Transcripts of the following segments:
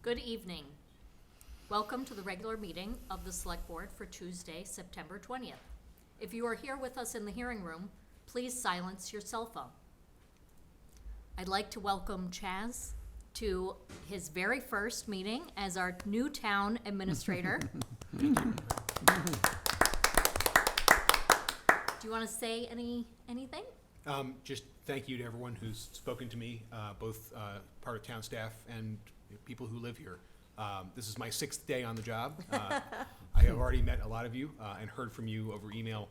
Good evening. Welcome to the regular meeting of the Select Board for Tuesday, September 20th. If you are here with us in the hearing room, please silence your cell phone. I'd like to welcome Chaz to his very first meeting as our new town administrator. Do you want to say anything? Just thank you to everyone who's spoken to me, both part of town staff and people who live here. This is my 6th day on the job. I have already met a lot of you and heard from you over email,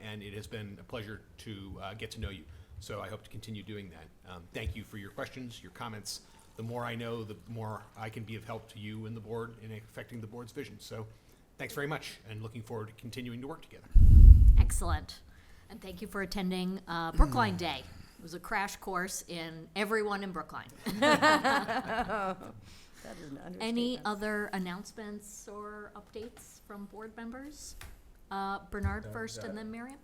and it has been a pleasure to get to know you. So I hope to continue doing that. Thank you for your questions, your comments. The more I know, the more I can be of help to you and the board in affecting the board's vision. So thanks very much, and looking forward to continuing to work together. Excellent. And thank you for attending Brookline Day. It was a crash course in everyone in Brookline. That is an understatement. Any other announcements or updates from board members? Bernard first and then Miriam?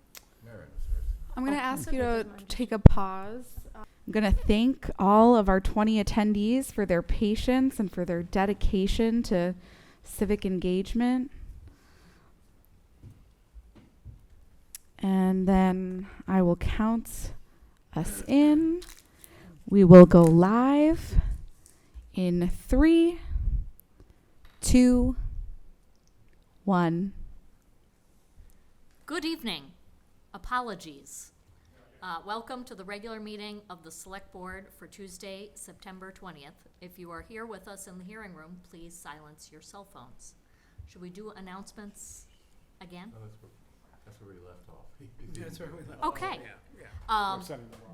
Miriam is first. I'm going to ask you okay, to doesn't take a pause. I'm going to thank all of our 20 attendees for their patience and for their dedication to civic engagement. And then I will count us in. We will go live in 3, 2, 1. Good evening. Apologies. Welcome to the regular meeting of the Select Board for Tuesday, September 20th. If you are here with us in the hearing room, please silence your cell phones. Should we do announcements again? No, that's where we left off. That's where we left. Okay.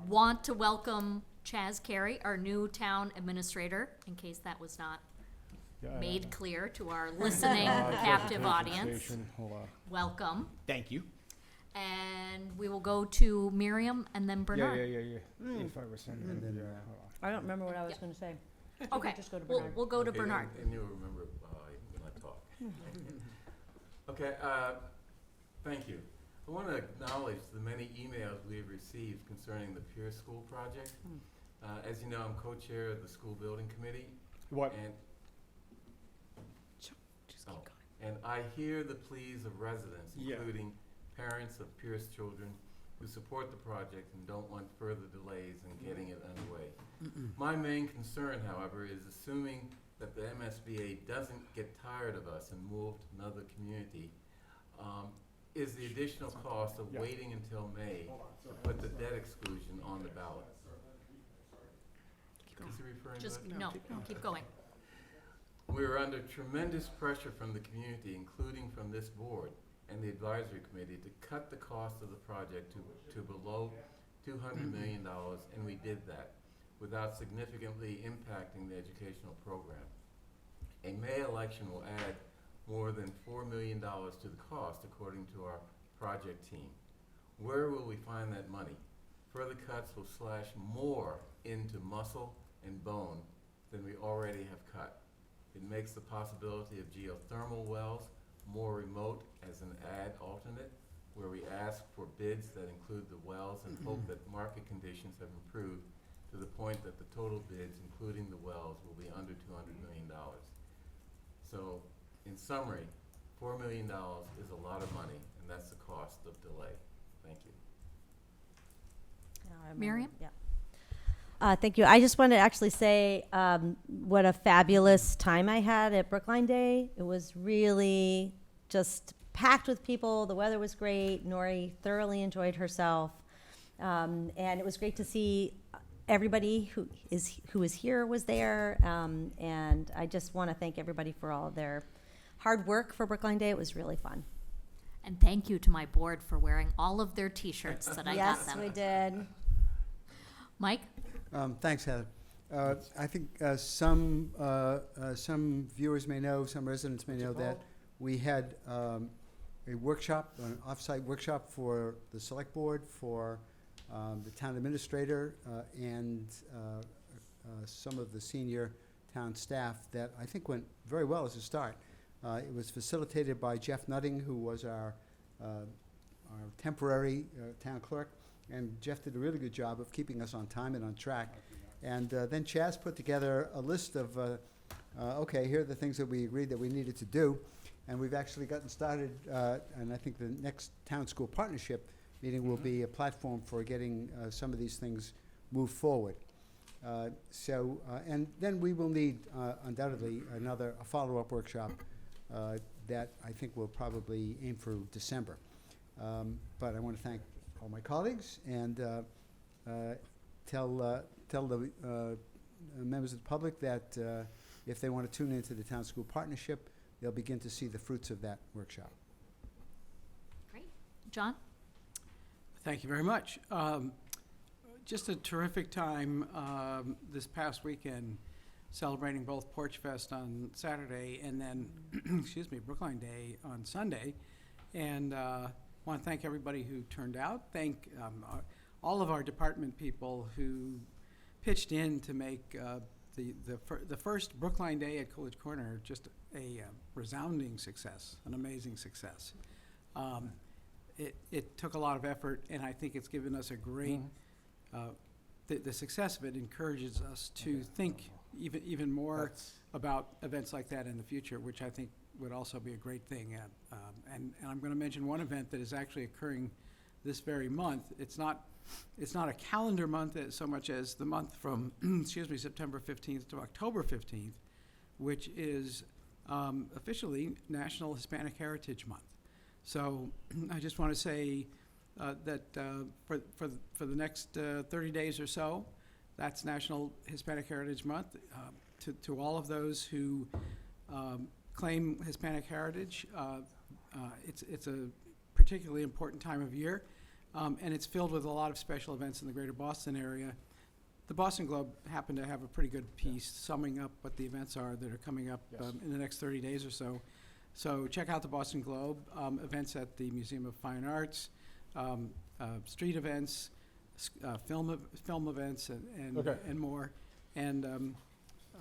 Want to welcome Chaz Carey, our new town administrator, in case that was not made clear to our listening captive audience. Welcome. Thank you. And we will go to Miriam and then Bernard. Yeah. 85%. And then, I don't remember what I was Yeah. going to say. I think Okay, just go to we'll, Bernard. we'll go to Okay, Bernard. And you'll remember when I talk. Okay, thank you. I want to acknowledge the many emails we have received concerning the Pierce School project. As you know, I'm co-chair of the school building committee. what? And And I hear the pleas of residents, Yeah. including parents of Pierce children, who support the project and don't want further delays in getting it underway. My main concern, however, is assuming that the MSBA doesn't get tired of us and move to another community, is the additional cost of Yeah. waiting until May to put the debt exclusion on the ballot. Is he referring to Just, it? no, keep going. We are under tremendous pressure from the community, including from this board and the advisory committee, to cut the cost of the project to below $200 million, and we did that without significantly impacting the educational program. A May election will add more than $4 million to the cost, according to our project team. Where will we find that money? Further cuts will slash more into muscle and bone than we already have cut. It makes the possibility of geothermal wells more remote as an add alternate, where we ask for bids that include the wells and hope that market conditions have improved to the point that the total bids, including the wells, will be under $200 million. So, in summary, $4 million is a lot of money, and that's the cost of delay. Thank you. Yeah, I remember. Miriam? Yeah. Thank you. I just want to actually say what a fabulous time I had at Brookline Day. It was really just packed with people. The weather was great. Nori thoroughly enjoyed herself. And it was great to see everybody who is here was there. And I just want to thank everybody for all of their hard work for Brookline Day. It was really fun. And thank you to my board for wearing all of their T-shirts that I got Yes, them. we did. Mike? Thanks, Heather. I think some viewers may know, some residents may know that we had a workshop, an off-site workshop for the select board, for the town administrator, and some of the senior town staff that I think went very well as a start. It was facilitated by Jeff Nutting, who was our temporary town clerk. And Jeff did a really good job of keeping us on time and on track. And then Chaz put together a list of okay, here are the things that we agreed that we needed to do. And we've actually gotten started, and I think the next town school partnership meeting will be a platform for getting some of these things moved forward. And then we will need undoubtedly a follow-up workshop that I think will probably aim for December. But I want to thank all my colleagues and tell the members of the public that if they want to tune into the town school partnership, they'll begin to see the fruits of that workshop. Great. John? Thank you very much. Just a terrific time this past weekend, celebrating both Porch Fest on Saturday and then, excuse me, Brookline Day on Sunday. And want to thank everybody who turned out. Thank all of our department people who pitched in to make the first Brookline Day at Coolidge Corner just a resounding success, an amazing success. It took a lot of effort, and I think it's given us a great, the success of it encourages us to think even more about events like that in the future, which I think would also be a great thing. And I'm going to mention one event that is actually occurring this very month. It's not a calendar month so much as the month from, excuse me, September 15th to October 15th, which is officially National Hispanic Heritage Month. So I just want to say that for the next 30 days or so, that's National Hispanic Heritage Month. To all of those who claim Hispanic heritage, it's a particularly important time of year, and it's filled with a lot of special events in the greater Boston area. The Boston Globe happened to have a pretty good piece summing up what the events are that are coming up in the next 30 days or so. So check out the Boston Globe, events at the Museum of Fine Arts, street events, film events, and more. And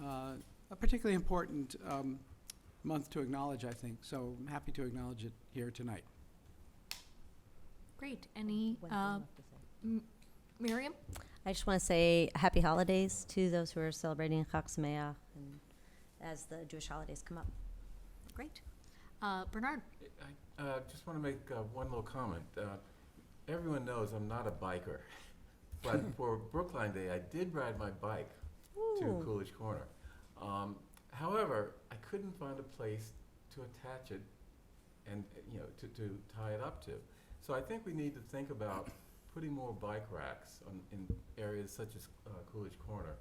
a particularly important month to acknowledge, I think. So I'm happy to acknowledge it here tonight. Great. Any, Miriam? I just want to say happy holidays to those who are celebrating Chag Sameach and as the Jewish holidays come up. Great. Bernard? I just want to make one little comment. Everyone knows I'm not a biker, but for Brookline Day, I did ride my bike to Ooh. Coolidge Corner. However, I couldn't find a place to attach it and to tie it up to. So I think we need to think about putting more bike racks in areas such as Coolidge Corner,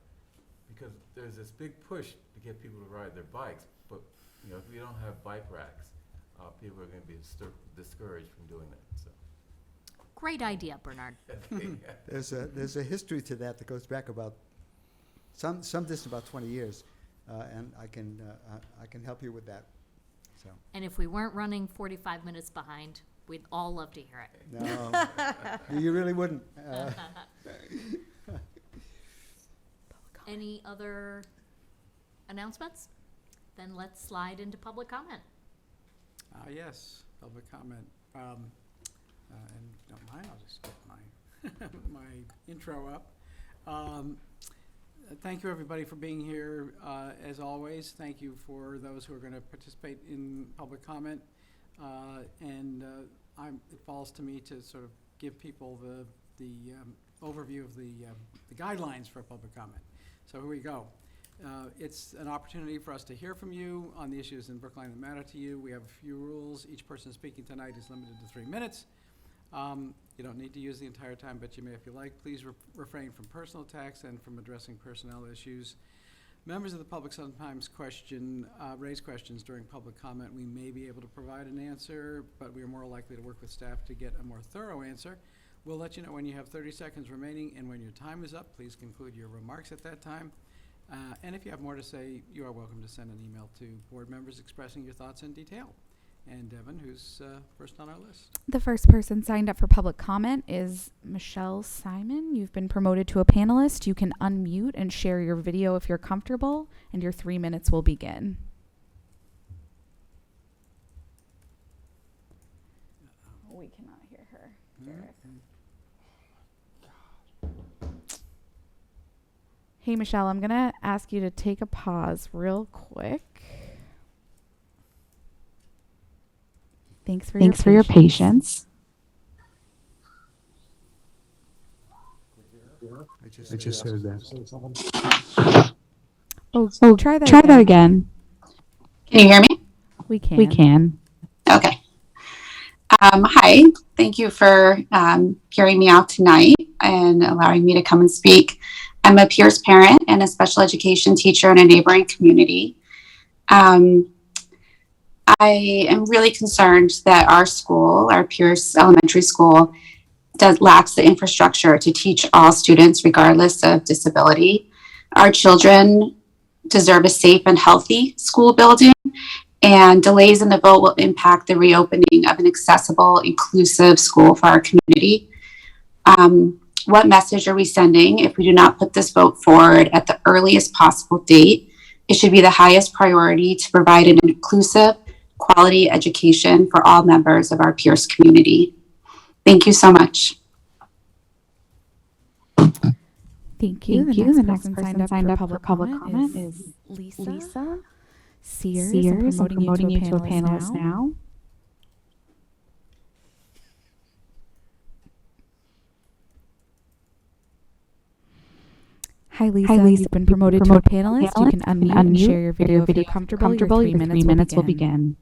because there's this big push to get people to ride their bikes, but if we don't have bike racks, people are going to be discouraged from doing that. So. Great idea, Bernard. There's a history to that goes back about some distance, about 20 years, and I can help you with that. So. And if we weren't running 45 minutes behind, we'd all love to hear it. No, you really wouldn't. Any other announcements? Then let's slide into public comment. Yes, public comment. And if you don't mind, I'll just get my my intro up. Thank you, everybody, for being here. As always, thank you for those who are going to participate in public comment. It falls to me to sort of give people the overview of the guidelines for public comment. So here we go. It's an opportunity for us to hear from you on the issues in Brookline that matter to you. We have a few rules. Each person speaking tonight is limited to 3 minutes. You don't need to use the entire time, but you may if you like. Please refrain from personal attacks and from addressing personnel issues. Members of the public sometimes raise questions during public comment. We may be able to provide an answer, but we are more likely to work with staff to get a more thorough answer. We'll let you know when you have 30 seconds remaining, and when your time is up, please conclude your remarks at that time. And if you have more to say, you are welcome to send an email to board members expressing your thoughts in detail. And Devin, who's first on our list? The first person signed up for public comment is Michelle Simon. You've been promoted to a panelist. You can unmute and share your video if you're comfortable, and your 3 minutes will begin. We cannot hear her. Derek. Hey, Michelle, I'm going to ask you to take a pause real quick. Thanks for your patience. I just heard that. Oh, Oh, try that try again. that again. Can you hear me? We can. We can. Okay. Hi. Thank you for hearing me out tonight and allowing me to come and speak. I'm a Pierce parent and a special education teacher in a neighboring community. I am really concerned that our school, our Pierce Elementary School, lacks the infrastructure to teach all students regardless of disability. Our children deserve a safe and healthy school building, and delays in the vote will impact the reopening of an accessible, inclusive school for our community. What message are we sending if we do not put this vote forward at the earliest possible date? It should be the highest priority to provide an inclusive, quality education for all members of our Pierce community. Thank you so much. Thank you. Thank you. The next person signed up for public comment is is Lisa Lisa Sears. Sears. I'm I'm promoting you to a panelist now. now. Hi, Lisa. Hi, Lisa. You've been promoted to a panelist. You can unmute and share your video if you're comfortable. Your 3 minutes will begin.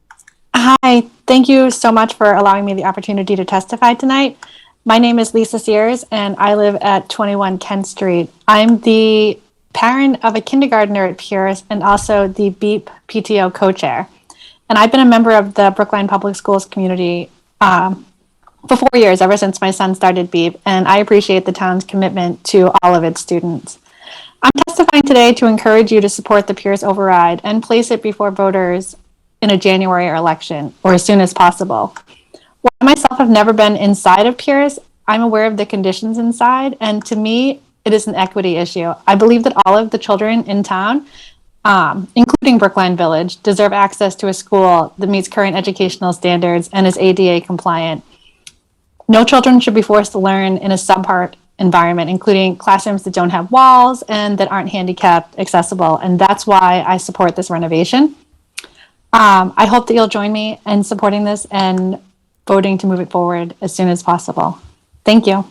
Hi, thank you so much for allowing me the opportunity to testify tonight. My name is Lisa Sears, and I live at 21 Kent Street. I'm the parent of a kindergartner at Pierce and also the BEEP PTO co-chair. And I've been a member of the Brookline Public Schools community for 4 years, ever since my son started BEEP, and I appreciate the town's commitment to all of its students. I'm testifying today to encourage you to support the Pierce override and place it before voters in a January election, or as soon as possible. While I myself have never been inside of Pierce, I'm aware of the conditions inside, and to me, it is an equity issue. I believe that all of the children in town, including Brookline Village, deserve access to a school that meets current educational standards and is ADA compliant. No children should be forced to learn in a subpar environment, including classrooms that don't have walls and that aren't handicapped accessible, and that's why I support this renovation. I hope that you'll join me in supporting this and voting to move it forward as soon as possible. Thank you.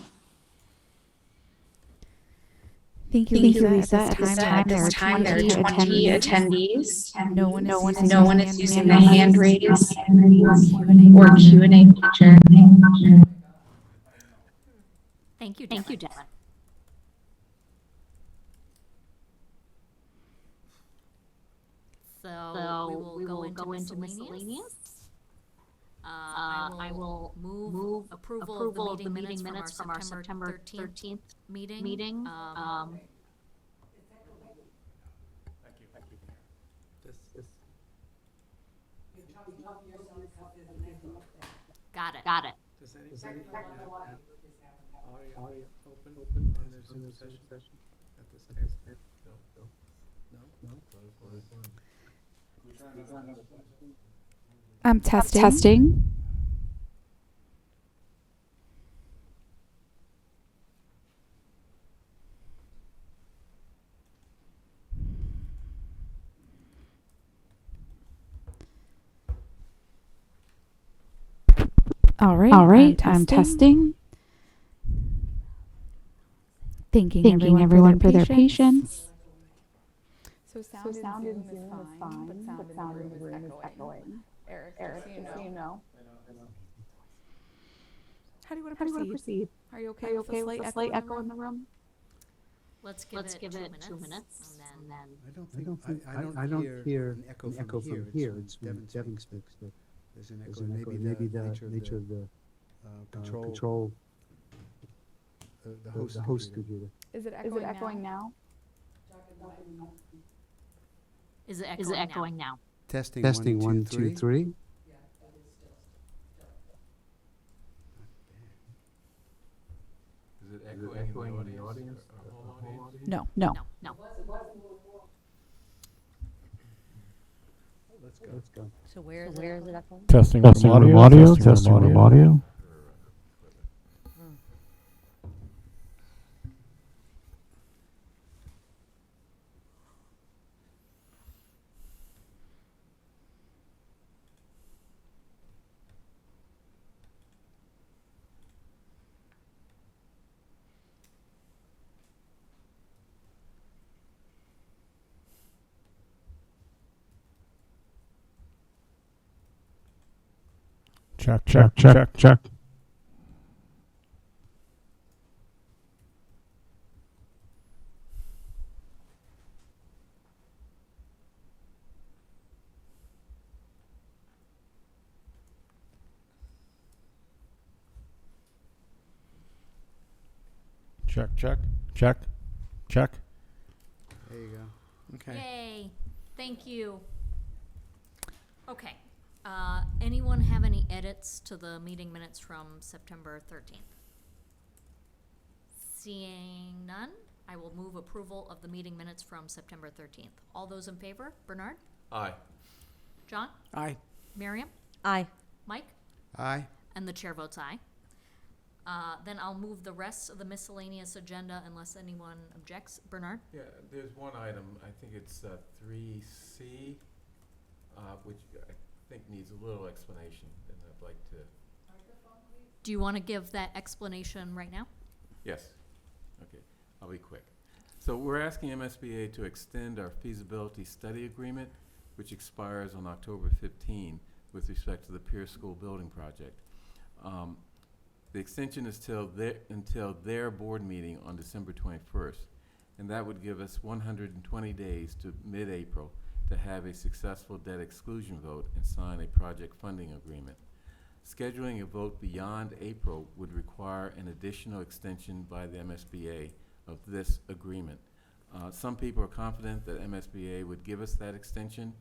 Thank you, Lisa. At this time, there are 20 attendees. No one is using the hand raise or Q&A feature. Thank you, Devin. So we will go into miscellaneous. I will move approval of the meeting minutes from our September 13th meeting. Got it. Is any audio open on their Zoom session at this time? I'm testing. Testing. All right. I'm testing. Thanking everyone for their patience. So sound in Zoom is fine, but sound in the room is echoing. Eric, just so you know. How do you want to proceed? Are you okay with a slight echo in the room? Let's give it 2 minutes, and then I don't hear an echo from here. It's when Devin speaks, but there's an echo. Maybe the nature of the control, the host computer. Is it echoing now? Is it echoing now? Testing 1, 2, 3. Is it echoing in the audience? Or whole audience? No. No. Let's go. So where is it echoing? Testing audio. Testing audio. Check, check, check, check. Check, check, check, check. There you go. Okay. Yay, thank you. Okay, anyone have any edits to the meeting minutes from September 13th? Seeing none, I will move approval of the meeting minutes from September 13th. All those in favor? Bernard? Aye. John? Aye. Miriam? Aye. Mike? Aye. And the chair votes aye. Then I'll move the rest of the miscellaneous agenda unless anyone objects. Bernard? Yeah, there's one item, I think it's 3C, which I think needs a little explanation, and I'd like to, Do you want to give that explanation right now? yes, okay, I'll be quick. So we're asking MSBA to extend our feasibility study agreement, which expires on October 15 with respect to the Pierce School building project. The extension is until their board meeting on December 21st, and that would give us 120 days to mid-April to have a successful debt exclusion vote and sign a project funding agreement. Scheduling a vote beyond April would require an additional extension by the MSBA of this agreement. Some people are confident that MSBA would give us that extension.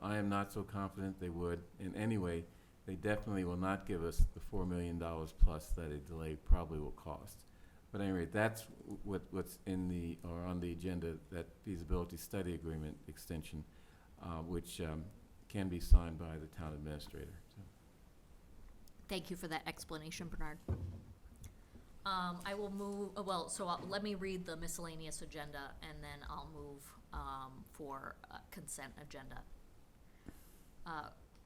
I am not so confident they would. In any way, they definitely will not give us the $4 million plus that a delay probably will cost. But anyway, that's what's in the, or on the agenda, that feasibility study agreement extension, which can be signed by the town administrator. So. Thank you for that explanation, Bernard. I will move, let me read the miscellaneous agenda, and then I'll move for consent agenda.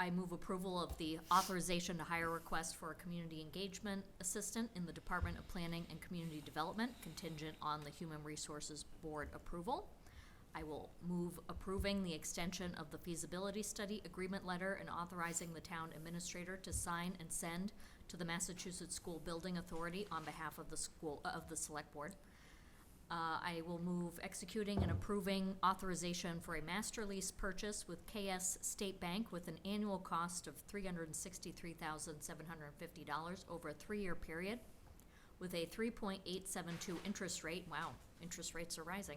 I move approval of the authorization to hire request for a community engagement assistant in the Department of Planning and Community Development, contingent on the Human Resources Board approval. I will move approving the extension of the feasibility study agreement letter and authorizing the town administrator to sign and send to the Massachusetts School Building Authority on behalf of the school, of the select board. I will move executing and approving authorization for a master lease purchase with KS State Bank with an annual cost of $363,750 over a 3-year period with a 3.872 interest rate. Wow, interest rates are rising.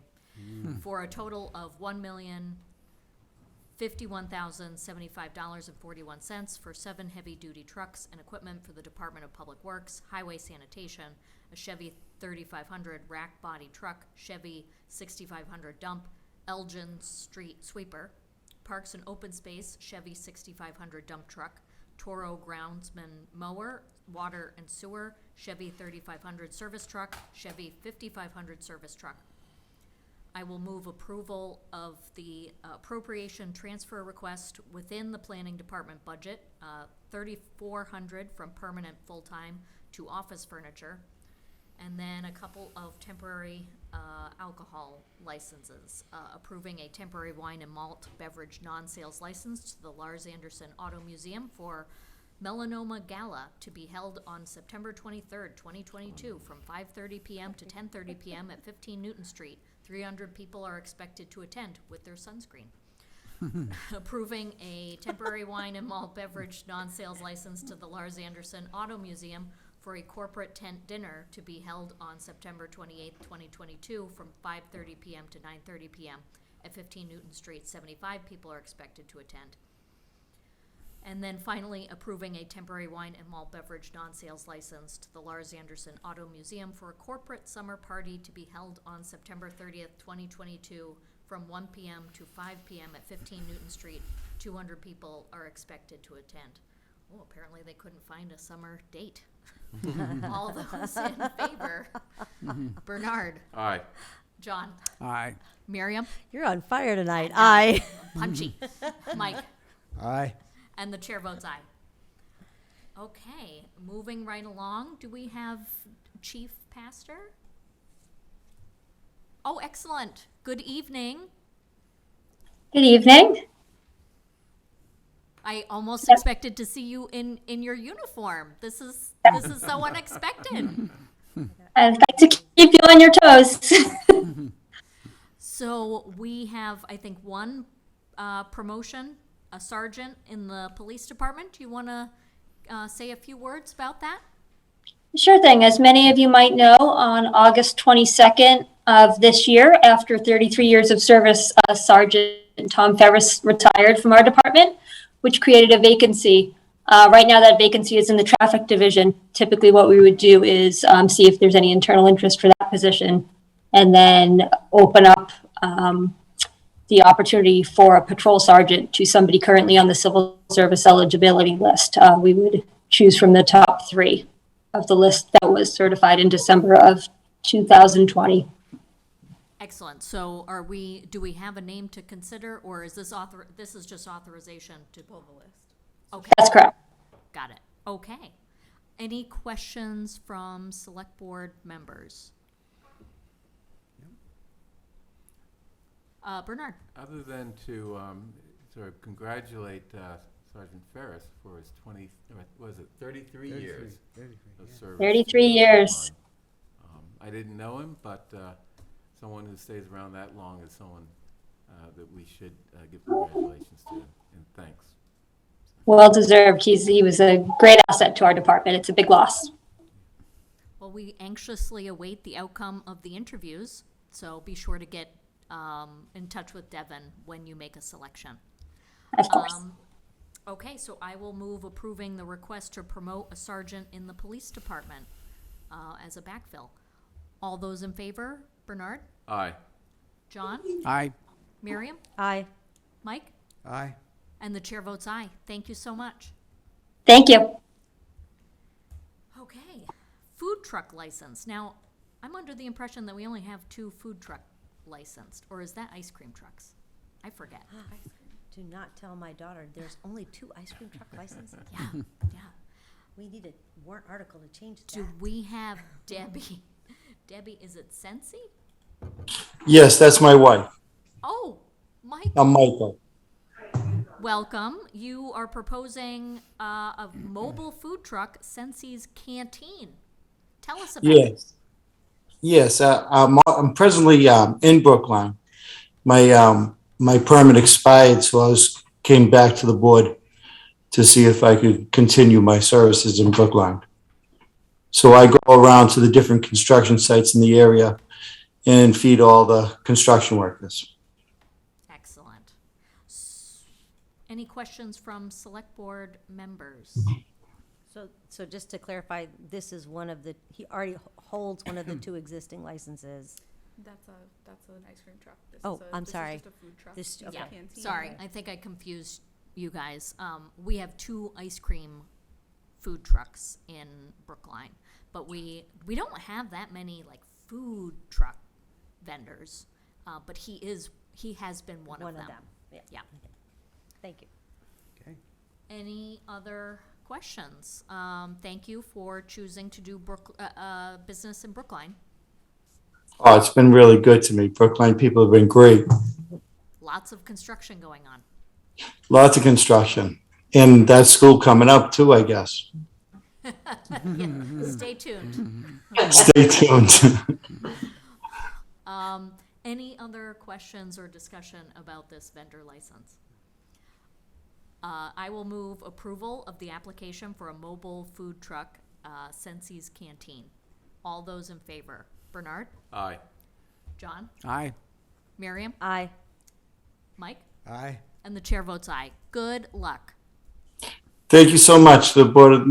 For a total of $1,051,075.41 for 7 heavy-duty trucks and equipment for the Department of Public Works, Highway Sanitation, a Chevy 3500 rack body truck, Chevy 6500 dump, Elgin Street sweeper, Parks and Open Space, Chevy 6500 dump truck, Toro groundsman mower, water and sewer, Chevy 3500 service truck, Chevy 5500 service truck. I will move approval of the appropriation transfer request within the planning department budget, $3,400 from permanent full-time to office furniture, and then a couple of temporary alcohol licenses, approving a temporary wine and malt beverage non-sales license to the Lars Anderson Auto Museum for Melanoma Gala to be held on September 23rd, 2022 from 5:30 p.m. to 10:30 p.m. at 15 Newton Street. 300 people are expected to attend with their sunscreen. Approving a temporary wine and malt beverage non-sales license to the Lars Anderson Auto Museum for a corporate tent dinner to be held on September 28th, 2022 from 5:30 p.m. to 9:30 p.m. at 15 Newton Street. 75 people are expected to attend. And then finally, approving a temporary wine and malt beverage non-sales license to the Lars Anderson Auto Museum for a corporate summer party to be held on September 30th, 2022 from 1 p.m. to 5 p.m. at 15 Newton Street. 200 people are expected to attend. Oh, apparently they couldn't find a summer date. All those in favor? Bernard? Aye. John? Aye. Miriam? You're on fire tonight. Aye. Punchy. Mike? Aye. And the chair votes aye. Okay, moving right along, do we have Chief Pastor? Oh, excellent. Good evening. Good evening. I almost expected to see you in your uniform. This is so unexpected. I'd like to keep you on your toes. So we have, I think, one promotion, a sergeant in the police department. Do you want to say a few words about that? Sure thing. As many of you might know, on August 22nd of this year, after 33 years of service, Sergeant Tom Ferris retired from our department, which created a vacancy. Right now, that vacancy is in the traffic division. Typically, what we would do is see if there's any internal interest for that position, and then open up the opportunity for a patrol sergeant to somebody currently on the civil service eligibility list. We would choose from the top 3 of the list that was certified in December of 2020. Excellent. So do we have a name to consider, or is this this is just authorization to pull the list? Okay. That's correct. Got it. Okay. Any questions from select board members? Bernard? Other than to sort of congratulate Sergeant Ferris for his 33 years of service. 33 years. I didn't know him, but someone who stays around that long is someone that we should give congratulations to and thanks. Well deserved. He was a great asset to our department. It's a big loss. Well, we anxiously await the outcome of the interviews, so be sure to get in touch with Devin when you make a selection. Of course. Okay, so I will move approving the request to promote a sergeant in the police department as a backfill. All those in favor? Bernard? Aye. John? Aye. Miriam? Aye. Mike? Aye. And the chair votes aye. Thank you so much. Thank you. Okay, food truck license. Now, I'm under the impression that we only have 2 food truck licensed, or is that ice cream trucks? I forget. Do not tell my daughter there's only 2 ice cream truck licenses. Yeah, yeah. We need a warrant article to change that. Do we have Debbie? Debbie, is it Sensi? Yes, that's my wife. Oh, Mike. I'm Michael. Welcome. You are proposing a mobile food truck, Sensi's Canteen. Tell us about it. Yes. Yes, I'm presently in Brookline. My permit expired, so I came back to the board to see if I could continue my services in Brookline. So I go around to the different construction sites in the area and feed all the construction workers. Excellent. Any questions from select board members? So just to clarify, this is he already holds one of the 2 existing licenses. That's an ice cream truck. I'm sorry. This is just a food truck. This- It's a okay. canteen. Sorry, I think I confused you guys. We have 2 ice cream food trucks in Brookline, but we don't have that many like food truck vendors. But he has been one of them. Yeah. Yeah. Thank you. Okay. Any other questions? Thank you for choosing to do business in Brookline. Oh, it's been really good to me. Brookline people have been great. Lots of construction going on. Lots of construction. And that school coming up too, I guess. Yeah, stay tuned. Stay tuned. Any other questions or discussion about this vendor license? I will move approval of the application for a mobile food truck, Sensi's Canteen. All those in favor? Bernard? Aye. John? Aye. Miriam? Aye. Mike? Aye. And the chair votes aye. Good luck. Thank you so much, the board,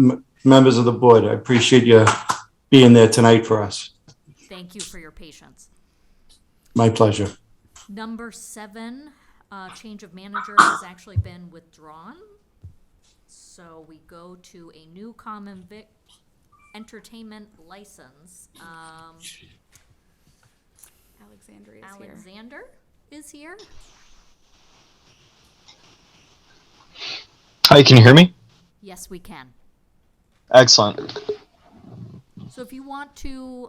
members of the board. I appreciate you being there tonight for us. Thank you for your patience. My pleasure. Number 7, change of manager has actually been withdrawn. So we go to a new common vic entertainment license. Alexandria is here. Alexander is here. Hi, can you hear me? Yes, we can. Excellent. So if you want to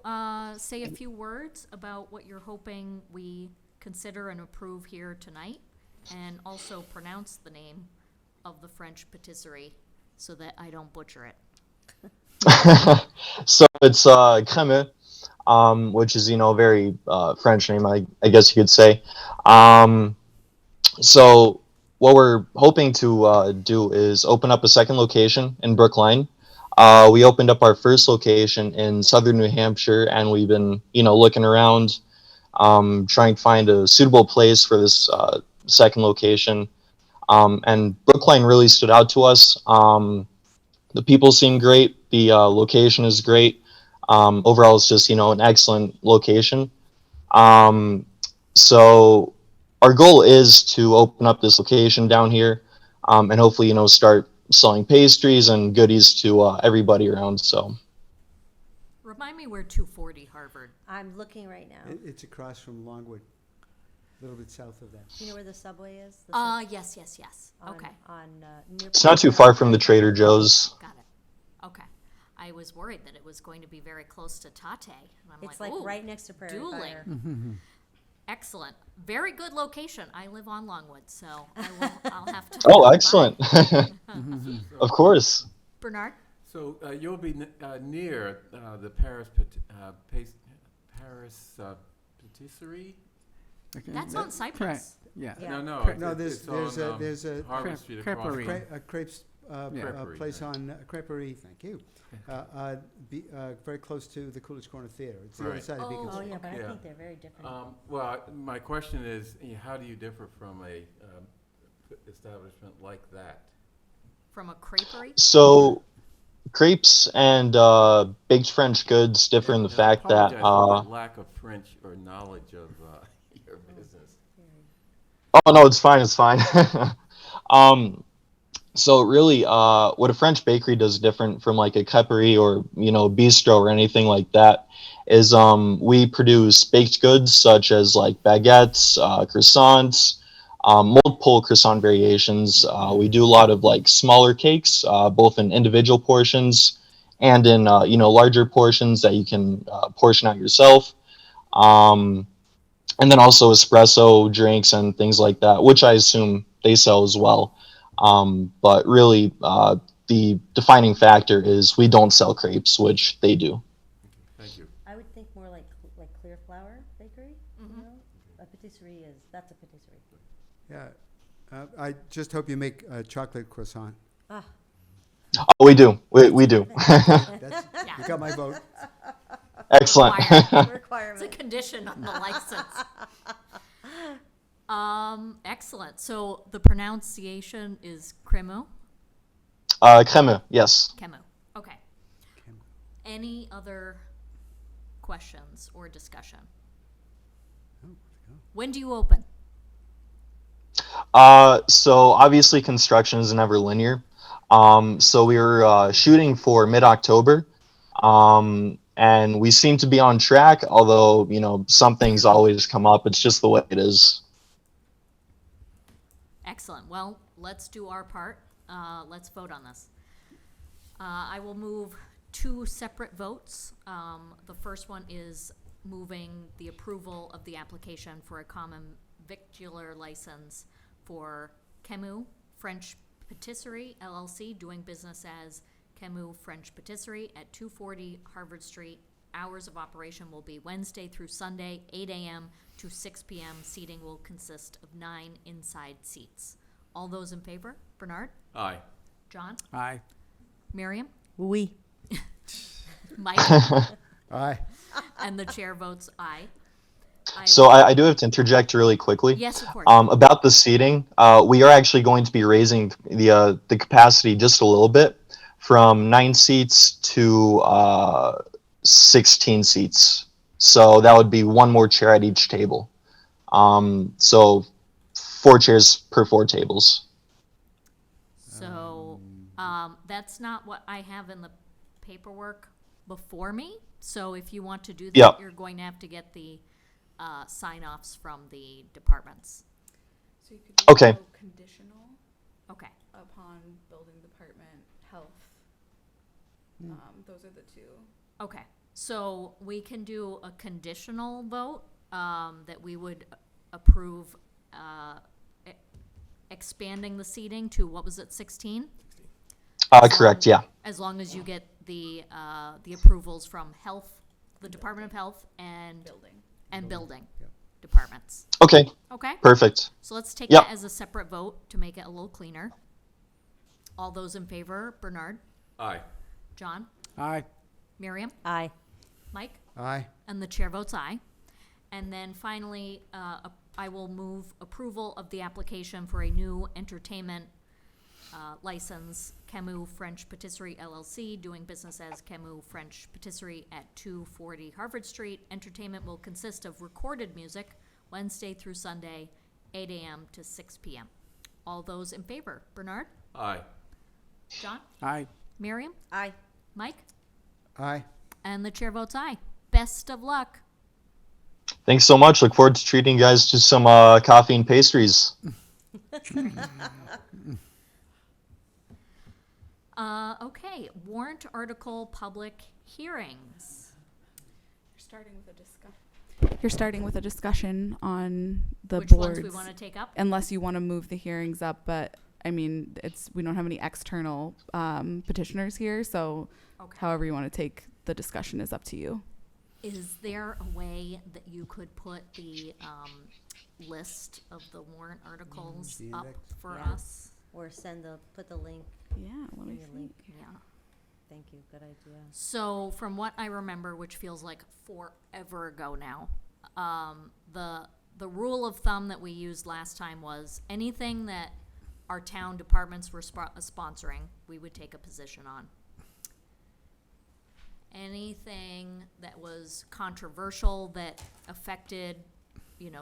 say a few words about what you're hoping we consider and approve here tonight, and also pronounce the name, of the French patisserie so that I don't butcher it? So it's Camus, which is very French name, I guess you could say. Um, so what we're hoping to do is open up a second location in Brookline. We opened up our first location in southern New Hampshire, and we've been looking around, trying to find a suitable place for this second location. And Brookline really stood out to us. The people seem great. The location is great. Overall, it's just an excellent location. So our goal is to open up this location down here, and hopefully start selling pastries and goodies to everybody around. So Remind me where 240 Harvard. I'm looking right now. It's across from Longwood, a little bit south of that. You know where the subway is? The Yes. on, Okay, near it's not too far from the Trader Joe's. got it. Okay. I was worried that it was going to be very close to Tate. And I'm It's like ooh, right next to Prairie dueling. Fire. Excellent. Very good location. I live on Longwood, so I'll have to. Oh, come by. excellent! Of course. Bernard? So you'll be near the Paris Patisserie? Okay. That's on Cypress. Yeah. Yeah. No, No, it's there's a Harvard Street across creperie. from- a crepes Creperie, place yeah. on Creperie. Thank you. Very close to the Coolidge Corner Theater. It's the other Right. side of Beacon Oh, Street. yeah, but I Yeah. think they're very different. Well, my question is, how do you differ from a establishment like that? From a creperie? So crepes and baked French goods differ in the And I fact that apologize for my lack of French or knowledge of your business. oh no, it's fine. It's fine. So really, what a French bakery does different from like a creperie or bistro or anything like that is we produce baked goods such as like baguettes, croissants, multiple croissant variations. We do a lot of like smaller cakes, both in individual portions and in larger portions that you can portion out yourself. And then also espresso drinks and things like that, which I assume they sell as well. But really, the defining factor is we don't sell crepes, which they do. Thank you. I would think more like Clear Flower Bakery. You know, a patisserie that's a patisserie. Yeah. I just hope you make a chocolate croissant. Ah, Oh, we do. We do. That's, you got my vote. Excellent. It's a requirement. condition on the license. Excellent. So the pronunciation is Cremo? Camus, yes. Camus. Okay. Any other questions or discussion? When do you open? So obviously construction is never linear. So we were shooting for mid-October. And we seem to be on track, although, some things always come up. It's just the way it is. Excellent. Well, let's do our part. Let's vote on this. I will move two separate votes. The first one is moving the approval of the application for a common victular license for Camus French Patisserie LLC, doing business as Camus French Patisserie at 240 Harvard Street. Hours of operation will be Wednesday through Sunday, 8 a.m. to 6 p.m. Seating will consist of 9 inside seats. All those in favor? Bernard? Aye. John? Aye. Miriam? Oui. Mike? Aye. And the chair votes aye. So I do have to interject really quickly. Yes, of course. About the seating, we are actually going to be raising the capacity just a little bit from 9 seats to 16 seats. So that would be one more chair at each table. So 4 chairs per 4 tables. So that's not what I have in the paperwork before me. So if you want to do that, Yep. you're going to have to get the sign-offs from the departments. So you could do Okay. conditional Okay. upon building department, health. Those are the two. Okay. So we can do a conditional vote that we would approve expanding the seating to, what was it, 16? Correct, yeah. As long as you get the approvals from health, the Department of Health and building Yep. departments. Okay, Okay? perfect. So let's take Yep. that as a separate vote to make it a little cleaner. All those in favor, Bernard, Aye. John, Aye. Miriam, Aye. Mike, Aye. and the chair votes aye. And then finally, I will move approval of the application for a new entertainment license, Camus French Patisserie LLC, doing business as Camus French Patisserie at 240 Harvard Street. Entertainment will consist of recorded music Wednesday through Sunday, 8 a.m. to 6 p.m. All those in favor, Bernard, Aye. John, Aye. Miriam, Aye. Mike, Aye. and the chair votes aye. Best of luck. Thanks so much. Look forward to treating you guys to some coffee and pastries. Okay, warrant article public hearings. You're starting with a discussion on the Which boards. ones we want to take up? Unless you want to move the hearings up, but I mean, we don't have any external petitioners here, so Okay. however you want to take the discussion is up to you. Is there a way that you could put the list of the warrant articles The up index? for Yeah. us? Or put the link. Yeah, let me in the see. link. Yeah. Thank you, good idea. So from what I remember, which feels like forever ago now, the rule of thumb that we used last time was anything that our town departments were sponsoring, we would take a position on. Anything that was controversial that affected,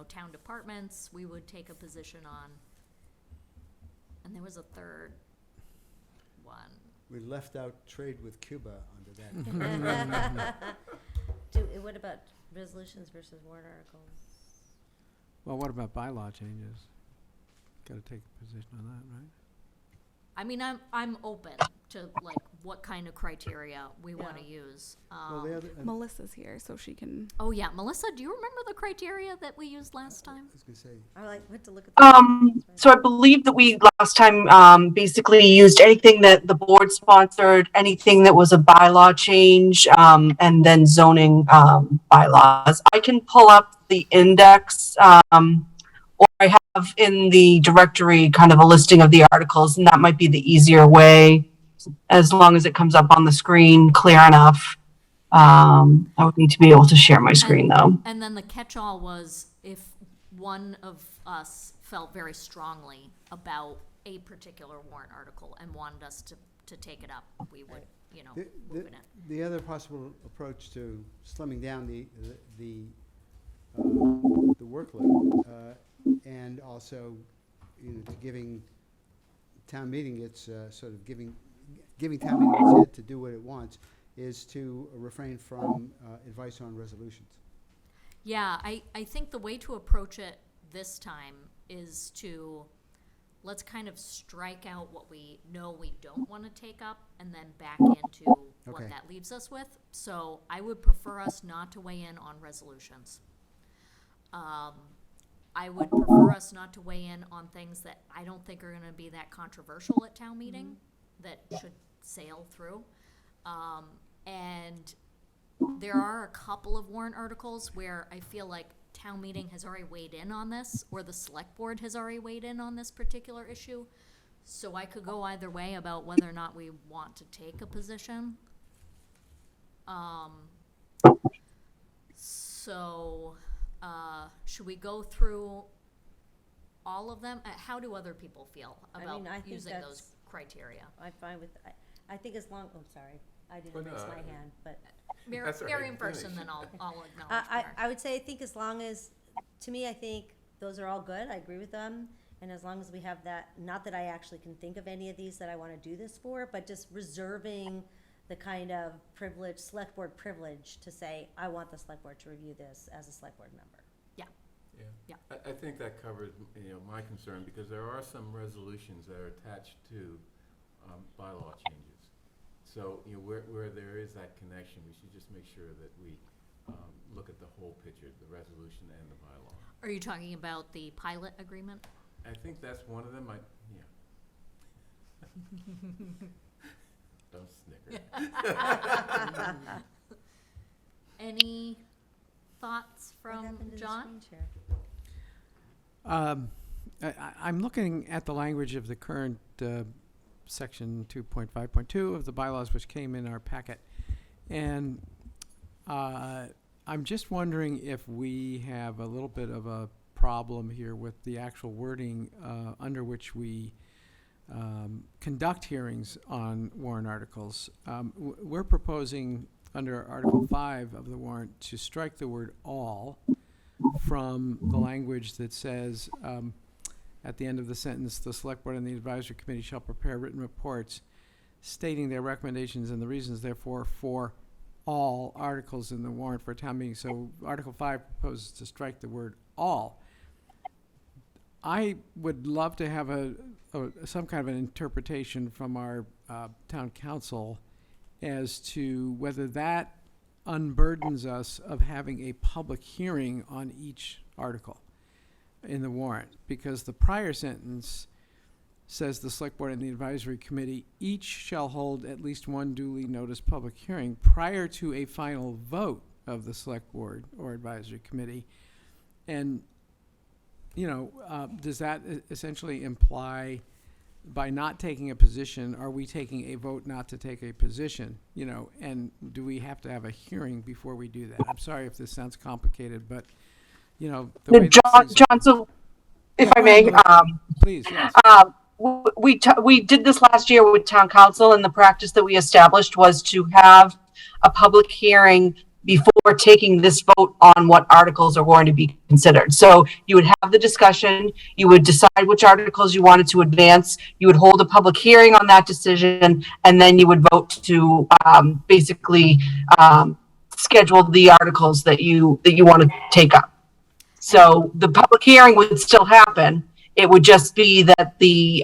town departments, we would take a position on. And there was a third one. We left out trade with Cuba under that. What about resolutions versus warrant articles? Well, what about bylaw changes? Got to take a position on that, right? I mean, I'm open to like what kind of criteria we want to use. Well, the other, Melissa's here, so she can. Oh yeah, Melissa, do you remember the criteria that we used last time? I was gonna say, I went to look at the. So I believe that we last time basically used anything that the board sponsored, anything that was a bylaw change, and then zoning bylaws. I can pull up the index, or I have in the directory kind of a listing of the articles, and that might be the easier way, as long as it comes up on the screen clear enough. I would need to be able to share my screen though. And then the catch-all was if one of us felt very strongly about a particular warrant article and wanted us to take it up, we would, move it in. the other possible approach to slimming down the workload, and also, to giving town meeting its sort of giving town meeting its head to do what it wants, is to refrain from advice on resolutions. Yeah, I think the way to approach it this time is to, let's kind of strike out what we know we don't want to take up and then back into what Okay. that leaves us with. So I would prefer us not to weigh in on resolutions. I would prefer us not to weigh in on things that I don't think are going to be that controversial at town meeting, that should sail through. And there are a couple of warrant articles where I feel like town meeting has already weighed in on this, or the select board has already weighed in on this particular issue. So I could go either way about whether or not we want to take a position. Should we go through all of them? How do other people feel about I think using those that's- criteria? I'm fine with, I think as long, oh, sorry, I didn't Well, raise no, my hand, but. That's all right. Miriam first, and then I'll acknowledge I Bernard. would say, I think as long as, to me, I think those are all good, I agree with them, and as long as we have that, not that I actually can think of any of these that I wanna do this for, but just reserving the kind of privilege, select board privilege to say, I want the select board to review this as a select board member. Yeah. I think that covers, my concern, because there are some resolutions that are attached to bylaw changes. So, where there is that connection, we should just make sure that we look at the whole picture, the resolution and the bylaw. Are you talking about the pilot agreement? I think that's one of them. Don't snicker. Any thoughts from John? I'm looking at the language of the current section 2.5.2 of the bylaws, which came in our packet. And I'm just wondering if we have a little bit of a problem here with the actual wording under which we conduct hearings on warrant articles. We're proposing under Article 5 of the warrant to strike the word all from the language that says at the end of the sentence, the select board and the advisory committee shall prepare written reports stating their recommendations and the reasons therefore for all articles in the warrant for a town meeting. So Article 5 proposes to strike the word all. I would love to have some kind of an interpretation from our town council as to whether that unburdens us of having a public hearing on each article in the warrant, because the prior sentence says the select board and the advisory committee each shall hold at least one duly noticed public hearing prior to a final vote of the select board or advisory committee. And, does that essentially imply by not taking a position, are we taking a vote not to take a position? And do we have to have a hearing before we do that? I'm sorry if this sounds complicated, but, the way John, so if I may, please, yes. We did this last year with town council, and the practice that we established was to have a public hearing before taking this vote on what articles are going to be considered. So you would have the discussion, you would decide which articles you wanted to advance, you would hold a public hearing on that decision, and then you would vote to basically schedule the articles that you want to take up. So the public hearing would still happen. It would just be that the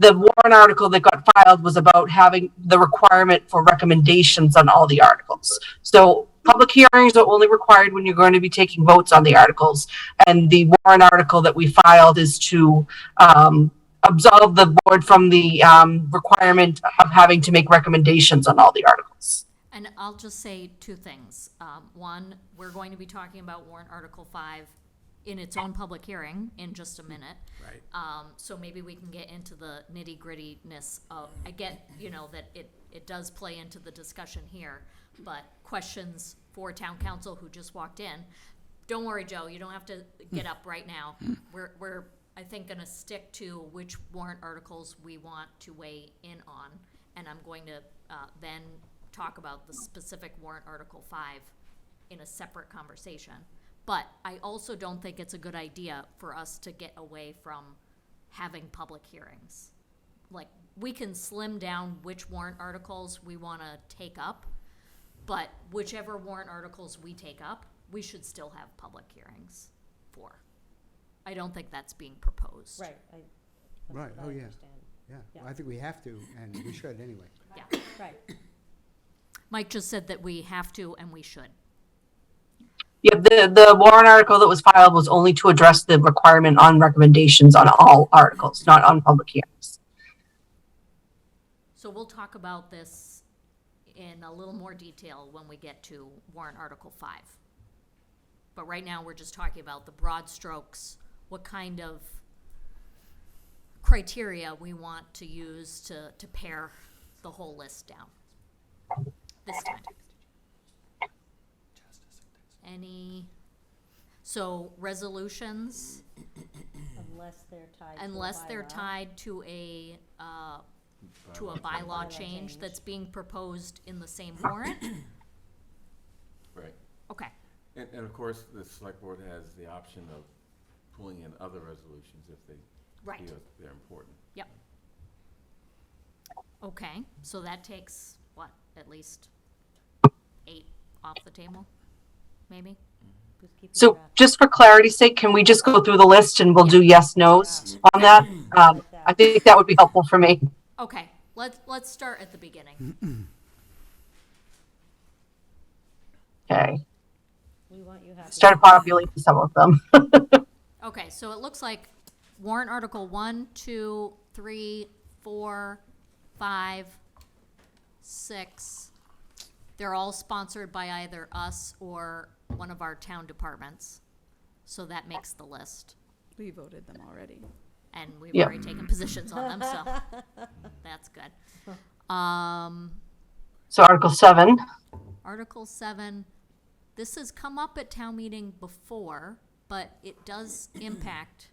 warrant article that got filed was about having the requirement for recommendations on all the articles. So public hearings are only required when you're going to be taking votes on the articles. And the warrant article that we filed is to absolve the board from the requirement of having to make recommendations on all the articles. And I'll just say two things. One, we're going to be talking about warrant Article 5 in its own public hearing in just a minute. Right. So maybe we can get into the nitty-grittiness of, I get, that it does play into the discussion here, but questions for town council who just walked in. Don't worry, Joe, you don't have to get up right now. We're I think, gonna stick to which warrant articles we want to weigh in on, and I'm going to then talk about the specific warrant Article 5 in a separate conversation. But I also don't think it's a good idea for us to get away from having public hearings. Like, we can slim down which warrant articles we want to take up, but whichever warrant articles we take up, we should still have public hearings for. I don't think that's being proposed. Right. Right, oh, yeah. Yeah, well, I think we have to, and we should anyway. Yeah. Right. Mike just said that we have to and we should. Yeah, the warrant article that was filed was only to address the requirement on recommendations on all articles, not on public hearings. So we'll talk about this in a little more detail when we get to warrant Article 5. But right now, we're just talking about the broad strokes, what kind of criteria we want to use to pare the whole list down this time. So resolutions, unless they're tied to a bylaw change that's being proposed in the same warrant? Right. Okay. And of course, the select board has the option of pulling in other resolutions if they Right. feel they're important. Yep. Okay, so that takes, what, at least 8 off the table, maybe? So just for clarity's sake, can we just go through the list and we'll do yes, no's on that? I think that would be helpful for me. Okay, let's start at the beginning. Okay. We want you happy. Start populating some of them. Okay, Okay, so it looks like warrant article 1, 2, 3, 4, 5, 6. They're all sponsored by either us or one of our town departments. So that makes the list. We voted them already. And we've Yep. already taken positions on them, so that's good. So Article 7. Article 7, this has come up at town meeting before, but it does impact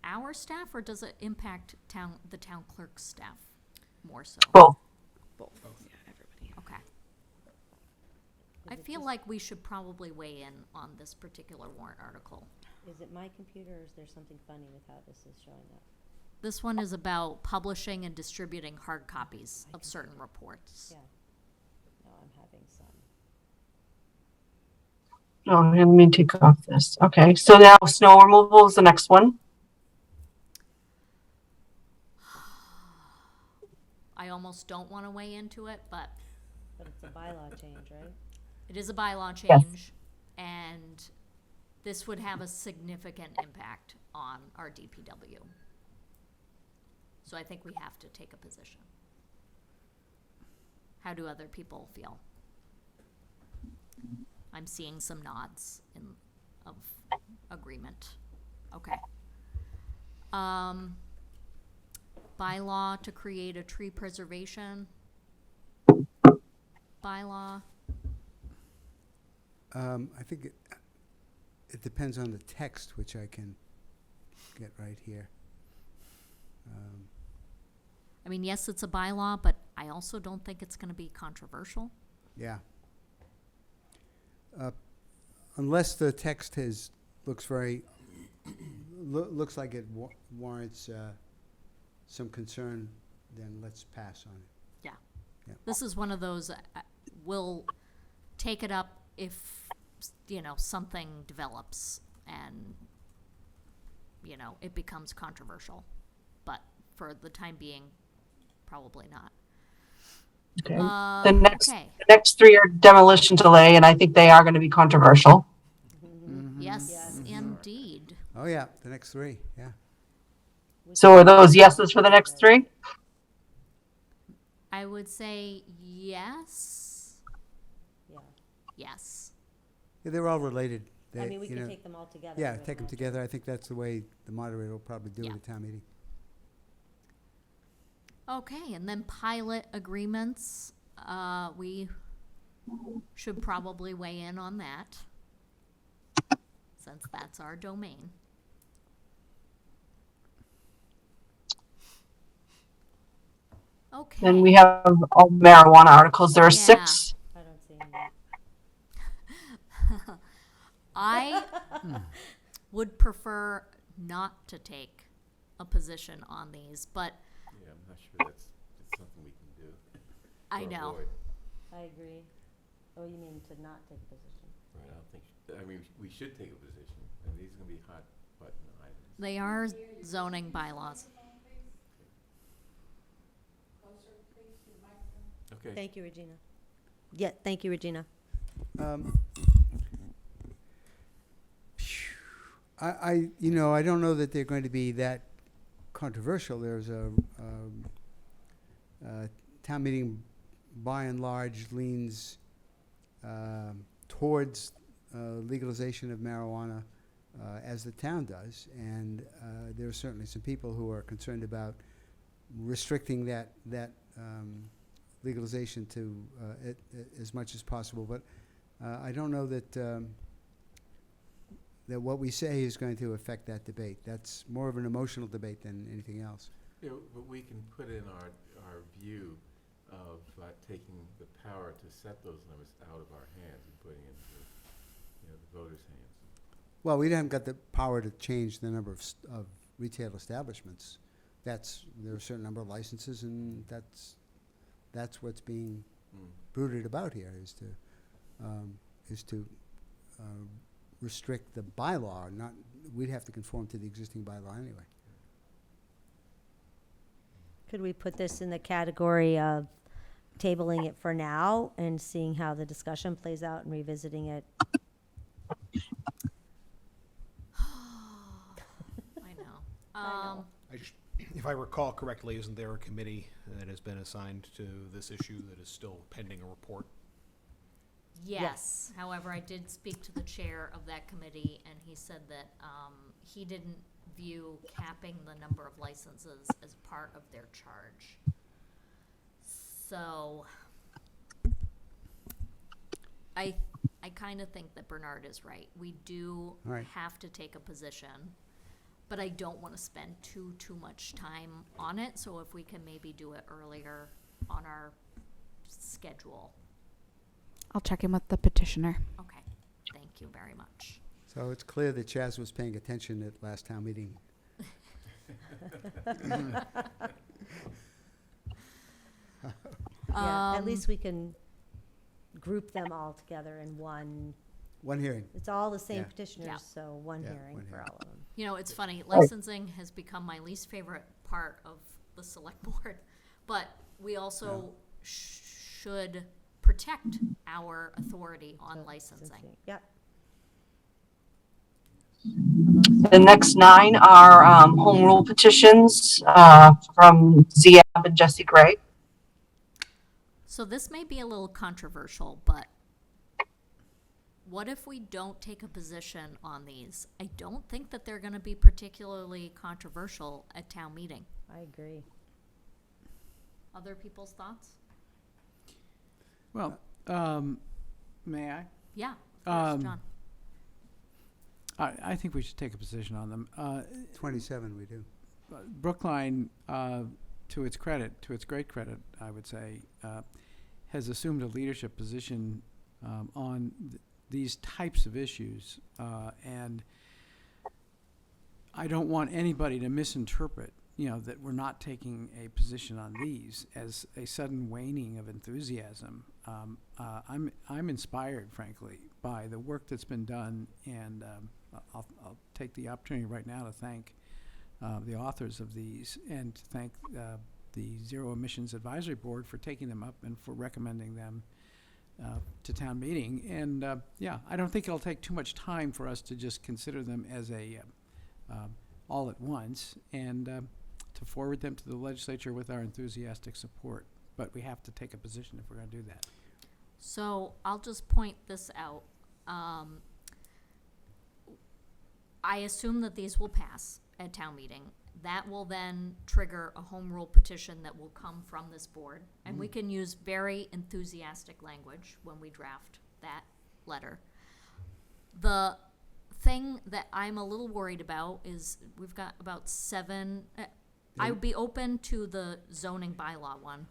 our staff, or does it impact the town clerk's staff more so? Both. Both. Yeah, everybody. Okay. I feel like we should probably weigh in on this particular warrant article. Is it my computer or is there something funny with how this is showing up? This one is about publishing and distributing hard copies of certain reports. Yeah. No, I'm having some. Oh, let me take off this. Okay, so now snow removal is the next one. I almost don't want to weigh into it, but But it's a bylaw change, right? it is a bylaw Yes. change, and this would have a significant impact on our DPW. So I think we have to take a position. How do other people feel? I'm seeing some nods of agreement. Okay. Bylaw to create a tree preservation bylaw. I think it depends on the text, which I can get right here. I mean, yes, it's a bylaw, but I also don't think it's gonna be controversial. Yeah. Unless the text looks very, looks like it warrants some concern, then let's pass on it. Yeah. Yeah. This is one of those, we'll take it up if, something develops and, it becomes controversial. But for the time being, probably not. Okay. Uh, The next okay. the next three are demolition delay, and I think they are going to be controversial. Yes, indeed. Oh, yeah, the next three, yeah. So are those yeses for the next three? I would say yes. Yeah. Yes. Yeah, they're all related. I They- mean, we you can know, take them all together. Yeah, I would take them imagine. together. I think that's the way the moderator will probably do it Yeah. at town meeting. Okay, and then pilot agreements, we should probably weigh in on that, since that's our domain. Okay. Then we have all marijuana articles. There are Yeah. 6. I don't see any. I would prefer not to take a position on these, but Yeah, I'm not sure it's something we can do. I or know. avoid. I agree. Oh, you mean to not take a position? Right, I don't think, we should take a position, and these are gonna be hot button items. they are zoning bylaws. Okay. Thank you, Regina. Yeah, thank you, Regina. I don't know that they're going to be that controversial. There's a town meeting, by and large, leans towards legalization of marijuana, as the town does, and there are certainly some people who are concerned about restricting that legalization to as much as possible. But I don't know that that what we say is going to affect that debate. That's more of an emotional debate than anything else. Yeah, but we can put in our view of taking the power to set those limits out of our hands and putting it into, the voters' hands. Well, we haven't got the power to change the number of retail establishments. There are a certain number of licenses, and that's what's being brooded about here, is to restrict the bylaw. We'd have to conform to the existing bylaw anyway. Could we put this in the category of tabling it for now and seeing how the discussion plays out and revisiting it? If I recall correctly, isn't there a committee that has been assigned to this issue that is still pending a report? Yes, however, I did speak to the chair of that committee, and he said that he didn't view capping the number of licenses as part of their charge. So, I kind of think that Bernard is right. We do All right. have to take a position, but I don't want to spend too much time on it, so if we can maybe do it earlier on our schedule. I'll check in with the petitioner. Okay, thank you very much. So it's clear that Chaz was paying attention at last town meeting. Yeah, at least we can group them all together in one. One hearing. It's all the same Yeah. petitioners, Yeah. so one Yeah, hearing one for hearing. all of them. You know, it's funny, licensing has become my least favorite part of the select board, but we also should protect our authority on licensing. Yep. The next 9 are home rule petitions from Ziab and Jesse Gray. So this may be a little controversial, but what if we don't take a position on these? I don't think that they're gonna be particularly controversial at town meeting. I agree. Other people's thoughts? Well, may I? Yeah, of course, John. I think we should take a position on them. 27 we do. Brookline, to its credit, to its great credit, I would say, has assumed a leadership position on these types of issues. And I don't want anybody to misinterpret, that we're not taking a position on these as a sudden waning of enthusiasm. I'm inspired, frankly, by the work that's been done, and I'll take the opportunity right now to thank the authors of these, and to thank the Zero Emissions Advisory Board for taking them up and for recommending them to town meeting. And I don't think it'll take too much time for us to just consider them as a all at once, and to forward them to the legislature with our enthusiastic support. But we have to take a position if we're going to do that. So I'll just point this out. I assume that these will pass at town meeting. That will then trigger a home rule petition that will come from this board. And we can use very enthusiastic language when we draft that letter. The thing that I'm a little worried about is we've got about 7, I would be open to the zoning bylaw one.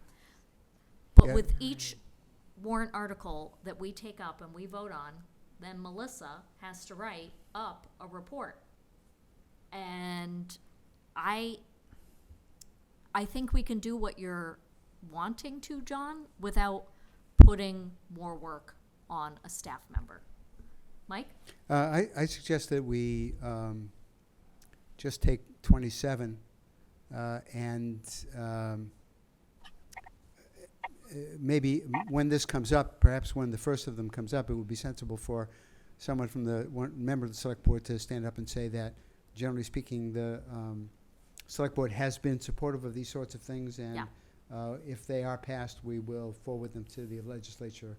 But Yeah. with each warrant article that we take up and we vote on, then Melissa has to write up a report. And I think we can do what you're wanting to, John, without putting more work on a staff member. Mike? I suggest that we just take 27 and maybe when this comes up, perhaps when the first of them comes up, it would be sensible for someone from one member of the select board to stand up and say that, generally speaking, the select board has been supportive of these sorts of things, and if they are passed, we will forward them to the legislature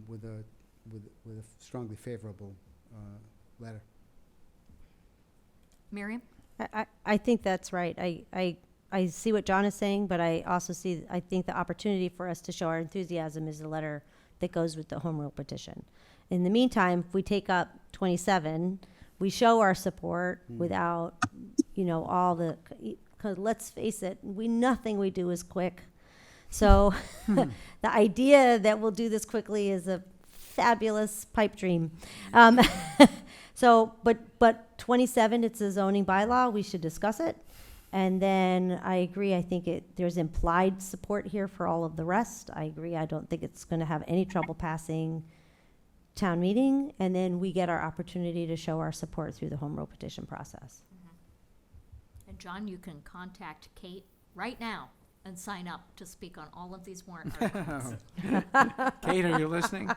with a strongly favorable letter. Miriam? I think that's right. I see what John is saying, but I think the opportunity for us to show our enthusiasm is the letter that goes with the home rule petition. In the meantime, if we take up 27, we show our support without, all the, because let's face it, nothing we do is quick. So the idea that we'll do this quickly is a fabulous pipe dream. So, but 27, it's a zoning bylaw. We should discuss it. And then I agree. I think there's implied support here for all of the rest. I agree. I don't think it's going to have any trouble passing town meeting. And then we get our opportunity to show our support through the home rule petition process. And John, you can contact Kate right now and sign up to speak on all of these warrant articles. Kate, are you listening?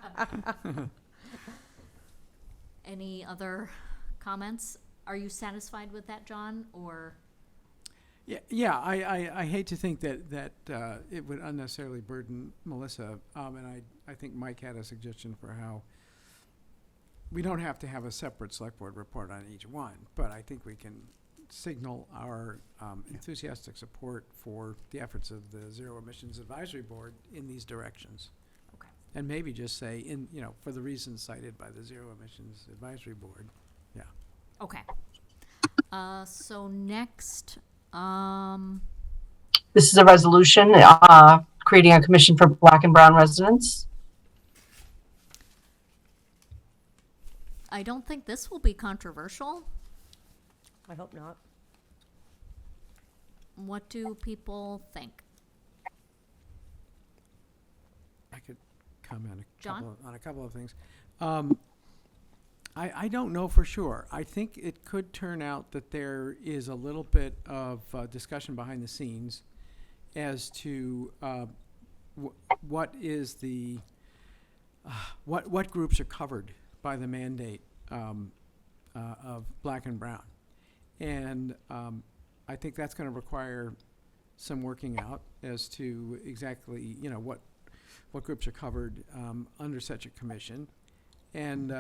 Any other comments? Are you satisfied with that, John, or? Yeah, I hate to think that it would unnecessarily burden Melissa, and I think Mike had a suggestion for how we don't have to have a separate select board report on each one, but I think we can signal our enthusiastic support for the efforts of the Zero Emissions Advisory Board in these directions. Okay. And maybe just say, for the reasons cited by the Zero Emissions Advisory Board. Yeah. Okay. So next, This is a resolution creating a commission for Black and Brown residents. I don't think this will be controversial. I hope not. What do people think? I could comment John? on a couple of things. I don't know for sure. I think it could turn out that there is a little bit of discussion behind the scenes as to what is the what groups are covered by the mandate of Black and Brown, and I think that's going to require some working out as to exactly what groups are covered under such a commission, and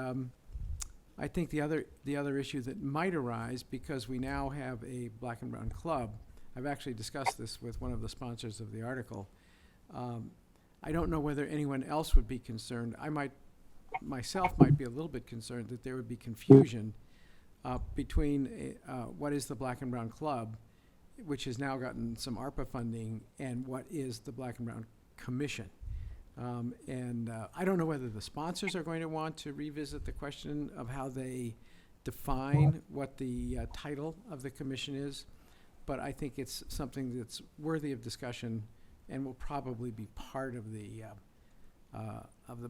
I think the other issue that might arise, because we now have a Black and Brown club. I've actually discussed this with one of the sponsors of the article. I don't know whether anyone else would be concerned. Myself might be a little bit concerned that there would be confusion between what is the Black and Brown Club, which has now gotten some ARPA funding, and what is the Black and Brown Commission. And I don't know whether the sponsors are going to want to revisit the question of how they define what the title of the commission is, but I think it's something that's worthy of discussion and will probably be part of the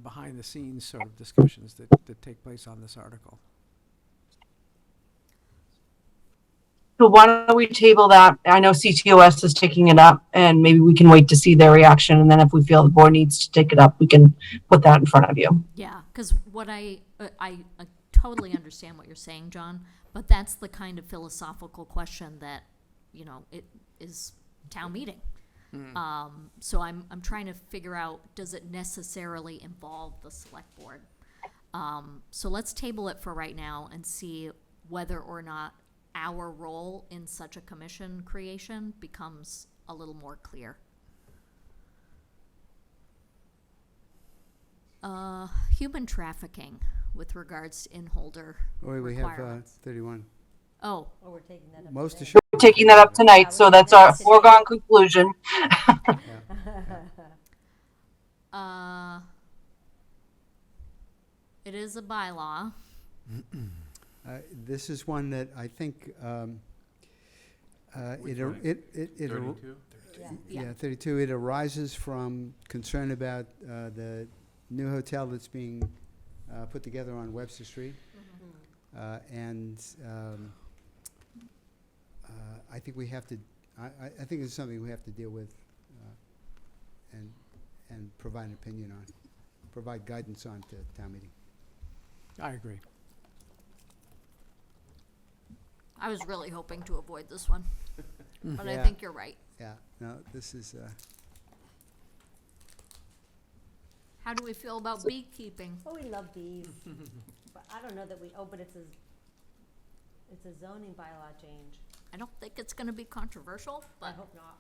behind-the-scenes sort of discussions that take place on this article. So why don't we table that? I know CTOS is taking it up, and maybe we can wait to see their reaction, and then if we feel the board needs to take it up, we can put that in front of you. Yeah, because what I totally understand what you're saying, John, but that's the kind of philosophical question that, it is town meeting. So I'm trying to figure out, does it necessarily involve the select board? So let's table it for right now and see whether or not our role in such a commission creation becomes a little more clear. Human trafficking with regards to in-holder Wait, we have requirements. 31. Oh, we're taking that up. Most today. assuredly. We're taking that up tonight, so that's our foregone conclusion. It is a bylaw. This is one that I think Which one? 32? Yeah, 32. It arises from concern about the new hotel that's being put together on Webster Street. And I think we have to, I think it's something we have to deal with and provide an opinion on, provide guidance on to town meeting. I agree. I was really hoping to avoid this one, but I Yeah. think you're right. Yeah, no, this is, How do we feel about beekeeping? Oh, we love bees. But I don't know that but it's a zoning bylaw change. I don't think it's going to be controversial, I but hope not.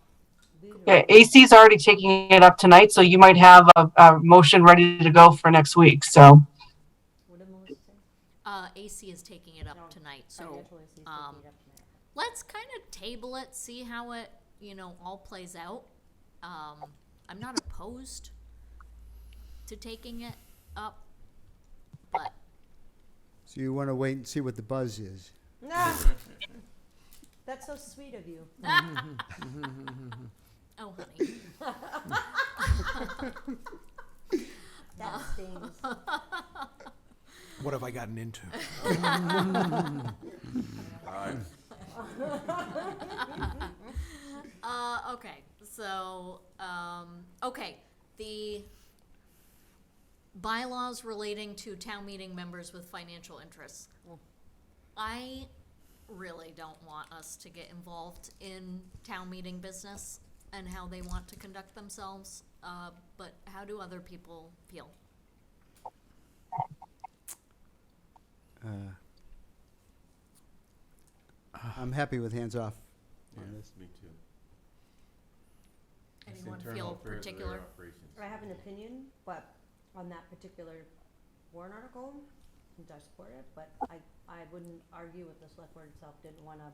Okay, AC's already taking it up tonight, so you might have a motion ready to go for next week, so. What did Melissa say? AC is taking it up tonight, so Financial is taking it up tonight. let's kind of table it, see how it, all plays out. I'm not opposed to taking it up, but so you want to wait and see what the buzz is. That's so sweet of you. oh, honey. That stings. What have I gotten into? Okay, so, okay, the bylaws relating to town meeting members with financial interests. I really don't want us to get involved in town meeting business and how they want to conduct themselves, but how do other people feel? I'm happy with hands off Yeah, on this. me too. It's Anyone internal feel affairs of their particular? operations. I have an opinion, but on that particular warrant article, I support it, but I wouldn't argue if the select board itself didn't wanna.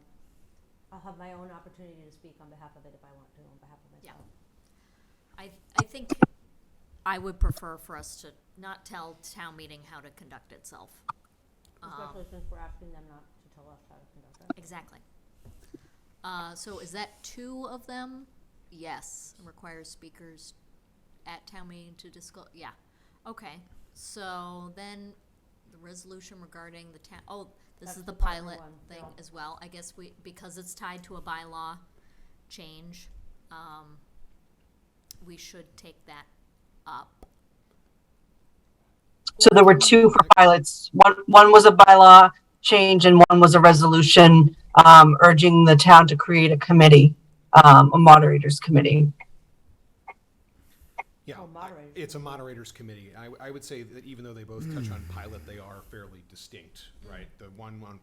I'll have my own opportunity to speak on behalf of it if I want to, on behalf of Yeah. myself. I think I would prefer for us to not tell town meeting how to conduct itself. Especially since we're asking them not to tell us how to conduct it. Exactly. So is that 2 of them? Yes, requires speakers at town meeting to discuss, yeah, okay. So then, the resolution regarding the town, this That's is the the partner pilot one, thing yeah. as well. I guess because it's tied to a bylaw change, we should take that up. So there were 2 for pilots. One was a bylaw change and one was a resolution urging the town to create a committee, a moderators committee. Yeah, Oh, moderators. it's a moderators committee. I would say that even though they both touch on pilot, they are fairly distinct, right? The one on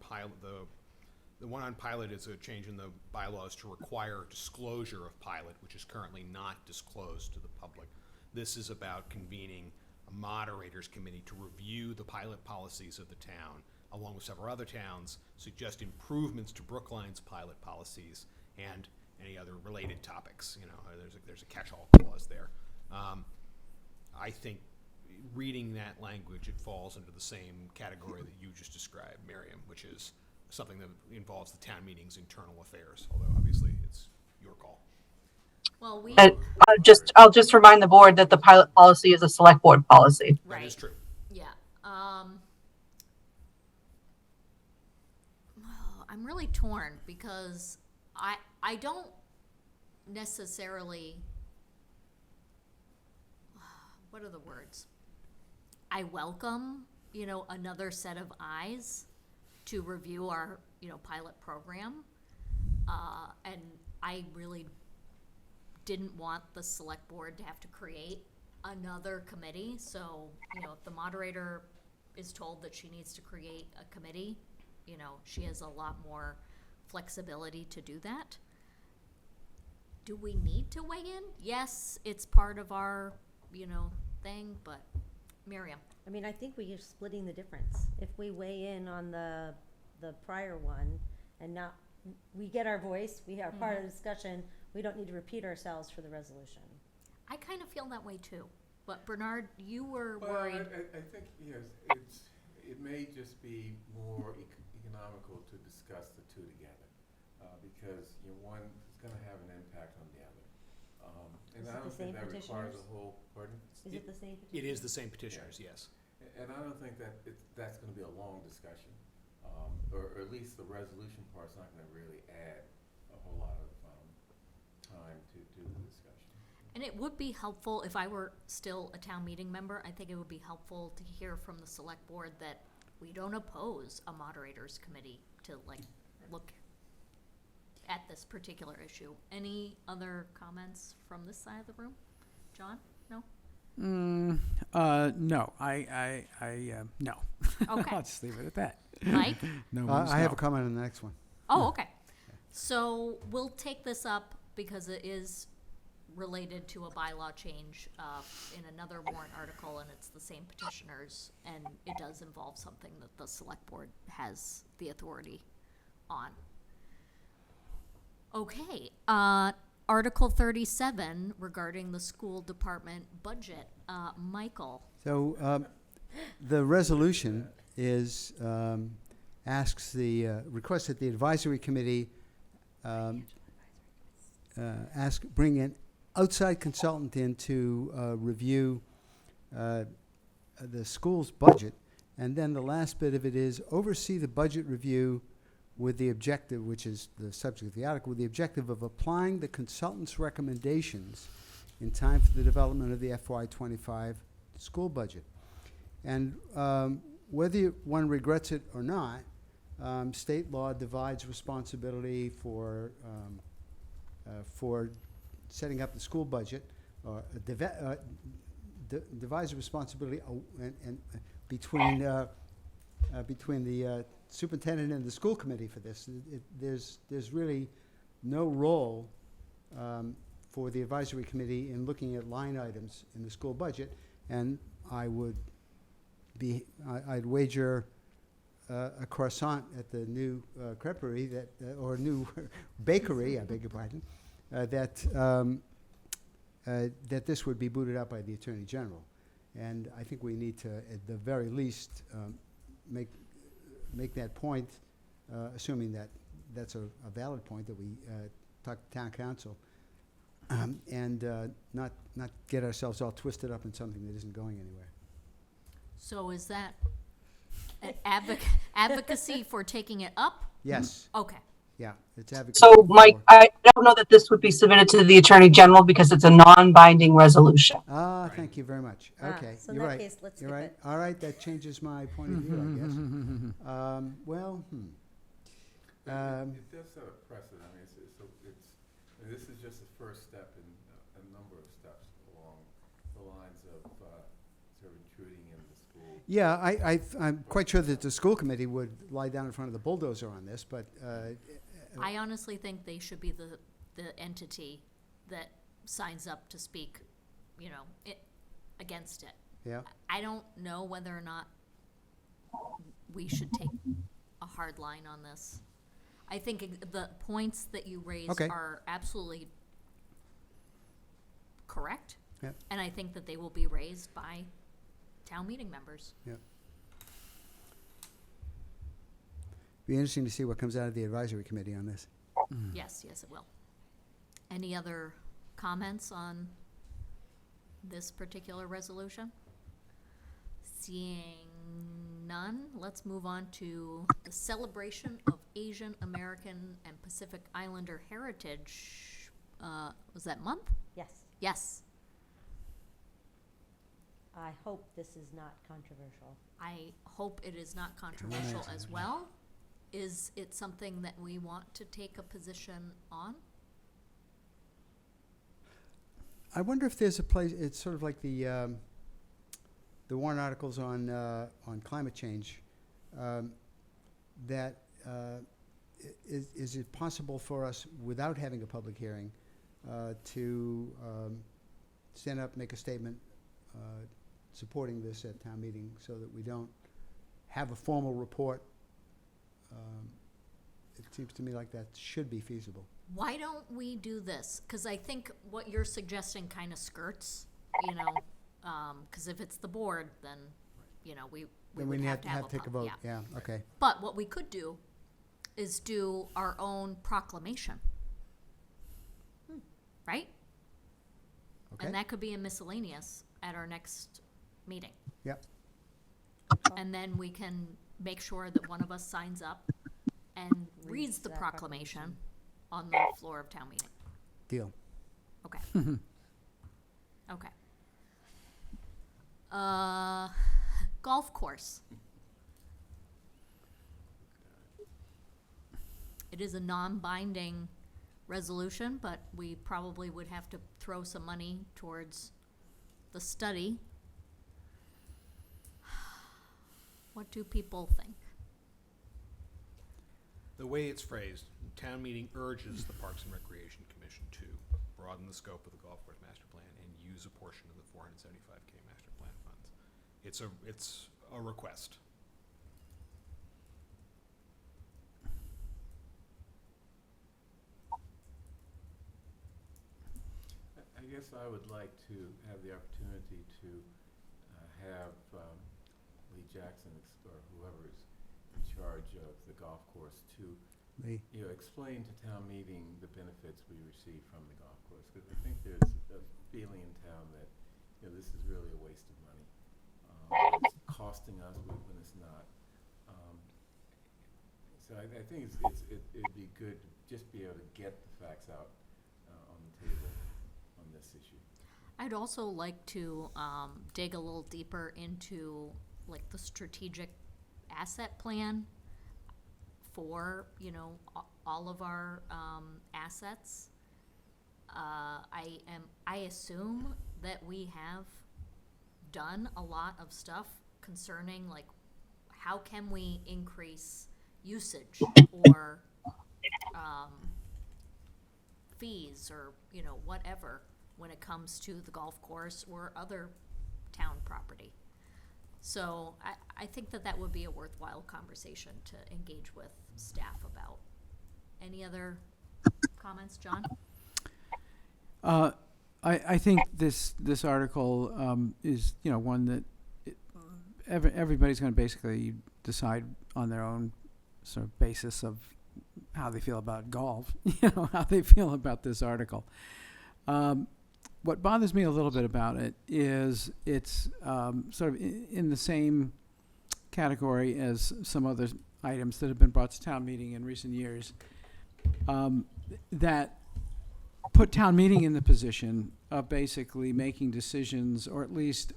pilot is a change in the bylaws to require disclosure of pilot, which is currently not disclosed to the public. This is about convening a moderators committee to review the pilot policies of the town, along with several other towns, suggest improvements to Brookline's pilot policies and any other related topics. You know, there's a catch-all clause there. I think reading that language, it falls into the same category that you just described, Miriam, which is something that involves the town meeting's internal affairs, although obviously it's your call. Well, we, And I'll just remind the board that the pilot policy is a select board policy. That is true. yeah, well, I'm really torn because I don't necessarily, what are the words? I welcome, another set of eyes to review our, pilot program. And I really didn't want the select board to have to create another committee. So, if the moderator is told that she needs to create a committee, she has a lot more flexibility to do that. Do we need to weigh in? Yes, it's part of our, thing, but Miriam. I mean, I think we're splitting the difference. If we weigh in on the prior one and not, we get our voice, we are part of the discussion, we don't need to repeat ourselves for the resolution. I kind of feel that way too. But Bernard, you were Well, worried. I think, yes, it may just be more economical to discuss the 2 together, because one is gonna have an impact on the other. And Is I it the don't think same that requires petitioners? a whole, pardon? Is it the same? It is the same petitioners, yes. And I don't think that that's gonna be a long discussion, or at least the resolution part's not gonna really add a whole lot of time to the discussion. And it would be helpful, if I were still a town meeting member, I think it would be helpful to hear from the select board that we don't oppose a moderators committee to look at this particular issue. Any other comments from this side of the room? John? No? No, no. Okay. I'll just leave it at that. Mike? No means I have no. a comment on the next one. Oh, okay. So we'll take this up because it is related to a bylaw change in another warrant article, and it's the same petitioners, and it does involve something that the select board has the authority on. Okay, Article 37 regarding the school department budget. Michael? So the resolution is, requests that the advisory committee bring an outside consultant in to review the school's budget. And then the last bit of it is oversee the budget review with the objective, which is the subject of the article, with the objective of applying the consultant's recommendations in time for the development of the FY25 school budget. And whether one regrets it or not, state law divides responsibility for setting up the school budget, or divides the responsibility between the superintendent and the school committee for this. There's really no role for the advisory committee in looking at line items in the school budget, and I'd wager a croissant at the new creperie or new bakery, I beg your pardon, that this would be booted up by the Attorney General. And I think we need to, at the very least, make that point, assuming that that's a valid point, that we talk to town council, and not get ourselves all twisted up in something that isn't going anywhere. So is that an advocacy for taking it up? Yes. Okay. Yeah, it's advocacy. So, Mike, I don't know that this would be submitted to the Attorney General because it's a non-binding resolution. Ah, thank you very much. Okay, So in you're that right. case, let's You're skip right. it. All right, that changes my point of view, I guess. It does set a precedent. I mean, this is just the first step in a number of steps along the lines of sort of intruding in the school. Yeah, I'm quite sure that the school committee would lie down in front of the bulldozer on this, but I honestly think they should be the entity that signs up to speak, against it. yeah. I don't know whether or not we should take a hard line on this. I think the points that you raised Okay. are absolutely correct. Yep. And I think that they will be raised by town meeting members. Yeah. Be interesting to see what comes out of the advisory committee on this. Yes, it will. Any other comments on this particular resolution? Seeing none, let's move on to the celebration of Asian American and Pacific Islander heritage. Was that month? Yes. Yes. I hope this is not controversial. I hope it is not controversial as well. Is it something that we want to take a position on? I wonder if there's a place, it's sort of like the Warrant articles on climate change, that is it possible for us, without having a public hearing, to stand up, make a statement supporting this at town meeting, so that we don't have a formal report? It seems to me like that should be feasible. Why don't we do this? Because I think what you're suggesting kind of skirts, because if it's the board, then, we Then would we have to have to take a vote, yeah, okay. But what we could do is do our own proclamation. Right? Okay. And that could be in Miscellaneous at our next meeting. Yep. And then we can make sure that one of us signs up and reads the that proclamation on the floor of town meeting. Deal. Okay. Okay. Golf course. It is a non-binding resolution, but we probably would have to throw some money towards the study. What do people think? The way it's phrased, town meeting urges the Parks and Recreation Commission to broaden the scope of the golf course master plan and use a portion of the 475K master plan funds. It's a request. I guess I would like to have the opportunity to have Lee Jackson or whoever is in charge of the golf course to explain to town meeting the benefits we receive from the golf course, because I think there's a feeling in town that this is really a waste of money. It's costing us when it's not. So I think it'd be good to just be able to get the facts out on the table on this issue. I'd also like to dig a little deeper into like the strategic asset plan. for, all of our, assets. I assume that we have done a lot of stuff concerning, like, how can we increase usage or, fees or, whatever when it comes to the golf course or other town property. So I think that would be a worthwhile conversation to engage with staff about. Any other comments, John? I think this article is, one that everybody's going to basically decide on their own sort of basis of how they feel about golf, how they feel about this article. What bothers me a little bit about it is it's sort of in the same category as some other items that have been brought to town meeting in recent years that put town meeting in the position of basically making decisions, or at least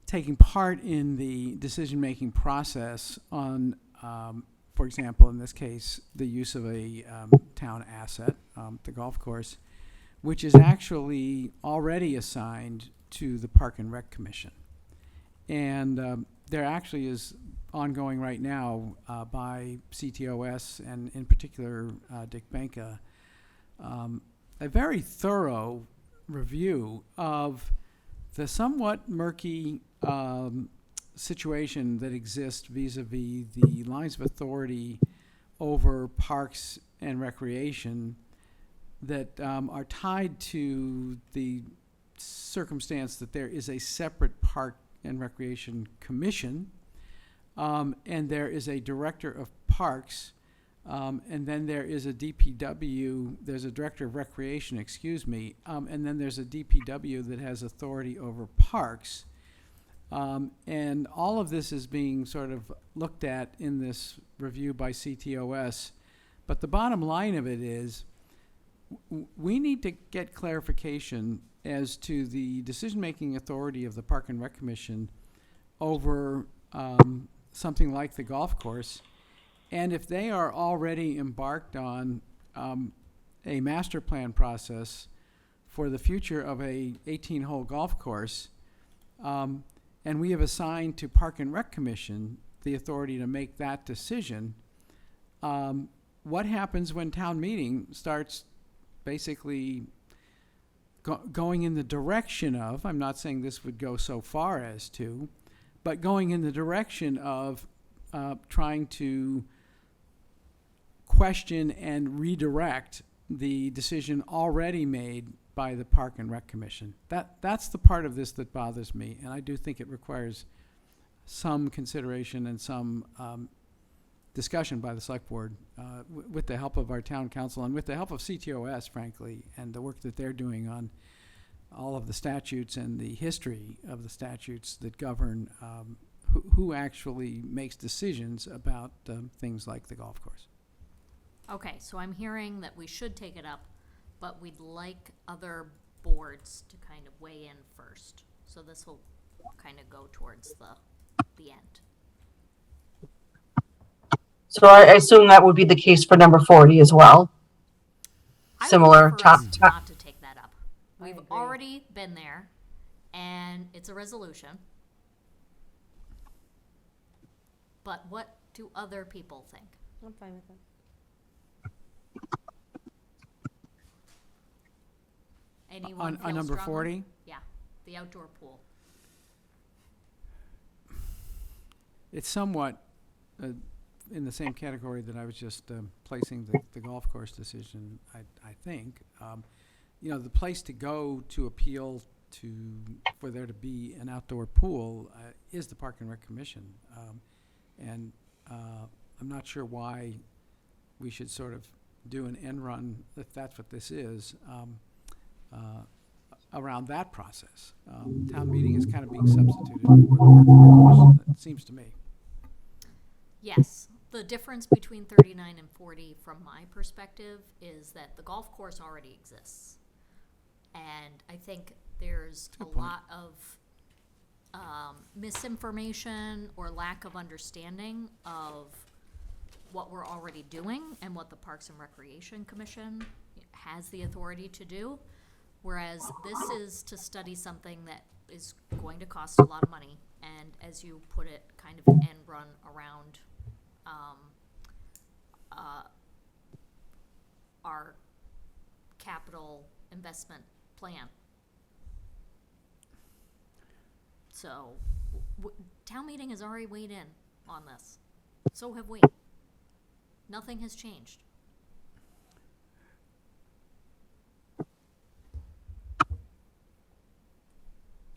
taking part in the decision-making process on, for example, in this case, the use of a town asset, the golf course, which is actually already assigned to the Park and Rec Commission. And there actually is ongoing right now by CTOS and in particular Dick Benka, a very thorough review of the somewhat murky situation that exists vis-a-vis the lines of authority over parks and recreation that are tied to the circumstance that there is a separate Park and Recreation Commission, and there is a director of parks, and then there is a DPW, there's a director of recreation, and then there's a DPW that has authority over parks. And all of this is being sort of looked at in this review by CTOS. But the bottom line of it is we need to get clarification as to the decision-making authority of the Park and Rec Commission over something like the golf course. And if they are already embarked on a master plan process for the future of a 18-hole golf course, and we have assigned to Park and Rec Commission the authority to make that decision, what happens when town meeting starts basically going in the direction of, I'm not saying this would go so far as to, but going in the direction of trying to question and redirect the decision already made by the Park and Rec Commission. That's the part of this that bothers me, and I do think it requires some consideration and some discussion by the Select Board with the help of our town council and with the help of CTOS, frankly, and the work that they're doing on all of the statutes and the history of the statutes that govern who actually makes decisions about things like the golf course. Okay, so I'm hearing that we should take it up, but we'd like other boards to kind of weigh in first. So this will kind of go towards the end. So I assume that would be the case for number 40 as well. Similar I would prefer us not to take that up. We've agree. already been there, and it's a resolution. But what do other people think? I'm fine with that. Anyone feel On number strongly? 40? Yeah, the outdoor pool. It's somewhat in the same category that I was just placing the golf course decision, I think. The place to go to appeal for there to be an outdoor pool is the Park and Rec Commission. And I'm not sure why we should sort of do an end run, if that's what this is, around that process. Town meeting is kind of being substituted for the Park and Rec Commission, it seems to me. Yes, the difference between 39 and 40 from my perspective is that the golf course already exists. And I think there's a lot of misinformation or lack of understanding of what we're already doing and what the Parks and Recreation Commission has the authority to do. Whereas this is to study something that is going to cost a lot of money, and as you put it, kind of an end run around our capital investment plan. So, town meeting has already weighed in on this. So have we. Nothing has changed.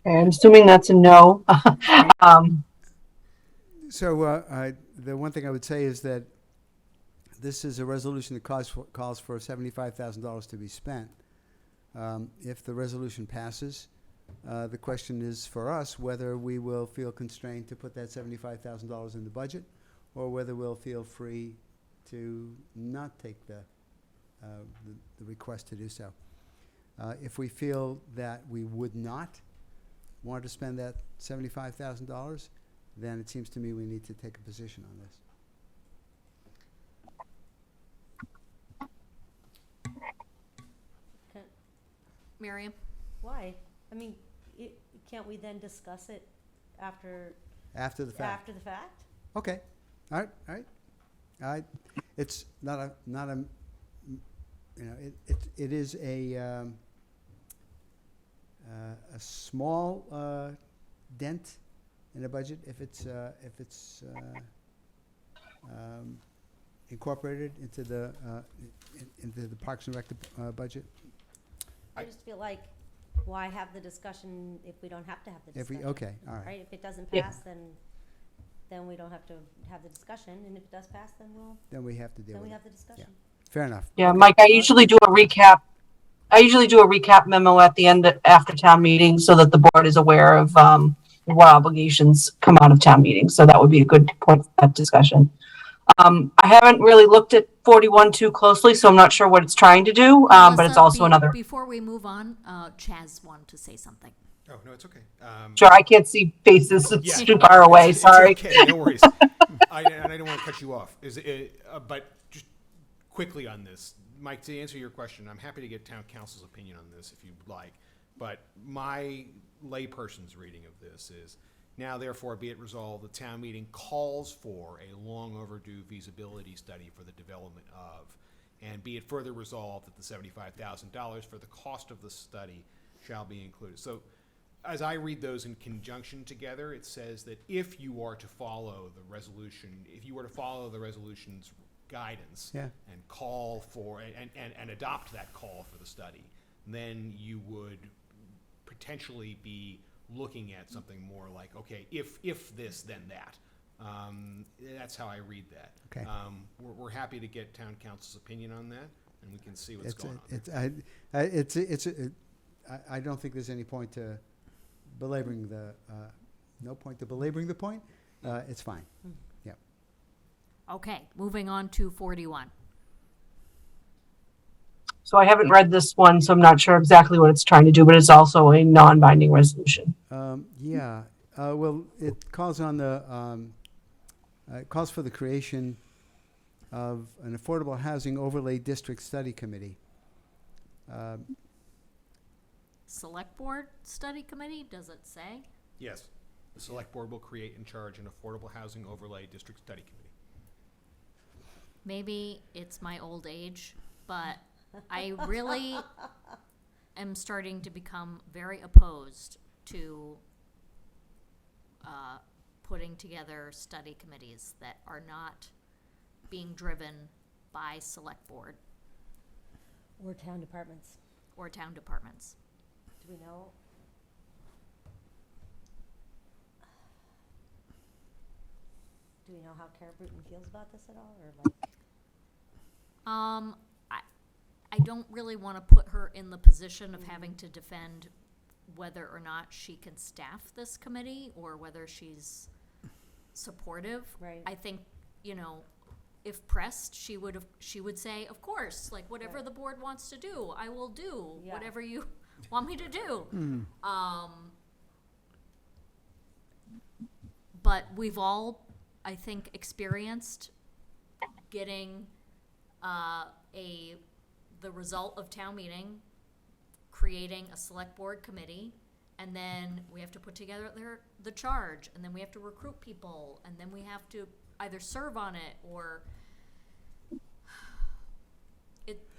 Okay, I'm assuming that's a no. So the one thing I would say is that this is a resolution that calls for $75,000 to be spent. If the resolution passes, the question is for us whether we will feel constrained to put that $75,000 in the budget, or whether we'll feel free to not take the request to do so. If we feel that we would not want to spend that $75,000, then it seems to me we need to take a position on this. Miriam? Why? I mean, can't we then discuss it after After the fact. after the fact? Okay. All right. It's not a, you know, it is a small dent in the budget if it's incorporated into the Parks and Rec budget. I just feel like, why have the discussion if we don't have to have the If discussion? we, okay, all right. Right, if it doesn't Yeah. pass, then we don't have to have the discussion, and if it does pass, then Then we have to deal then with we it. have the discussion. Fair enough. Yeah, Okay. Mike, I usually do a recap. I usually do a recap memo at the end after town meeting so that the board is aware of what obligations come out of town meeting. So that would be a good point for that discussion. I haven't really looked at 41 too closely, so I'm not sure what it's trying to do. But it's Melissa, also another. Before we move on, Chaz wanted to say something. Oh, no, it's okay. Sure, I can't see faces. It's Yeah, too far away. Sorry. It's okay, no worries. And I don't want to cut you off. But just quickly on this, Mike, to answer your question, I'm happy to get town council's opinion on this if you'd like. But my layperson's reading of this is, now therefore be it resolved, the town meeting calls for a long overdue feasibility study for the development of, and be it further resolved that the $75,000 for the cost of the study shall be included. So as I read those in conjunction together, it says that if you are to follow the resolution, if you were to follow the resolution's guidance Yeah. and call for, and adopt that call for the study, then you would potentially be looking at something more like, okay, if this, then that. That's how I read that. Okay. We're happy to get town council's opinion on that, and we can see what's going on. I don't think there's any point to belaboring the, no point to belaboring the point. It's fine. Yeah. Okay, moving on to 41. So I haven't read this one, so I'm not sure exactly what it's trying to do, but it's also a non-binding resolution. Yeah. Well, it calls on the, it calls for the creation of an Affordable Housing Overlay District Study Committee. Select Board Study Committee, does it say? Yes, the select board will create and charge an Affordable Housing Overlay District Study Committee. Maybe it's my old age, but I really am starting to become very opposed to putting together study committees that are not being driven by select board Or town departments. or town departments. Do we know? Do we know how Cara Bruton feels about this at all, or like? I don't really want to put her in the position of having to defend whether or not she can staff this committee or whether she's supportive. Right. I think, you know, if pressed, she would say, of course, like whatever Right. the board wants to do, I will do Yeah. whatever you want me to do. But we've all, I think, experienced getting the result of town meeting, creating a select board committee, and then we have to put together the charge, and then we have to recruit people, and then we have to either serve on it, or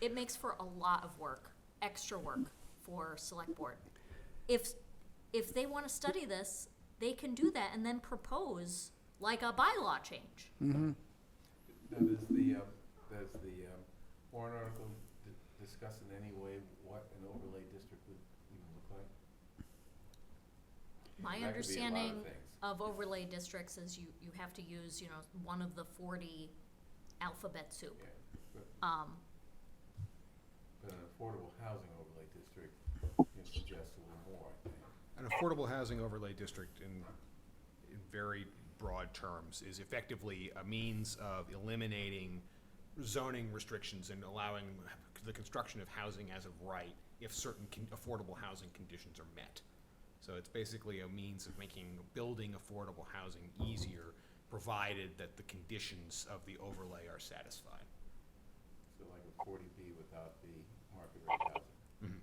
it makes for a lot of work, extra work for select board. If they want to study this, they can do that and then propose like a bylaw change. Mm-hmm. Now, does the warrant article discuss in any way what an overlay district would even look like? My That could be a lot of understanding things. of overlay districts is you have to use, one of the 40 alphabet soup. Yeah, but an affordable housing overlay district suggests a little more, I think. An affordable housing overlay district in very broad terms is effectively a means of eliminating zoning restrictions and allowing the construction of housing as of right if certain affordable housing conditions are met. So it's basically a means of making building affordable housing easier, provided that the conditions of the overlay are satisfied. So like a 40B without the market rate housing. Mm-hmm.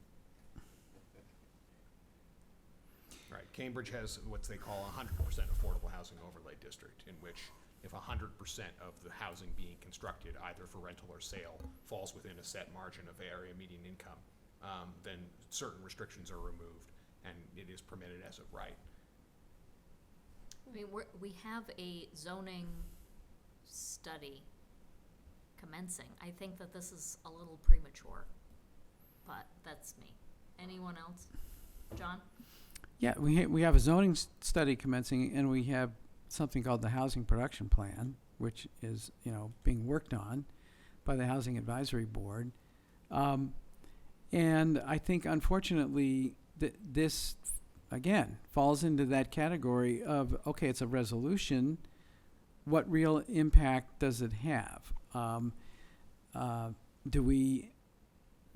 Right, Cambridge has what they call 100% affordable housing overlay district, in which if 100% of the housing being constructed, either for rental or sale, falls within a set margin of area median income, then certain restrictions are removed, and it is permitted as of right. I mean, we have a zoning study commencing. I think that this is a little premature, but that's me. Anyone else? John? Yeah, we have a zoning study commencing, and we have something called the Housing Production Plan, which is, being worked on by the Housing Advisory Board. And I think, unfortunately, this, again, falls into that category of, okay, it's a resolution. What real impact does it have?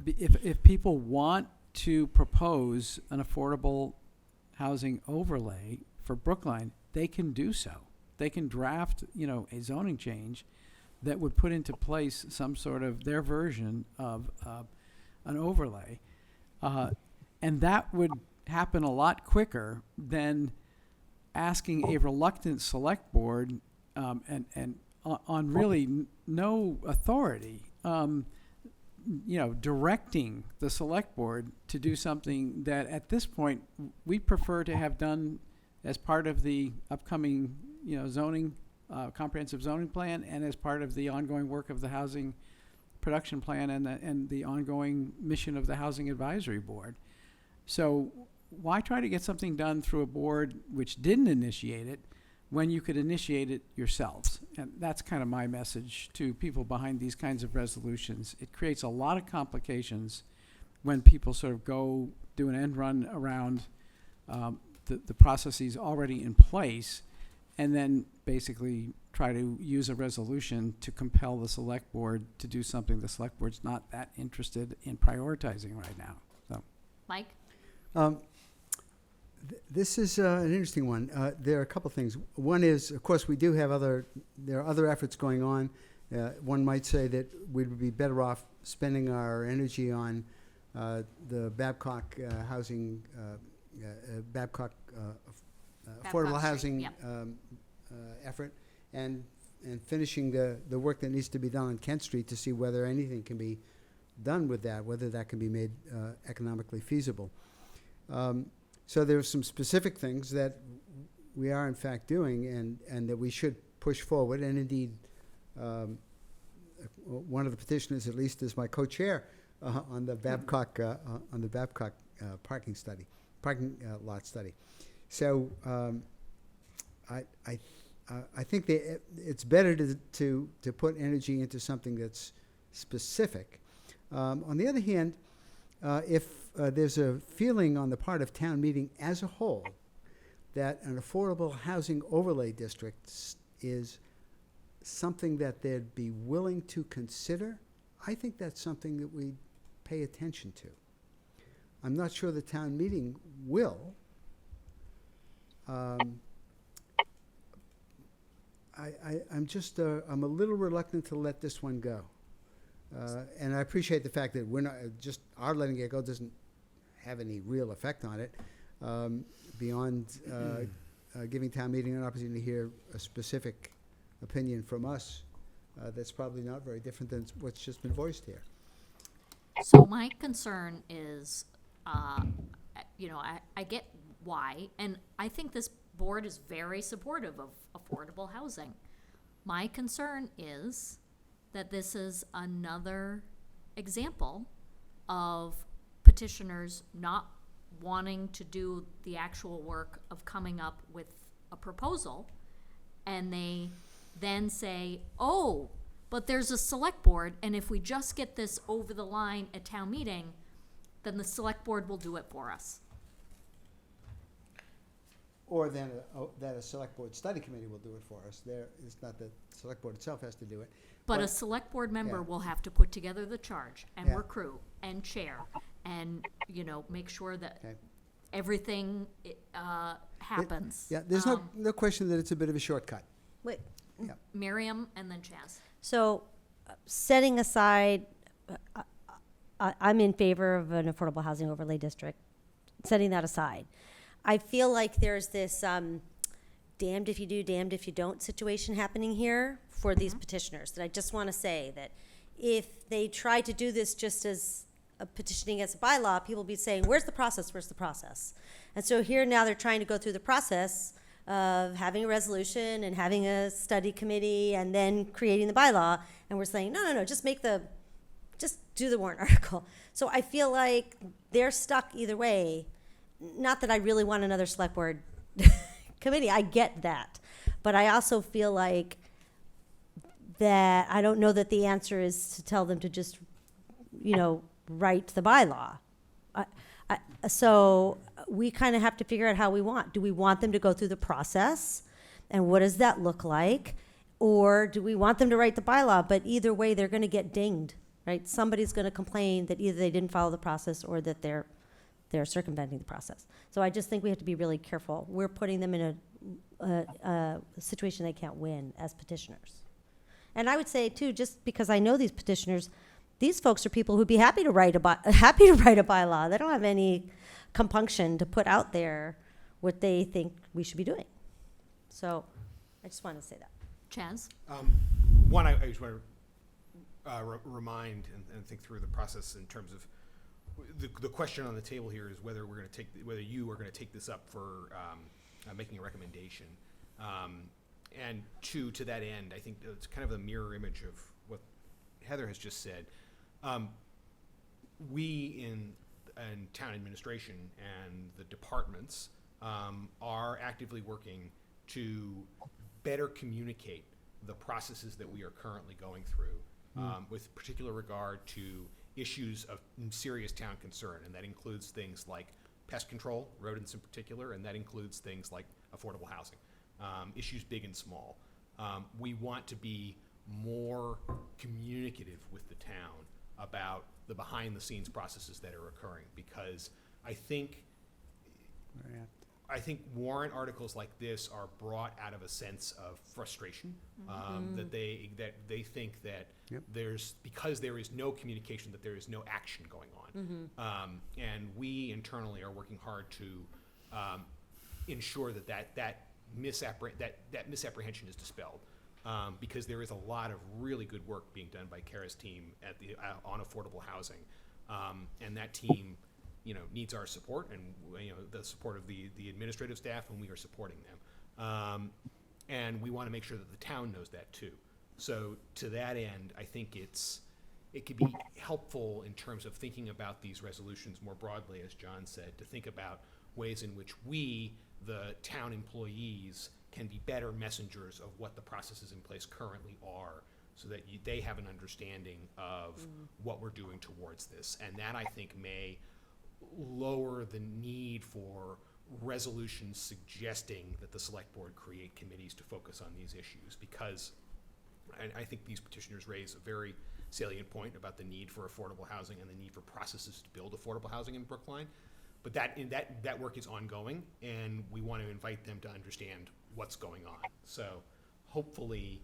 If people want to propose an affordable housing overlay for Brookline, they can do so. They can draft, a zoning change that would put into place some sort of their version of an overlay. And that would happen a lot quicker than asking a reluctant select board and on really no authority, directing the select board to do something that at this point we prefer to have done as part of the upcoming, zoning, comprehensive zoning plan, and as part of the ongoing work of the housing production plan and the ongoing mission of the Housing Advisory Board. So why try to get something done through a board which didn't initiate it when you could initiate it yourselves? And that's kind of my message to people behind these kinds of resolutions. It creates a lot of complications when people sort of go do an end run around the processes already in place, and then basically try to use a resolution to compel the select board to do something the select board's not that interested in prioritizing right now. So, Mike? This is an interesting one. There are a couple things. One is, of course, there are other efforts going on. One might say that we would be better off spending our energy on the Babcock housing, Babcock affordable Street, housing yep. Effort, and finishing the work that needs to be done on Kent Street to see whether anything can be done with that, whether that can be made economically feasible. So there are some specific things that we are in fact doing and that we should push forward. And indeed, one of the petitioners, at least, is my co-chair on the Babcock parking lot study. So I think that it's better to put energy into something that's specific. On the other hand, if there's a feeling on the part of town meeting as a whole that an affordable housing overlay district is something that they'd be willing to consider, I think that's something that we pay attention to. I'm not sure the town meeting I I'm just, I'm a little reluctant to let this one go. And I appreciate the fact that we're not, just our letting it go doesn't have any real effect on it, beyond giving town meeting an opportunity to hear a specific opinion from us that's probably not very different than what's just been voiced here. So my concern is, I get why, and I think this board is very supportive of affordable housing. My concern is that this is another example of petitioners not wanting to do the actual work of coming up with a proposal, and they then say, oh, but there's a select board, and if we just get this over the line at town meeting, then the select board will do it for us. Or then that a select board study committee will do it for us. It's not that the select board itself has to do it. But a select board member yeah. will have to put together the charge and Yeah. recruit and chair and, make sure that Okay. everything happens. Yeah, there's no question that it's a bit of a shortcut. Wait, Miriam and then Chaz. so setting aside, I'm in favor of an affordable housing overlay district. Setting that aside, I feel like there's this damned if you do, damned if you don't situation happening here for these petitioners. That I just want to say that if they try to do this just as a petitioning as a bylaw, people will be saying, where's the process, where's the process? And so here now they're trying to go through the process of having a resolution and having a study committee and then creating the bylaw. And we're saying, no, just do the warrant article. So I feel like they're stuck either way. Not that I really want another select board committee, I get that. But I also feel like that I don't know that the answer is to tell them to just, write the bylaw. So we kind of have to figure out how we want. Do we want them to go through the process? And what does that look like? Or do we want them to write the bylaw? But either way, they're going to get dinged, right? Somebody's going to complain that either they didn't follow the process or that they're circumventing the process. So I just think we have to be really careful. We're putting them in a situation they can't win as petitioners. And I would say too, just because I know these petitioners, these folks are people who'd be happy to write a bylaw. They don't have any compunction to put out there what they think we should be doing. So I just wanted to say that. Chaz? One, I just want to remind and think through the process in terms of the question on the table here is whether whether you are going to take this up for making a recommendation. And to that end, I think it's kind of a mirror image of what Heather has just said. We in town administration and the departments are actively working to better communicate the processes that we are currently going through, with particular regard to issues of serious town concern, and that includes things like pest control, rodents in particular, and that includes things like affordable housing, issues big and small. We want to be more communicative with the town about the behind-the-scenes processes that are occurring, because I think warrant articles like this are brought out of a sense of frustration, that they think that because there is no communication, that there is no action going on. And we internally are working hard to ensure that misapprehension is dispelled, because there is a lot of really good work being done by Kara's team on affordable housing, and that team needs our support and the support of the administrative staff, and we are supporting them. And we want to make sure that the town knows that too. So to that end, I think it could be helpful in terms of thinking about these resolutions more broadly, as John said, to think about ways in which we, the town employees, can be better messengers of what the processes in place currently are, so that they have an understanding of what we're doing towards this. And that, I think, may lower the need for resolutions suggesting that the select board create committees to focus on these issues, because I think these petitioners raise a very salient point about the need for affordable housing and the need for processes to build affordable housing in Brookline. But that work is ongoing, and we want to invite them to understand what's going on. So hopefully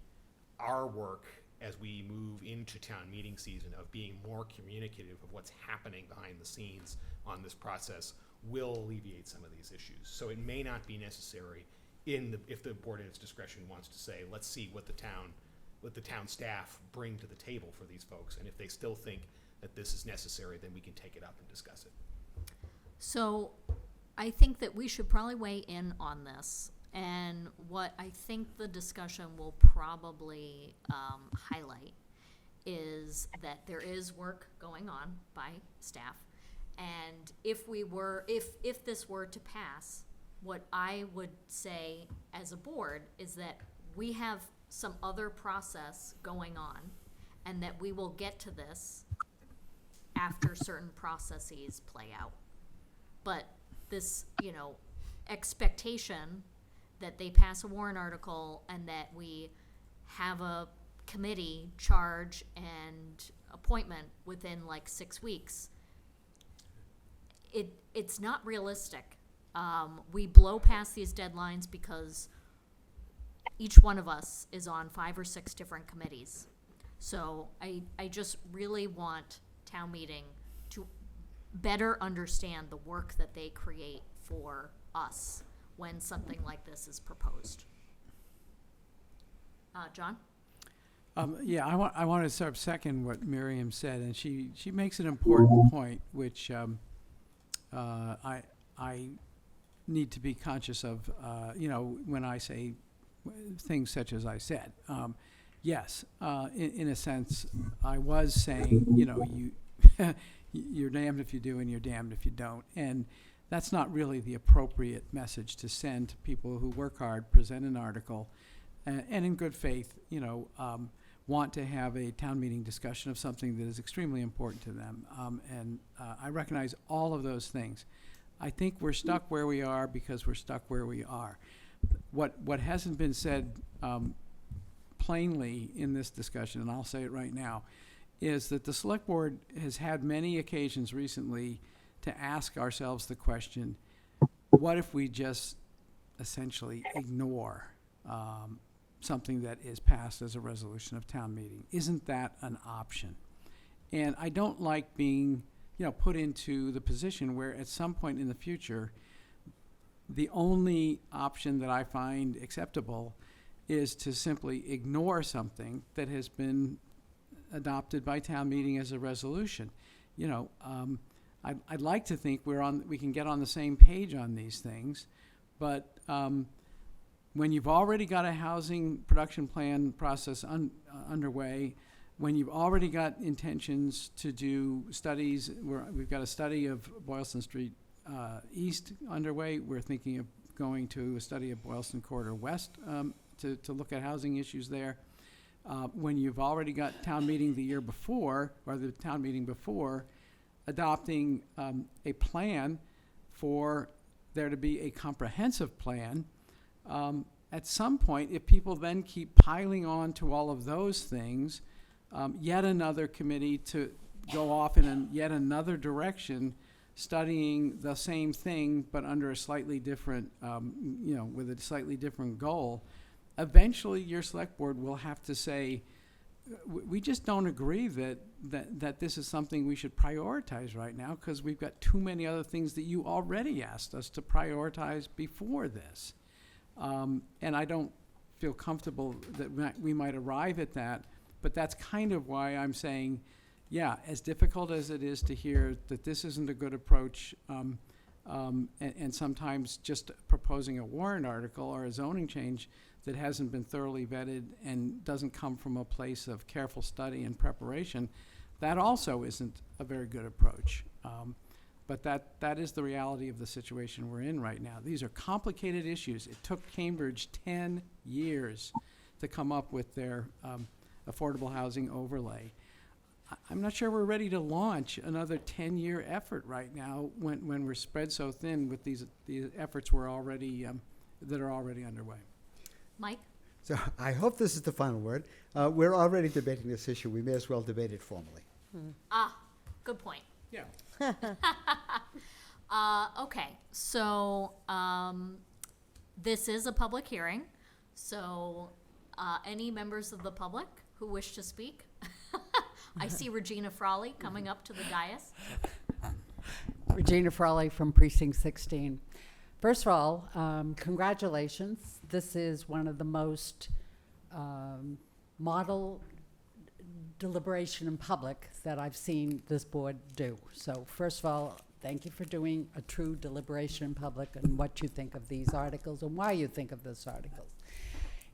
our work as we move into town meeting season of being more communicative of what's happening behind the scenes on this process will alleviate some of these issues. So it may not be necessary if the board at its discretion wants to say, let's see what the town staff bring to the table for these folks. And if they still think that this is necessary, then we can take it up and discuss it. So I think that we should probably weigh in on this. And what I think the discussion will probably highlight is that there is work going on by staff. And if this were to pass, what I would say as a board is that we have some other process going on and that we will get to this after certain processes play out. But this, expectation that they pass a warrant article and that we have a committee charge and appointment within like 6 weeks, it's not realistic. We blow past these deadlines because each one of us is on 5 or 6 different committees. So I just really want town meeting to better understand the work that they create for us when something like this is proposed. John? Yeah, I want to sort of second what Miriam said, and she makes an important point, which I need to be conscious of, when I say things such as I said. Yes, in a sense, I was saying, you're damned if you do and you're damned if you don't. And that's not really the appropriate message to send to people who work hard, present an article, and in good faith, want to have a town meeting discussion of something that is extremely important to them. I recognize all of those things. I think we're stuck where we are because we're stuck where we are. What hasn't been said plainly in this discussion, and I'll say it right now, is that the select board has had many occasions recently to ask ourselves the question, what if we just essentially ignore something that is passed as a resolution of town meeting? Isn't that an option? And I don't like being put into the position where at some point in the future, the only option that I find acceptable is to simply ignore something that has been adopted by town meeting as a resolution. I'd like to think we can get on the same page on these things, but when you've already got a housing production plan process underway, when you've already got intentions to do studies, we've got a study of Boylston Street East underway. We're thinking of going to a study of Boylston Corridor West to look at housing issues there. When you've already got town meeting the year before, or the town meeting before, adopting a plan for there to be a comprehensive plan, at some point, if people then keep piling on to all of those things, yet another committee to go off in yet another direction, studying the same thing but under a slightly different, with a slightly different goal, eventually your select board will have to say, we just don't agree that this is something we should prioritize right now because we've got too many other things that you already asked us to prioritize before this. And I don't feel comfortable that we might arrive at that, but that's kind of why I'm saying, yeah, as difficult as it is to hear that this isn't a good approach, and sometimes just proposing a warrant article or a zoning change that hasn't been thoroughly vetted and doesn't come from a place of careful study and preparation, that also isn't a very good approach. But that is the reality of the situation we're in right now. These are complicated issues. It took Cambridge 10 years to come up with their affordable housing overlay. I'm not sure we're ready to launch another 10-year effort right now when we're spread so thin with these efforts that are already underway. Mike? So I hope this is the final word. We're already debating this issue. We may as well debate it formally. Good point. Yeah. Okay, so this is a public hearing, so Any members of the public who wish to speak? I see Regina Frawley coming up to the dais. Regina Frawley from Precinct 16. First of all, congratulations. This is one of the most model deliberation in public that I've seen this board do. So first of all, thank you for doing a true deliberation in public and what you think of these articles and why you think of these articles.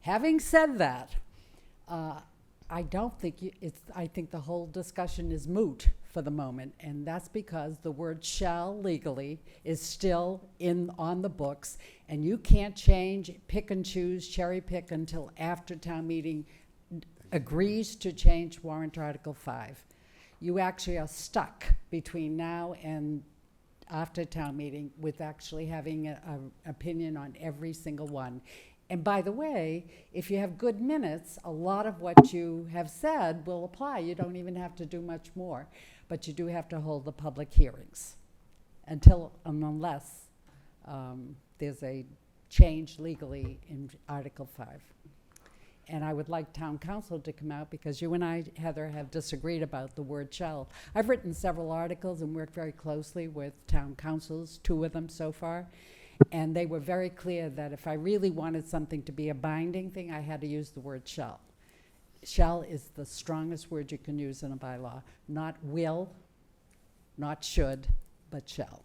Having said that, I don't think I think the whole discussion is moot for the moment, and that's because the word shall legally is still on the books, and you can't change, pick and choose, cherry pick until after town meeting agrees to change warrant Article 5. You actually are stuck between now and after town meeting with actually having an opinion on every single one. And by the way, if you have good minutes, a lot of what you have said will apply. You don't even have to do much more, but you do have to hold the public hearings unless there's a change legally in Article 5. And I would like town council to come out because you and I, Heather, have disagreed about the word shall. I've written several articles and worked very closely with town councils, 2 of them so far. And they were very clear that if I really wanted something to be a binding thing, I had to use the word shall. Shall is the strongest word you can use in a bylaw. Not will, not should, but shall.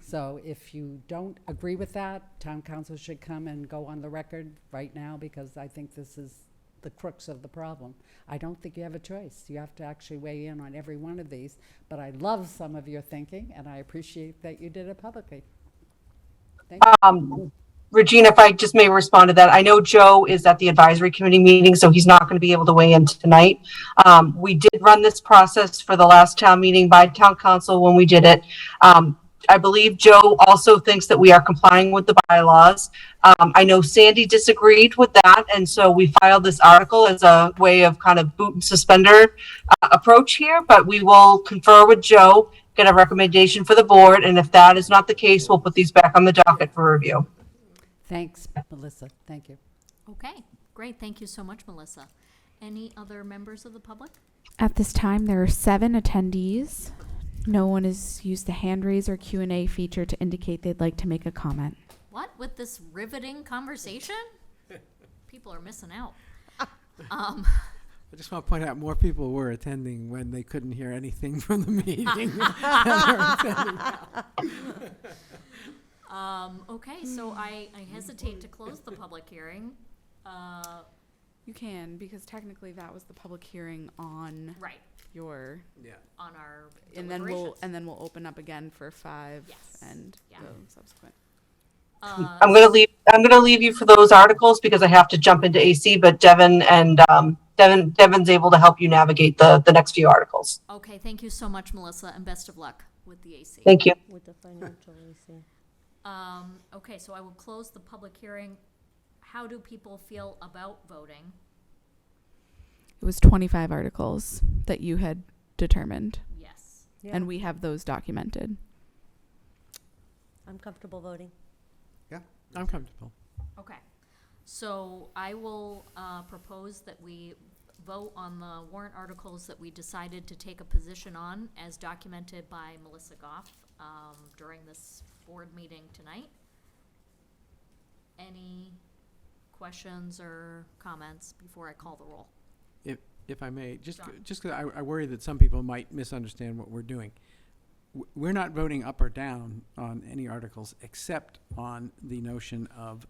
So if you don't agree with that, town council should come and go on the record right now, because I think this is the crux of the problem. I don't think you have a choice. You have to actually weigh in on every one of these. But I love some of your thinking, and I appreciate that you did it publicly. Thank you. Regina, if I just may respond to that, I know Joe is at the advisory committee meeting, so he's not going to be able to weigh in tonight. We did run this process for the last town meeting by town council when we did it. I believe Joe also thinks that we are complying with the bylaws. I know Sandy disagreed with that, and so we filed this article as a way of kind of boot and suspender approach here, but we will confer with Joe, get a recommendation for the board, and if that is not the case, we'll put these back on the docket for review. Thanks, Melissa. Thank you. Okay, great. Thank you so much, Melissa. Any other members of the public? At this time, there are 7 attendees. No one has used the hand raise or Q&A feature to indicate they'd like to make a comment. What, with this riveting conversation? People are missing out. I just want to point out more people were attending when they couldn't hear anything from the meeting. Okay, so I hesitate to close the public hearing. You can, because technically that was the public hearing on Right. your On our and then we'll open up again for 5 and Yeah. the subsequent. I'm gonna leave you for those articles because I have to jump into AC, but Devin and Devin's able to help you navigate the next few articles. Okay, thank you so much, Melissa, and best of luck with the AC. Thank you. With the financial AC. Okay, so I will close the public hearing. How do people feel about voting? It was 25 articles that you had determined, Yes. Yeah. and we have those documented. I'm comfortable voting. Yeah, I'm comfortable. Okay, so I will propose that we vote on the warrant articles that we decided to take a position on as documented by Melissa Goff during this board meeting tonight. Any questions or comments before I call the roll? If I may, John. just because I worry that some people might misunderstand what we're doing. We're not voting up or down on any articles except on the notion of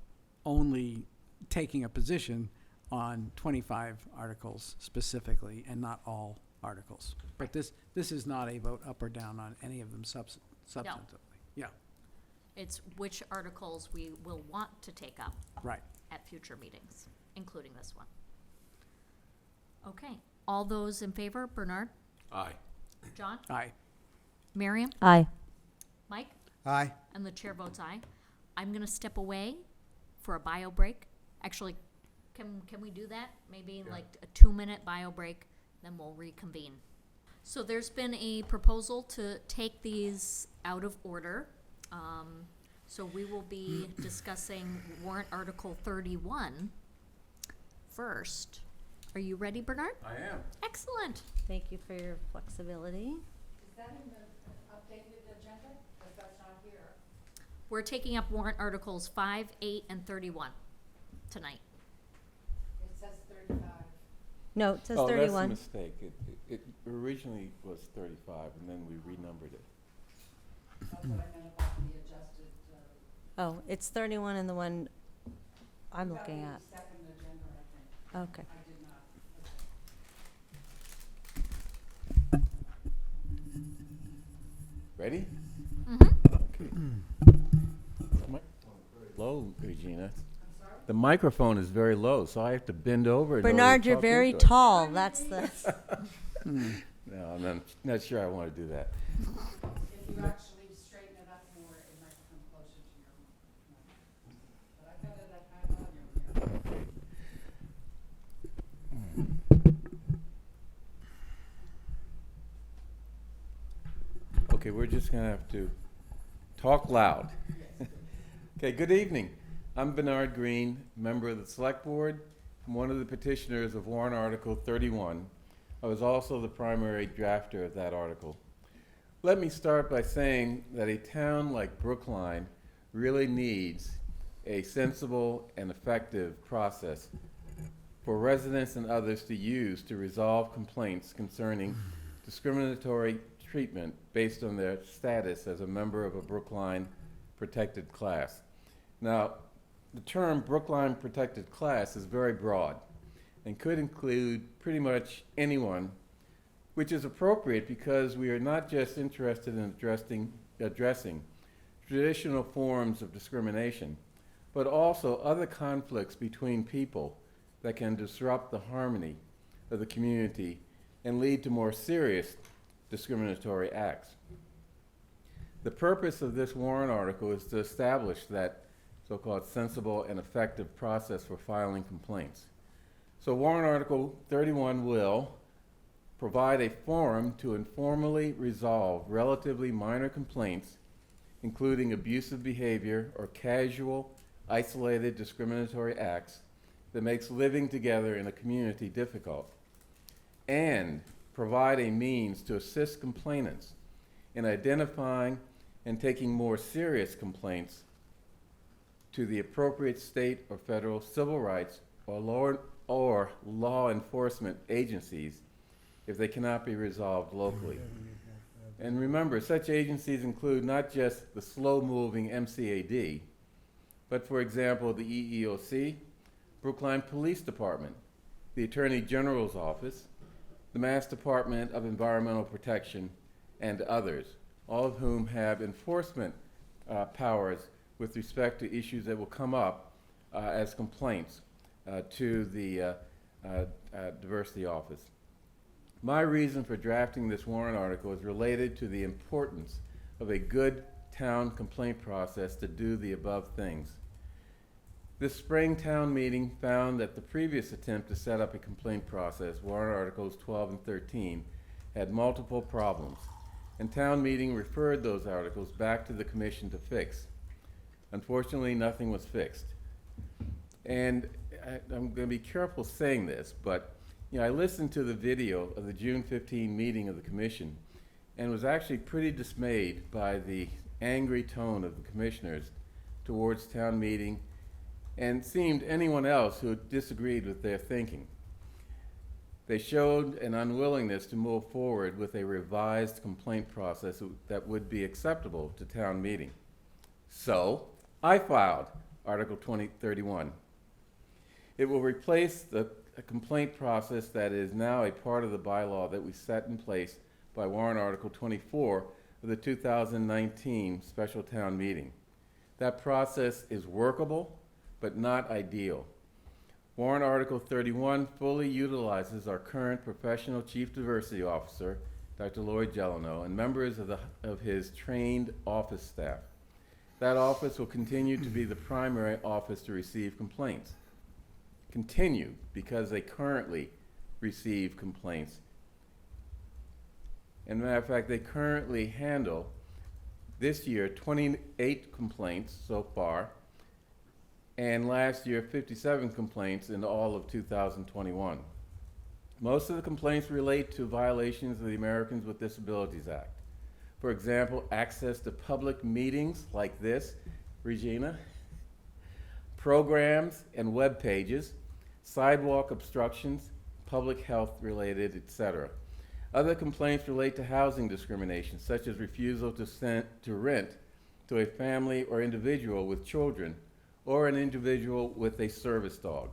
only taking a position on 25 articles specifically and not all articles. But this is not a vote up or down on any of them substantively. Yeah, It's which articles we will want to take up right. at future meetings, including this one. Okay, all those in favor, Bernard, Aye. John, Aye. Miriam, Aye. Mike, Aye. and the chair votes aye. I'm gonna step away for a bio break. Actually, can we do that? Maybe like a 2-minute bio break, then we'll reconvene. So there's been a proposal to take these out of order. So we will be discussing warrant article 31 first. Are you ready, Bernard? I am. Excellent. Thank you for your flexibility. Is that in the updated agenda? Because that's not here. We're taking up warrant articles 5, 8, and 31 tonight. It says 35. No, it says Oh, 31. that's a mistake. It originally was 35, and then we renumbered it. That's what I meant about the adjusted. Oh, it's 31 in the one I'm looking at. Second agenda, I think. Okay. I did not. Ready? Mm-hmm. Okay. Low, Regina. The microphone is very low, so I have to bend over. in order to Bernard, you're talk very into it. tall. That's the. No, I'm not sure I want to do that. If you actually straighten it up more, it might come closer to your mic. But I got it at high volume here. Okay, we're just going to have to talk loud. Okay, good evening. I'm Bernard Green, member of the Select Board, and one of the petitioners of Warrant Article 31. I was also the primary drafter of that article. Let me start by saying that a town like Brookline really needs a sensible and effective process for residents and others to use to resolve complaints concerning discriminatory treatment based on their status as a member of a Brookline protected class. Now, the term Brookline protected class is very broad and could include pretty much anyone, which is appropriate because we are not just interested in addressing traditional forms of discrimination, but also other conflicts between people that can disrupt the harmony of the community and lead to more serious discriminatory acts. The purpose of this warrant article is to establish that so-called sensible and effective process for filing complaints. So warrant article 31 will provide a forum to informally resolve relatively minor complaints, including abusive behavior or casual, isolated discriminatory acts that makes living together in a community difficult, and provide a means to assist complainants in identifying and taking more serious complaints to the appropriate state or federal civil rights or law enforcement agencies if they cannot be resolved locally. And remember, such agencies include not just the slow-moving MCAD, but for example, the EEOC, Brookline Police Department, the Attorney General's Office, the Mass Department of Environmental Protection, and others, all of whom have enforcement powers with respect to issues that will come up as complaints to the Diversity Office. My reason for drafting this warrant article is related to the importance of a good town complaint process to do the above things. This spring town meeting found that the previous attempt to set up a complaint process, warrant articles 12 and 13, had multiple problems, and town meeting referred those articles back to the commission to fix. Unfortunately, nothing was fixed. And I'm going to be careful saying this, but I listened to the video of the June 15 meeting of the commission and was actually pretty dismayed by the angry tone of the commissioners towards town meeting and seemed anyone else who disagreed with their thinking. They showed an unwillingness to move forward with a revised complaint process that would be acceptable to town meeting. So I filed Article 2031. It will replace the complaint process that is now a part of the bylaw that we set in place by warrant Article 24 of the 2019 special town meeting. That process is workable, but not ideal. Warrant Article 31 fully utilizes our current professional Chief Diversity Officer, Dr. Lloyd Gelano, and members of his trained office staff. That office will continue to be the primary office to receive complaints. Continue, because they currently receive complaints. As a matter of fact, they currently handle, this year, 28 complaints so far, and last year 57 complaints in all of 2021. Most of the complaints relate to violations of the Americans with Disabilities Act. For example, access to public meetings like this, Regina, programs and web pages, sidewalk obstructions, public health related, etc. Other complaints relate to housing discrimination, such as refusal to rent to a family or individual with children or an individual with a service dog.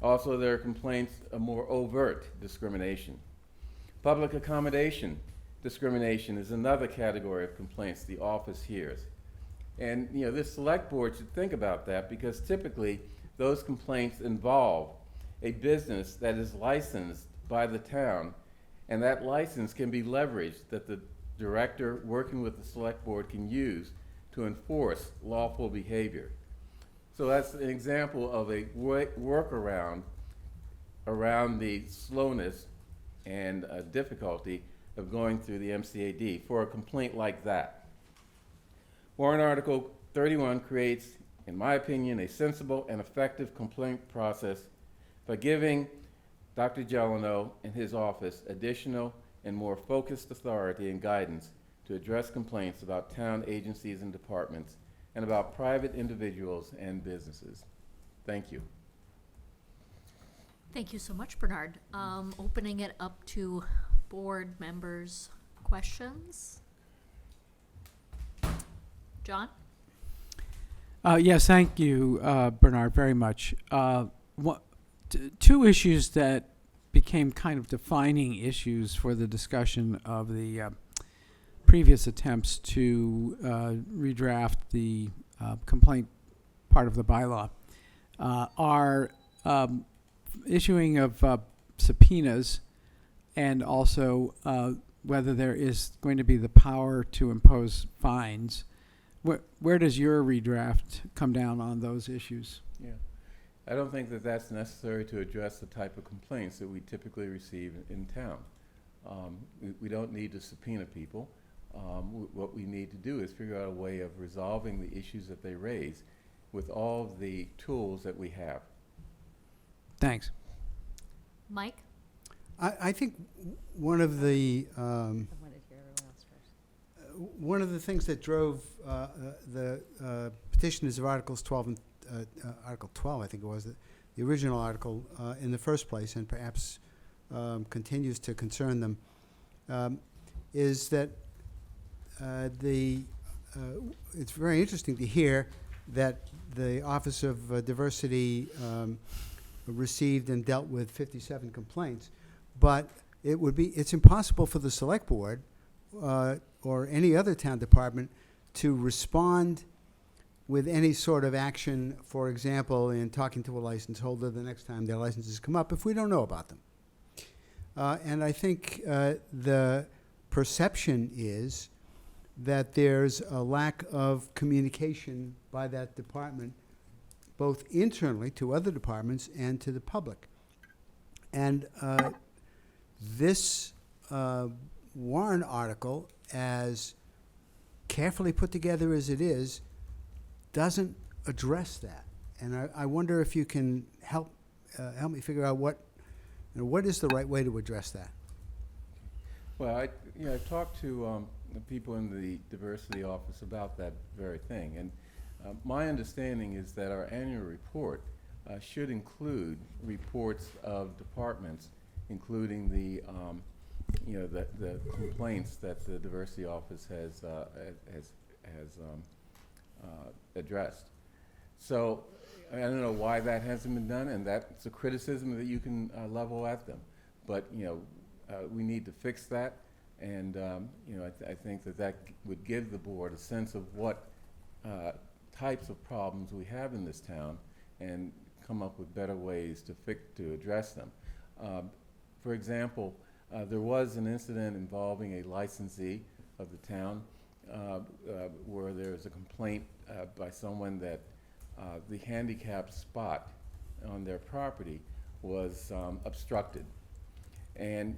Also, there are complaints of more overt discrimination. Public accommodation discrimination is another category of complaints the office hears. And this select board should think about that, because typically those complaints involve a business that is licensed by the town, and that license can be leveraged that the director working with the select board can use to enforce lawful behavior. So that's an example of a workaround around the slowness and difficulty of going through the MCAD for a complaint like that. Warrant Article 31 creates, in my opinion, a sensible and effective complaint process by giving Dr. Gelano and his office additional and more focused authority and guidance to address complaints about town agencies and departments and about private individuals and businesses. Thank you. Thank you so much, Bernard. Opening it up to board members' questions. John? Yes, thank you, Bernard, very much. Two issues that became kind of defining issues for the discussion of the previous attempts to redraft the complaint part of the bylaw are issuing of subpoenas, and also whether there is going to be the power to impose fines. Where does your redraft come down on those issues? Yeah, I don't think that that's necessary to address the type of complaints that we typically receive in town. We don't need to subpoena people. What we need to do is figure out a way of resolving the issues that they raise with all of the tools that we have. Thanks. Mike? I think one of the one of the things that drove the petitioners of Articles 12 and Article 12, I think it was the original article in the first place, and perhaps continues to concern them, is that it's very interesting to hear that the Office of Diversity received and dealt with 57 complaints, but it's impossible for the select board or any other town department to respond with any sort of action, for example, in talking to a license holder the next time their licenses come up, if we don't know about them. And I think the perception is that there's a lack of communication by that department, both internally to other departments and to the public. And this Warrant article, as carefully put together as it is, doesn't address that. And I wonder if you can help me figure out what is the right way to address that. Well, I talked to the people in the diversity office about that very thing, and my understanding is that our annual report should include reports of departments, including the complaints that the diversity office has addressed. So I don't know why that hasn't been done, and that's a criticism that you can level at them. But we need to fix that, and I think that would give the board a sense of what types of problems we have in this town, and come up with better ways to address them. For example, there was an incident involving a licensee of the town where there was a complaint by someone that the handicap spot on their property was obstructed. And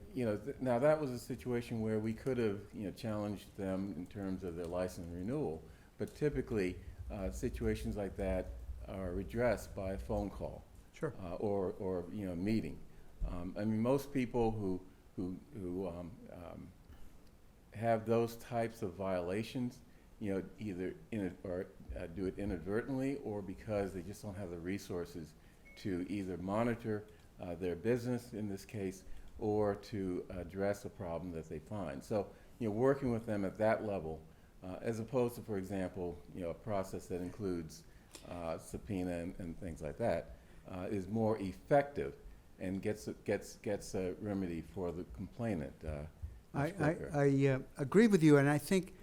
now that was a situation where we could have challenged them in terms of their license renewal, but typically situations like that are redressed by a phone call. Sure. Or meeting. I mean, most people who have those types of violations, either do it inadvertently or because they just don't have the resources to either monitor their business in this case or to address a problem that they find. So, working with them at that level, as opposed to, for example, a process that includes subpoena and things like that, is more effective and gets a remedy for the complainant. I agree with you, and I think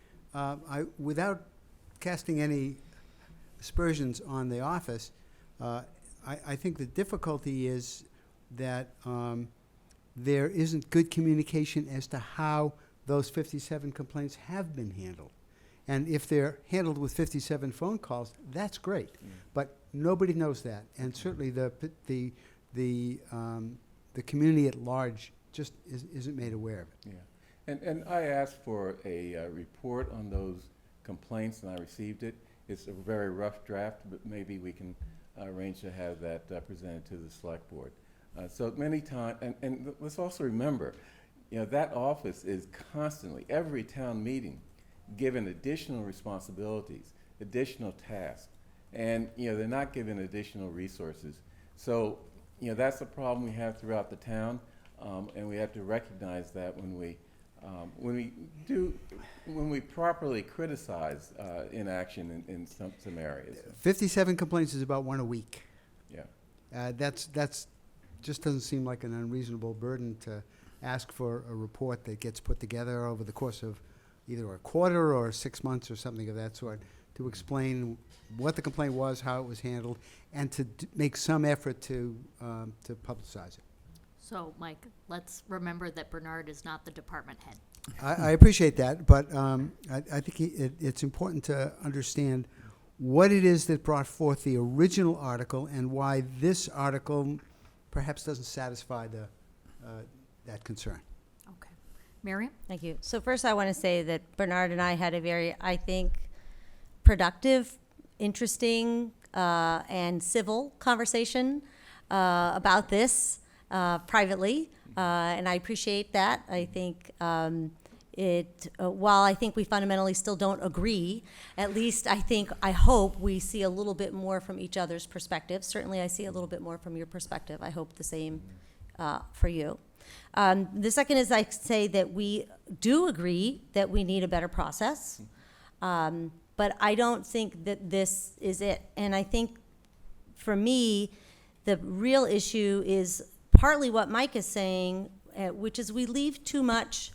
without casting any aspersions on the office, I think the difficulty is that there isn't good communication as to how those 57 complaints have been handled. And if they're handled with 57 phone calls, that's great. But nobody knows that, and certainly the community at large just isn't made aware of it. Yeah, and I asked for a report on those complaints, and I received it. It's a very rough draft, but maybe we can arrange to have that presented to the select board. So many times, and let's also remember, that office is constantly, every town meeting, given additional responsibilities, additional tasks, and they're not given additional resources. So that's a problem we have throughout the town, and we have to recognize that when we properly criticize inaction in some areas. 57 complaints is about one a week. Yeah. That's just doesn't seem like an unreasonable burden to ask for a report that gets put together over the course of either a quarter or 6 months or something of that sort, to explain what the complaint was, how it was handled, and to make some effort to publicize it. So, Mike, let's remember that Bernard is not the department head. I appreciate that, but I think it's important to understand what it is that brought forth the original article and why this article perhaps doesn't satisfy that concern. Okay. Miriam? Thank you. So first I want to say that Bernard and I had a very, I think, productive, interesting, and civil conversation about this privately, and I appreciate that. I think while I think we fundamentally still don't agree, at least I hope we see a little bit more from each other's perspectives. Certainly I see a little bit more from your perspective. I hope the same for you. The second is I say that we do agree that we need a better process, but I don't think that this is it. And I think for me, the real issue is partly what Mike is saying, which is we leave too much.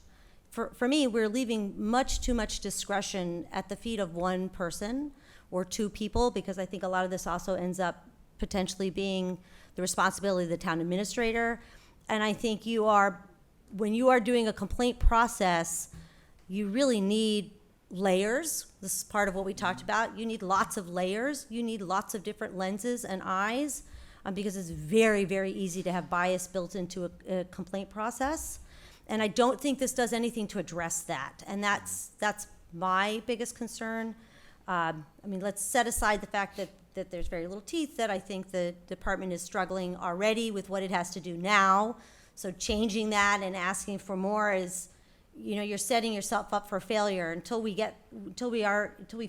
For me, we're leaving much too much discretion at the feet of one person or two people, because I think a lot of this also ends up potentially being the responsibility of the town administrator. And I think when you are doing a complaint process, you really need layers. This is part of what we talked about. You need lots of layers. You need lots of different lenses and eyes, because it's very, very easy to have bias built into a complaint process. And I don't think this does anything to address that. And that's my biggest concern. Let's set aside the fact that there's very little teeth, that I think the department is struggling already with what it has to do now. So changing that and asking for more is, you're setting yourself up for failure until we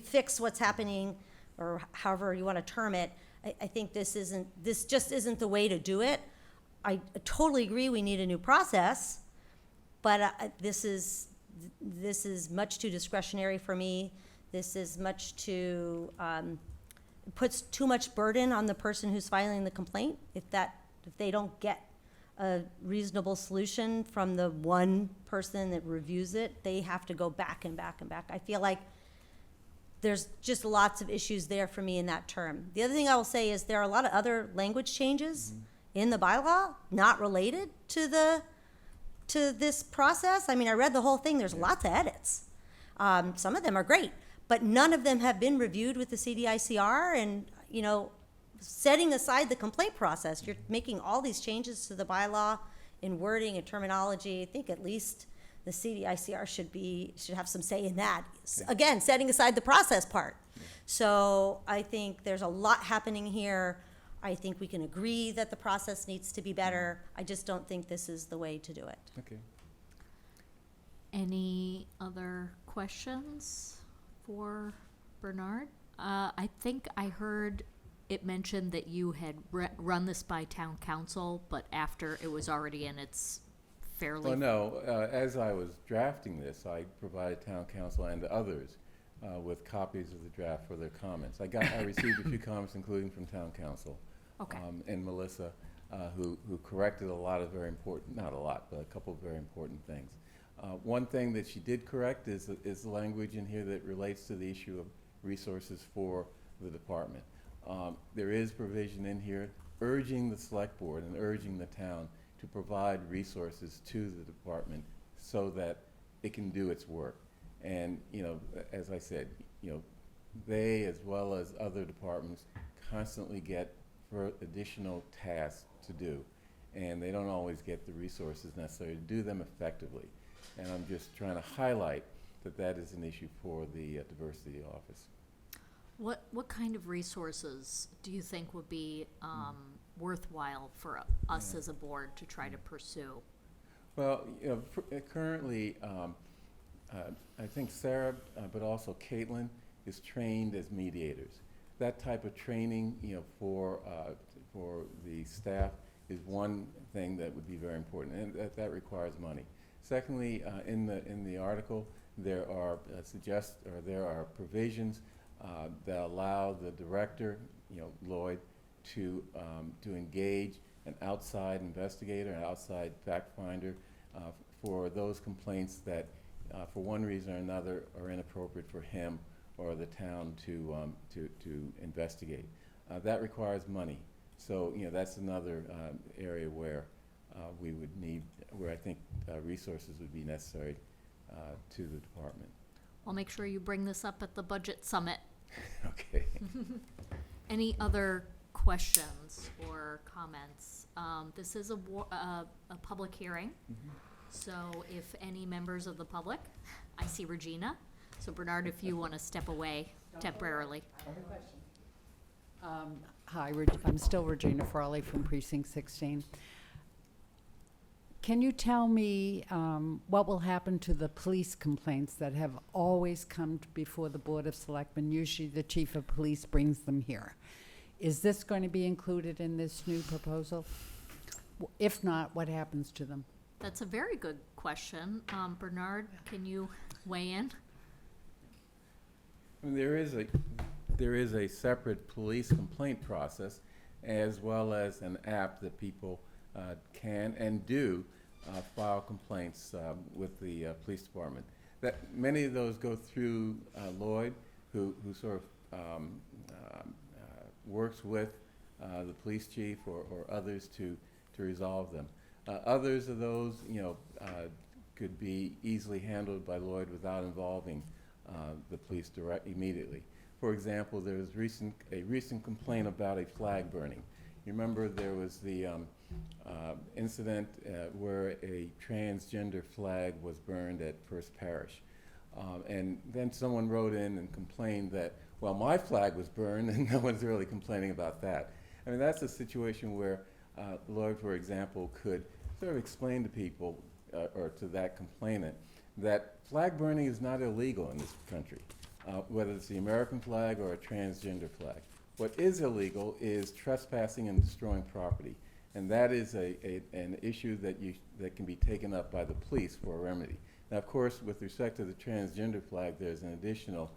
fix what's happening, or however you want to term it. I think this just isn't the way to do it. I totally agree we need a new process, but this is much too discretionary for me. This is much too, puts too much burden on the person who's filing the complaint. If they don't get a reasonable solution from the one person that reviews it, they have to go back and back and back. I feel like there's just lots of issues there for me in that term. The other thing I will say is there are a lot of other language changes in the bylaw not related to this process. I read the whole thing. There's lots of edits. Some of them are great, but none of them have been reviewed with the CDICR. And, setting aside the complaint process, you're making all these changes to the bylaw in wording and terminology. I think at least the CDICR should have some say in that. Again, setting aside the process part. So I think there's a lot happening here. I think we can agree that the process needs to be better. I just don't think this is the way to do it. Okay. Any other questions for Bernard? I think I heard it mentioned that you had run this by town council, but after it was already in its fairly. Well, no, as I was drafting this, I provided town council and others with copies of the draft for their comments. I received a few comments, including from town council. Okay. And Melissa, who corrected a lot of very important, not a lot, but a couple of very important things. One thing that she did correct is the language in here that relates to the issue of resources for the department. There is provision in here urging the select board and urging the town to provide resources to the department so that it can do its work. And, you know, as I said, you know, they, as well as other departments, constantly get for additional tasks to do. And they don't always get the resources necessary to do them effectively. And I'm just trying to highlight that that is an issue for the diversity office. What kind of resources do you think would be worthwhile for us as a board to try to pursue? Well, you know, currently, I think Sarah, but also Caitlin, is trained as mediators. That type of training, you know, for the staff is one thing that would be very important, and that requires money. Secondly, in the article, there are provisions that allow the director, you know, Lloyd, to engage an outside investigator, an outside fact finder for those complaints that, for one reason or another, are inappropriate for him or the town to investigate. That requires money. So, you know, that's another area where we would need, where I think resources would be necessary to the department. I'll make sure you bring this up at the budget summit. Okay. Any other questions or comments? This is a public hearing, so if any members of the public, I see Regina. So Bernard, if you want to step away temporarily. Hi, I'm still Regina Frawley from Precinct 16. Can you tell me what will happen to the police complaints that have always come before the Board of Selectmen? Usually the chief of police brings them here. Is this going to be included in this new proposal? If not, what happens to them? That's a very good question. Bernard, can you weigh in? I mean, there is a separate police complaint process, as well as an app that people can and do file complaints with the police department. That many of those go through Lloyd, who sort of works with the police chief or others to resolve them. Others of those, you know, could be easily handled by Lloyd without involving the police immediately. For example, there was a recent complaint about a flag burning. You remember there was the incident where a transgender flag was burned at First Parish. And then someone wrote in and complained that, well, my flag was burned, and no one's really complaining about that. I mean, that's a situation where Lloyd, for example, could sort of explain to people or to that complainant that flag burning is not illegal in this country, whether it's the American flag or a transgender flag. What is illegal is trespassing and destroying property, and that is an issue that can be taken up by the police for a remedy. Now, of course, with respect to the transgender flag, there's an additional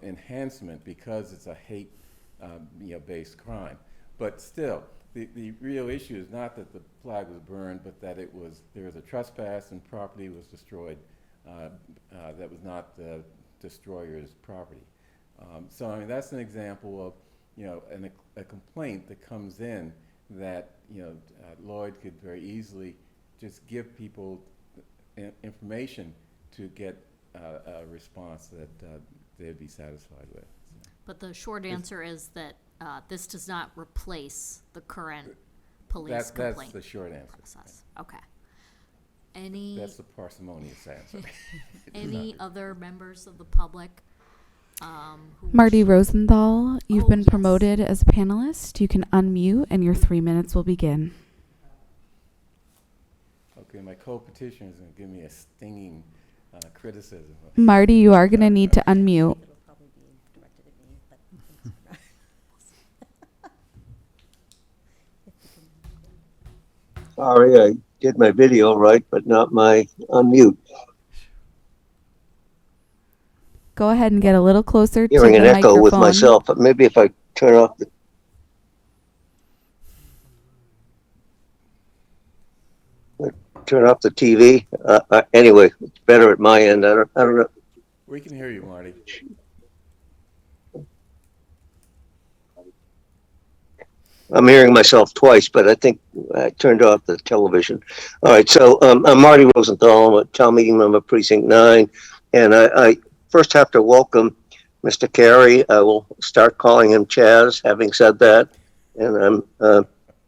enhancement because it's a hate-based crime. But still, the real issue is not that the flag was burned, but that there was a trespass and property was destroyed that was not the destroyer's property. So, I mean, that's an example of, you know, a complaint that comes in that, you know, Lloyd could very easily just give people information to get a response that they'd be satisfied with. But the short answer is that this does not replace the current police complaint That's the short answer. process. Okay. Any, That's the parsimonious answer. any other members of the public? Who Marty wish- Rosenthal, you've Oh, been yes. promoted as a panelist. You can unmute and your 3 minutes will begin. Okay, my co-petitioner is going to give me a stinging criticism. Marty, you are going to need to unmute. It'll probably be directed at me, but Sorry, I did my video right, but not my unmute. Go ahead and get a little closer to Hearing the an echo with microphone. myself, but maybe if I turn off the TV. Anyway, it's better at my end. I don't know. We can hear you, Marty. I'm hearing myself twice, but I think I turned off the television. All right, so I'm Marty Rosenthal. I'm a town meeting member, Precinct 9, and I first have to welcome Mr. Carey. I will start calling him Chaz, having said that, and I'm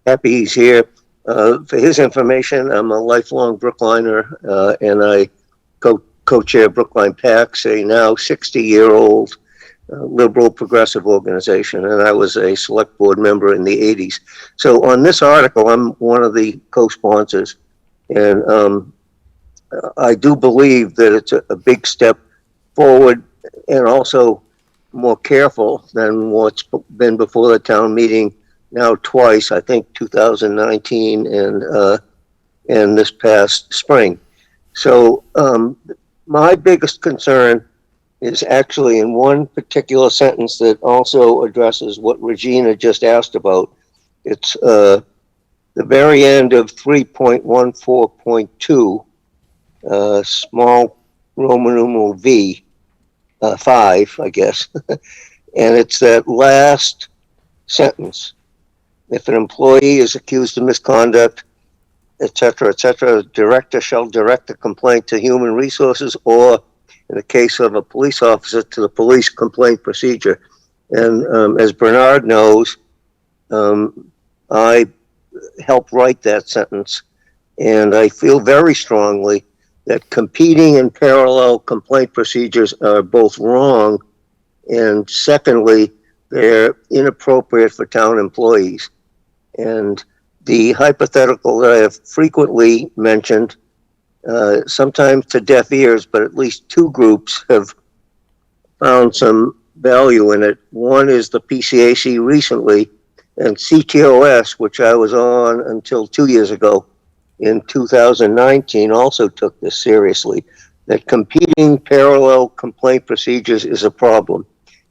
happy he's here. For his information, I'm a lifelong Brookliner, and I co-chair Brookline PACs, a now 60-year-old liberal progressive organization, and I was a select board member in the 80s. So on this article, I'm one of the co-sponsors, and I do believe that it's a big step forward and also more careful than what's been before the town meeting now twice, I think 2019 and this past spring. So my biggest concern is actually in one particular sentence that also addresses what Regina just asked about. It's the very end of 3.14.2, small Roman numeral V, 5, I guess. And it's that last sentence. If an employee is accused of misconduct, et cetera, the director shall direct the complaint to Human Resources or, in the case of a police officer, to the police complaint procedure. And as Bernard knows, I helped write that sentence, and I feel very strongly that competing and parallel complaint procedures are both wrong, and secondly, they're inappropriate for town employees. And the hypothetical that I have frequently mentioned, sometimes to deaf ears, but at least two groups have found some value in it. One is the PCAC recently, and CTOS, which I was on until 2 years ago in 2019, also took this seriously, that competing parallel complaint procedures is a problem.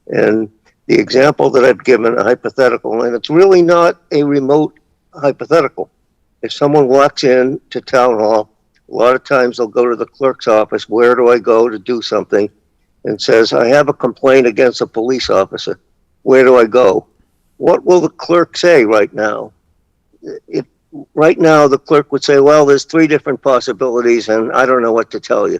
And the example that I've given, a hypothetical, and it's really not a remote hypothetical. If someone walks in to town hall, a lot of times they'll go to the clerk's office, where do I go to do something, and says, I have a complaint against a police officer. Where do I go? What will the clerk say right now? Right now, the clerk would say, well, there's 3 different possibilities, and I don't know what to tell you.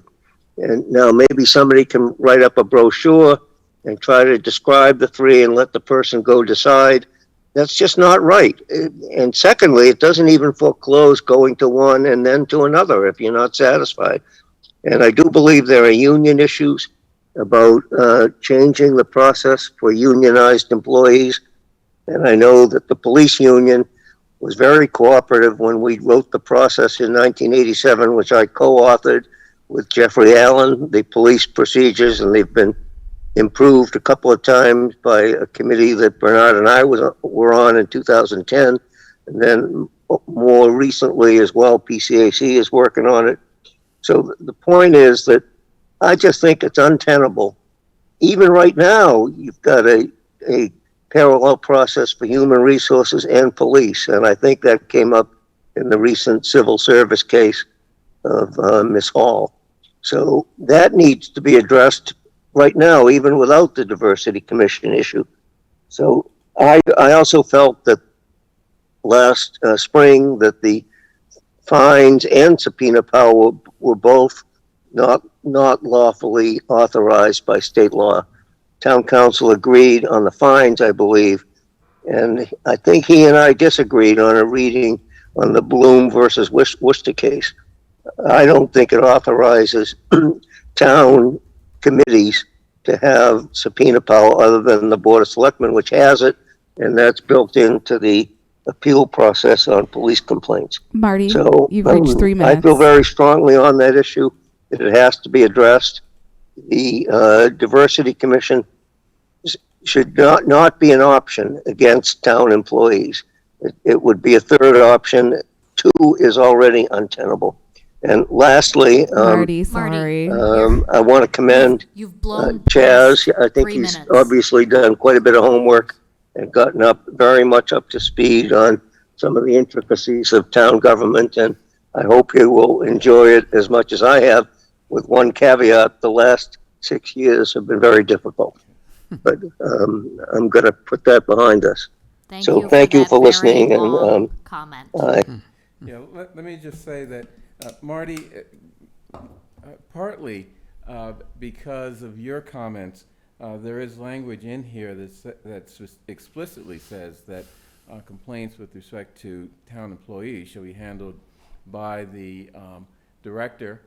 And now maybe somebody can write up a brochure and try to describe the 3 and let the person go decide. That's just not right. And secondly, it doesn't even foreclose going to one and then to another if you're not satisfied. And I do believe there are union issues about changing the process for unionized employees. And I know that the police union was very cooperative when we wrote the process in 1987, which I co-authored with Jeffrey Allen, the police procedures, and they've been improved a couple of times by a committee that Bernard and I were on in 2010. And then more recently as well, PCAC is working on it. So the point is that I just think it's untenable. Even right now, you've got a parallel process for Human Resources and police. And I think that came up in the recent civil service case of Ms. Hall. So that needs to be addressed right now, even without the diversity commission issue. So I also felt that last spring that the fines and subpoena power were both not lawfully authorized by state law. Town council agreed on the fines, I believe, and I think he and I disagreed on a reading on the Bloom versus Worcester case. I don't think it authorizes town committees to have subpoena power other than the Board of Selectmen, which has it, and that's built into the appeal process on police complaints. Marty, So you've reached 3 I feel minutes. very strongly on that issue, that it has to be addressed. The Diversity Commission should not be an option against town employees. It would be a third option. 2 is already untenable. And lastly, Marty, sorry. I want to commend You've blown Chaz. past I think 3 he's minutes. obviously done quite a bit of homework and gotten very much up to speed on some of the intricacies of town government. And I hope he will enjoy it as much as I have, with one caveat: the last 6 years have been very difficult. But I'm going to put that behind us. Thank So you thank for you that for very listening. long And comment. Yeah, let me just say that, Marty, partly because of your comments, there is language in here that explicitly says that complaints with respect to town employees shall be handled by the director.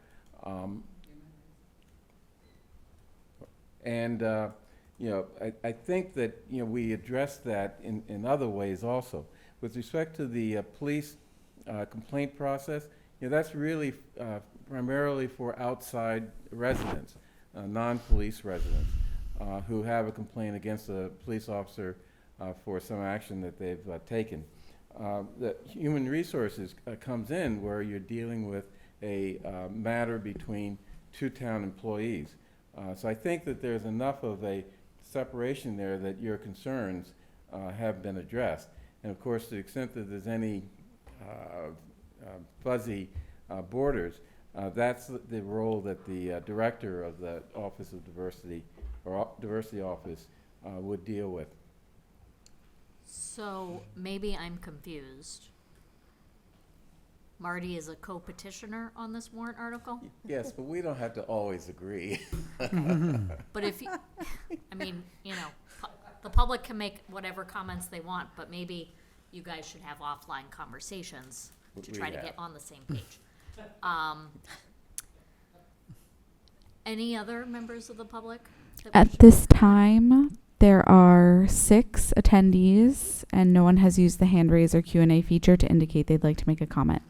I think that, we addressed that in other ways also. With respect to the police complaint process, that's really primarily for outside residents, non-police residents, who have a complaint against a police officer for some action that they've taken. The human resources comes in where you're dealing with a matter between 2 town employees. So I think that there's enough of a separation there that your concerns have been addressed. And of course, to the extent that there's any fuzzy borders, that's the role that the director of the Office of Diversity, or Diversity Office, would deal with. So maybe I'm confused. Marty is a co-petitioner on this warrant article? Yes, but we don't have to always agree. But if you, I mean, the public can make whatever comments they want, but maybe you guys should have offline conversations to try to get on the same page. Any other members of the public? At this time, there are 6 attendees, and no one has used the hand raise or Q&A feature to indicate they'd like to make a comment.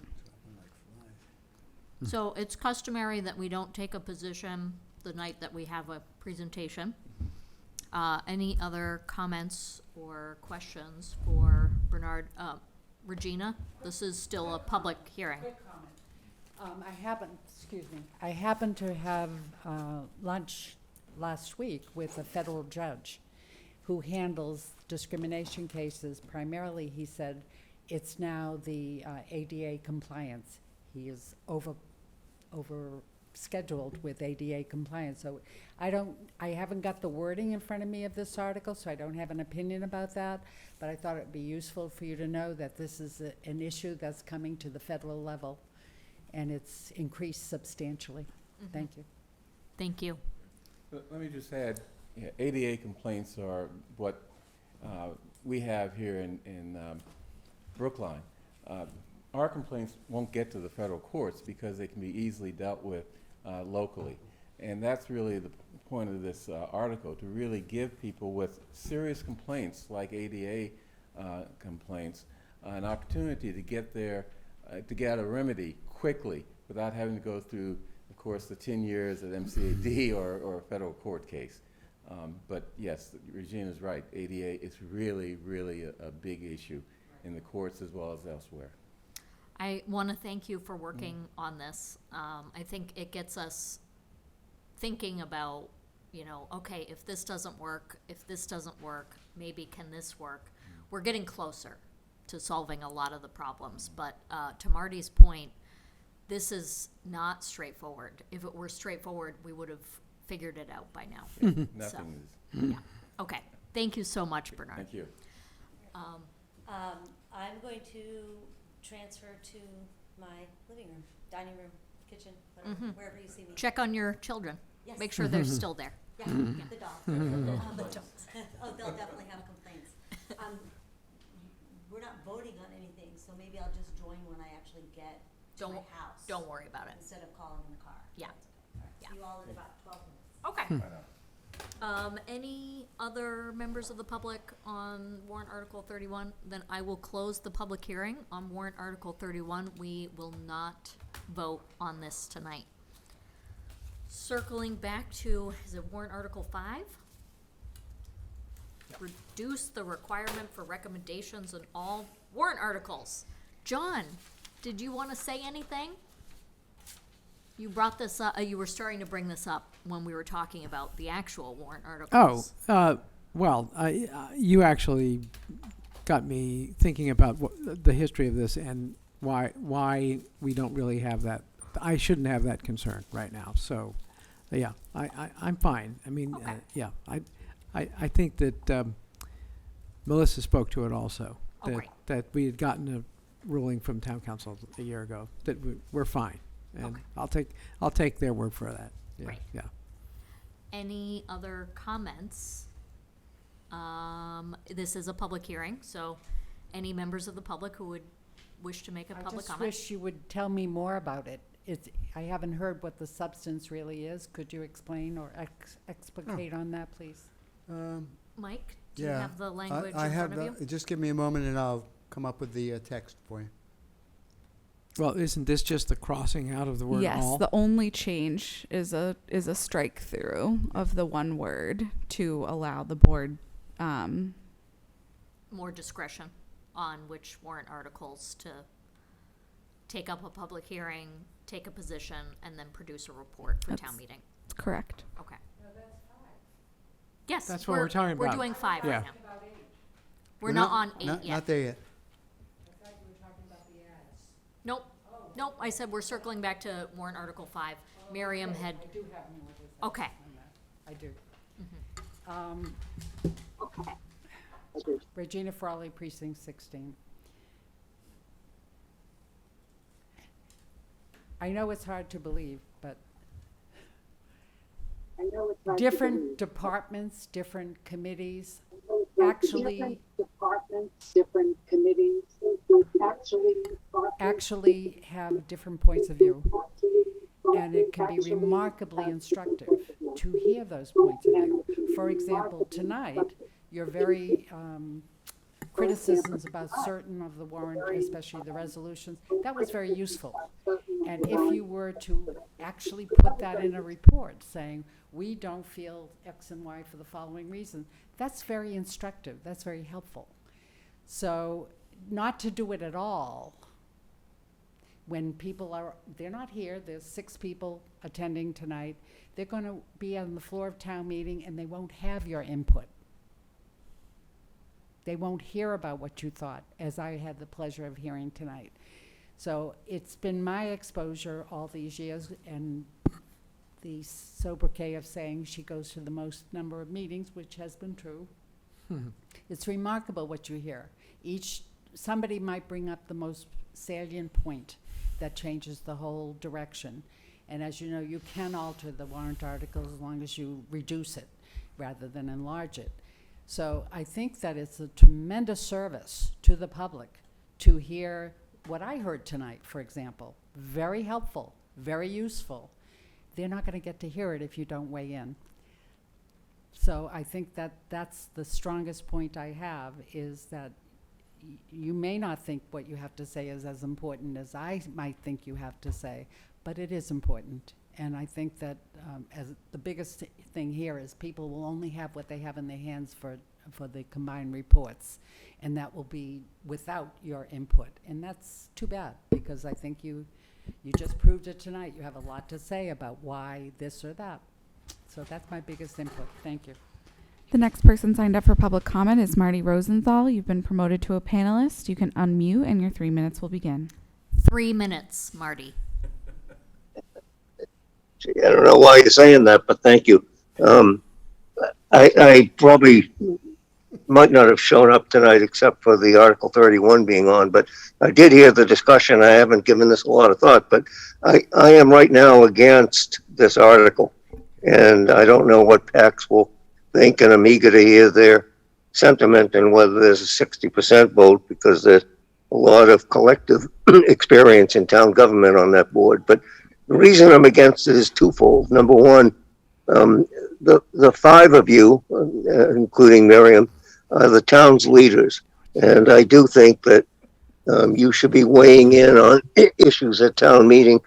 So it's customary that we don't take a position the night that we have a presentation. Any other comments or questions for Bernard? Regina, this is still a public hearing. Quick comment. I happened to have lunch last week with a federal judge who handles discrimination cases. Primarily, he said, it's now the ADA compliance. He is over scheduled with ADA compliance. So I haven't got the wording in front of me of this article, so I don't have an opinion about that, but I thought it'd be useful for you to know that this is an issue that's coming to the federal level, and it's increased substantially. Mm-hmm. Thank you. Thank you. Let me just add, ADA complaints are what we have here in Brookline. Our complaints won't get to the federal courts because they can be easily dealt with locally. And that's really the point of this article, to really give people with serious complaints like ADA complaints an opportunity to get to get a remedy quickly without having to go through, of course, the 10 years at MCAD or a federal court case. But yes, Regina's right. ADA is really, really a big issue in the courts as well as elsewhere. I want to thank you for working on this. I think it gets us thinking about, okay, if this doesn't work, maybe can this work? We're getting closer to solving a lot of the problems. But to Marty's point, this is not straightforward. If it were straightforward, we would have figured it out by now. Nothing is. Yeah. Okay. Thank you so much, Bernard. Thank you. I'm going to transfer to my living room, dining room, kitchen, whatever, wherever you see me. Check on your children. Yes. Make sure they're still there. Yeah, the dogs. The dogs. Oh, they'll definitely have complaints. We're not voting on anything, so maybe I'll just join when I actually get to my Don't- house. Don't worry about it. Instead of calling in the car. Yeah. Yeah. See you all in about 12 minutes. Okay. Any other members of the public on warrant Article 31? Then I will close the public hearing on warrant Article 31. We will not vote on this tonight. Circling back to, is it warrant Article 5? Reduce the requirement for recommendations on all warrant articles. John, did you want to say anything? You brought this up, you were starting to bring this up when we were talking about the actual warrant articles. Well, you actually got me thinking about the history of this and why we don't really have that. I shouldn't have that concern right now. So, yeah, I'm fine. I mean, Okay. yeah, I think that Melissa spoke to it also. Oh, great. That we had gotten a ruling from town council a year ago that we're fine. And Okay. I'll take their word for that. Yeah, Great. yeah. Any other comments? This is a public hearing, so any members of the public who would wish to make a I public just comment? wish you would tell me more about it. I haven't heard what the substance really is. Could you explain or explicate on that, please? Mike, do you Yeah, have the language I in have front of you? just give me a moment and I'll come up with the text for you. Well, isn't this just the crossing out of the word Yes, all? the only change is a strike through of the one word to allow the board. More discretion on which warrant articles to take up a public hearing, take a position, and then produce a report for town meeting. Correct. Okay. Yes. That's what we're talking about. We're doing 5 Yeah. right now. We're not on 8 not, yet. Not there yet. Nope, nope, I said we're circling back to warrant Article 5. Miriam had, I do have more to say okay. on that. I do. Regina Frawley, Precinct 16. I know it's hard to believe, but different departments, different committees, actually have different points of view. And it can be remarkably instructive to hear those points of view. For example, tonight, your very criticisms about certain of the warrant, especially the resolutions, that was very useful. And if you were to actually put that in a report saying, we don't feel X and Y for the following reason, that's very instructive, that's very helpful. So not to do it at all when people they're not here, there's 6 people attending tonight, they're going to be on the floor of town meeting and they won't have your input. They won't hear about what you thought, as I had the pleasure of hearing tonight. So it's been my exposure all these years, and the sobriquet of saying she goes to the most number of meetings, which has been true. It's remarkable what you hear. Somebody might bring up the most salient point that changes the whole direction. And as you know, you can alter the warrant article as long as you reduce it rather than enlarge it. So I think that it's a tremendous service to the public to hear what I heard tonight, for example. Very helpful, very useful. They're not going to get to hear it if you don't weigh in. So I think that that's the strongest point I have, is that you may not think what you have to say is as important as I might think you have to say, but it is important. And I think that as the biggest thing here is people will only have what they have in their hands for the combined reports, and that will be without your input. And that's too bad, because I think you just proved it tonight. You have a lot to say about why this or that. So that's my biggest input. Thank you. The next person signed up for public comment is Marty Rosenthal. You've been promoted to a panelist. You can unmute and your 3 minutes will begin. 3 minutes, Marty. Gee, I don't know why you're saying that, but thank you. I probably might not have shown up tonight except for the Article 31 being on, but I did hear the discussion. I haven't given this a lot of thought, but I am right now against this article. And I don't know what PACs will think, and I'm eager to hear their sentiment and whether there's a 60% vote, because a lot of collective experience in town government on that board. But the reason I'm against it is twofold. Number one, the five of you, including Miriam, are the town's leaders. And I do think that you should be weighing in on issues at town meeting,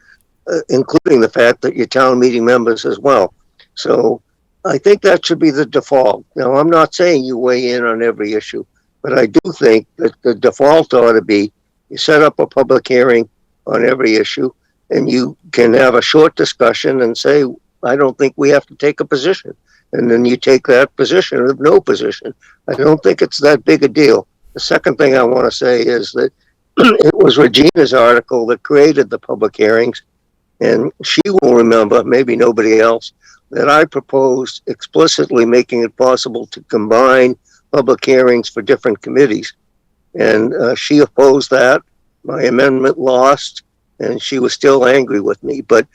including the fact that you're town meeting members as well. So I think that should be the default. Now, I'm not saying you weigh in on every issue, but I do think that the default ought to be you set up a public hearing on every issue and you can have a short discussion and say, I don't think we have to take a position. And then you take that position or no position. I don't think it's that big a deal. The second thing I want to say is that it was Regina's article that created the public hearings. And she will remember, maybe nobody else, that I proposed explicitly making it possible to combine public hearings for different committees. And she opposed that. My amendment lost, and she was still angry with me. But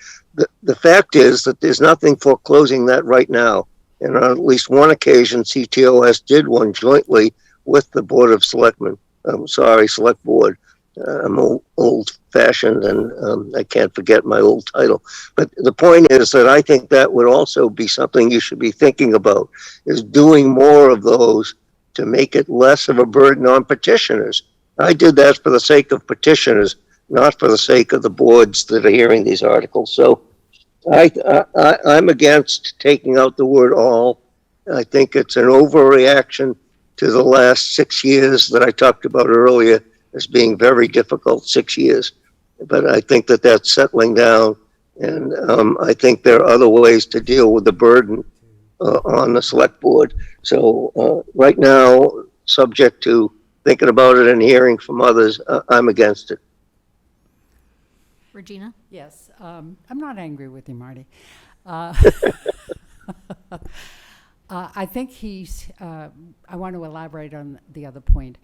the fact is that there's nothing foreclosing that right now. And on at least one occasion, CTOS did one jointly with the Board of Selectmen. Select Board. I'm old-fashioned, and I can't forget my old title. But the point is that I think that would also be something you should be thinking about, is doing more of those to make it less of a burden on petitioners. I did that for the sake of petitioners, not for the sake of the boards that are hearing these articles. So I'm against taking out the word all. I think it's an overreaction to the last 6 years that I talked about earlier as being very difficult 6 years. But I think that that's settling down. And I think there are other ways to deal with the burden on the select board. So right now, subject to thinking about it and hearing from others, I'm against it. Regina? Yes, I'm not angry with you, Marty. I think I want to elaborate on the other point.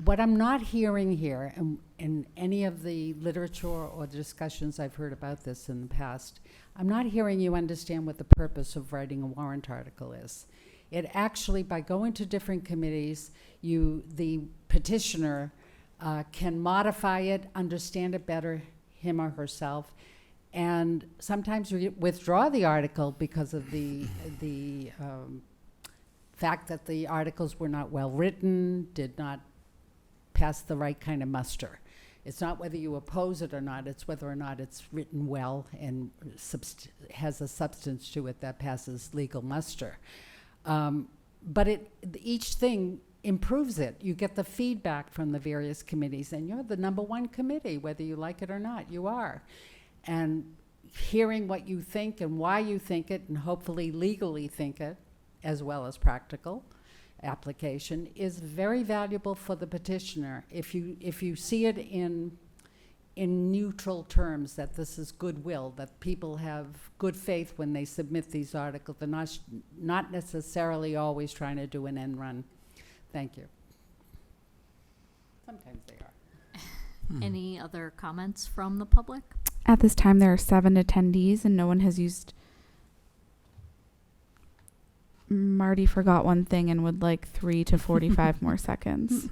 What I'm not hearing here, in any of the literature or the discussions I've heard about this in the past, I'm not hearing you understand what the purpose of writing a warrant article is. It actually, by going to different committees, the petitioner can modify it, understand it better, him or herself, and sometimes withdraw the article because of the fact that the articles were not well written, did not pass the right kind of muster. It's not whether you oppose it or not, it's whether or not it's written well and has a substance to it that passes legal muster. But each thing improves it. You get the feedback from the various committees, and you're the number one committee, whether you like it or not, you are. And hearing what you think and why you think it, and hopefully legally think it, as well as practical application, is very valuable for the petitioner. If you see it in neutral terms, that this is goodwill, that people have good faith when they submit these articles, they're not necessarily always trying to do an end run. Thank you. Sometimes they are. Any other comments from the public? At this time, there are 7 attendees, and no one has used. Marty forgot one thing and would like 3 to 45 more seconds.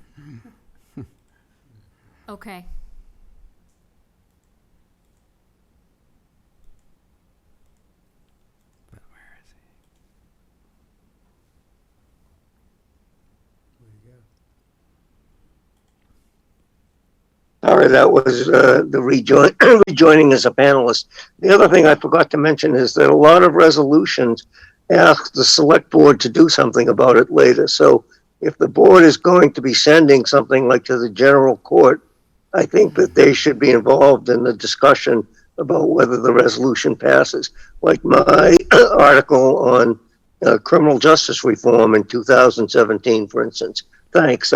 Okay. Sorry, that was the rejoining as a panelist. The other thing I forgot to mention is that a lot of resolutions ask the select board to do something about it later. So if the board is going to be sending something like to the general court, I think that they should be involved in the discussion about whether the resolution passes. Like my article on criminal justice reform in 2017, for instance. Thanks.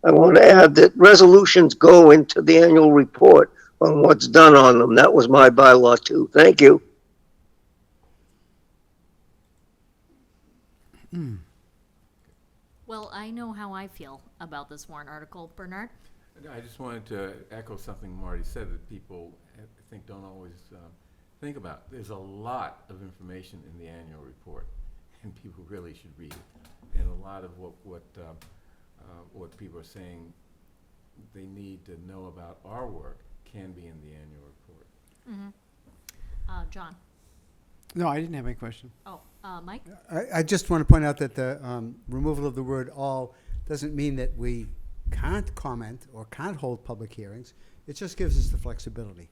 I want to add that resolutions go into the annual report on what's done on them. That was my bylaw too. Thank you. Well, I know how I feel about this warrant article. Bernard? I just wanted to echo something Marty said that people, I think, don't always think about. There's a lot of information in the annual report, and people really should read it. And a lot of what people are saying they need to know about our work can be in the annual report. John? No, I didn't have any question. Oh, Mike? I just want to point out that the removal of the word all doesn't mean that we can't comment or can't hold public hearings. It just gives us the flexibility.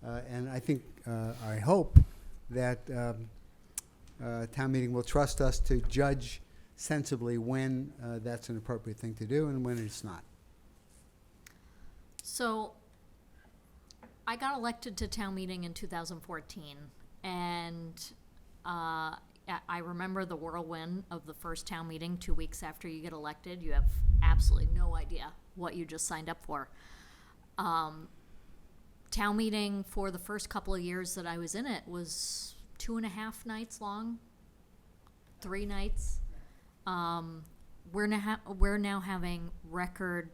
And I think, I hope that town meeting will trust us to judge sensibly when that's an appropriate thing to do and when it's not. So, I got elected to town meeting in 2014, and I remember the whirlwind of the first town meeting 2 weeks after you get elected. You have absolutely no idea what you just signed up for. Town meeting for the first couple of years that I was in it was 2.5 nights long, 3 nights. We're now having record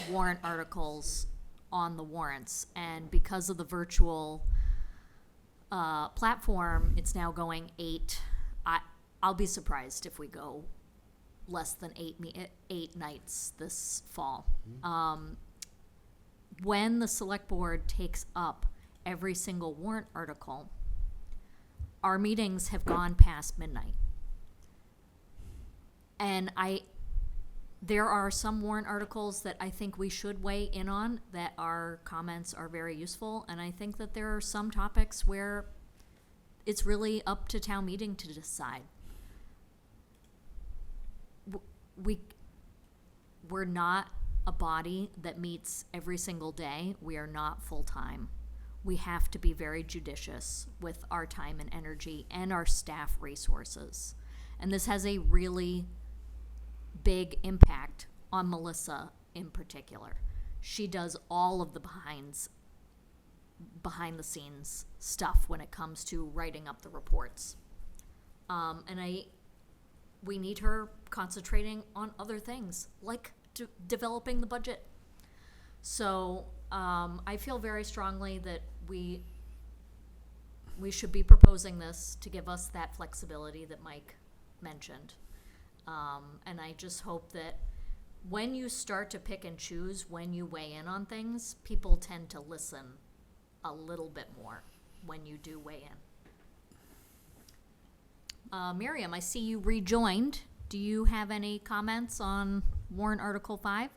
warrant articles on the warrants, and because of the virtual platform, it's now going 8. I'll be surprised if we go less than 8 nights this fall. When the select board takes up every single warrant article, our meetings have gone past midnight. And there are some warrant articles that I think we should weigh in on, that our comments are very useful, and I think that there are some topics where it's really up to town meeting to decide. We're not a body that meets every single day. We are not full-time. We have to be very judicious with our time and energy and our staff resources. And this has a really big impact on Melissa in particular. She does all of the behind the scenes stuff when it comes to writing up the reports. And we need her concentrating on other things, like developing the budget. So I feel very strongly that we should be proposing this to give us that flexibility that Mike mentioned. And I just hope that when you start to pick and choose when you weigh in on things, people tend to listen a little bit more when you do weigh in. Miriam, I see you rejoined. Do you have any comments on Warrant Article 5?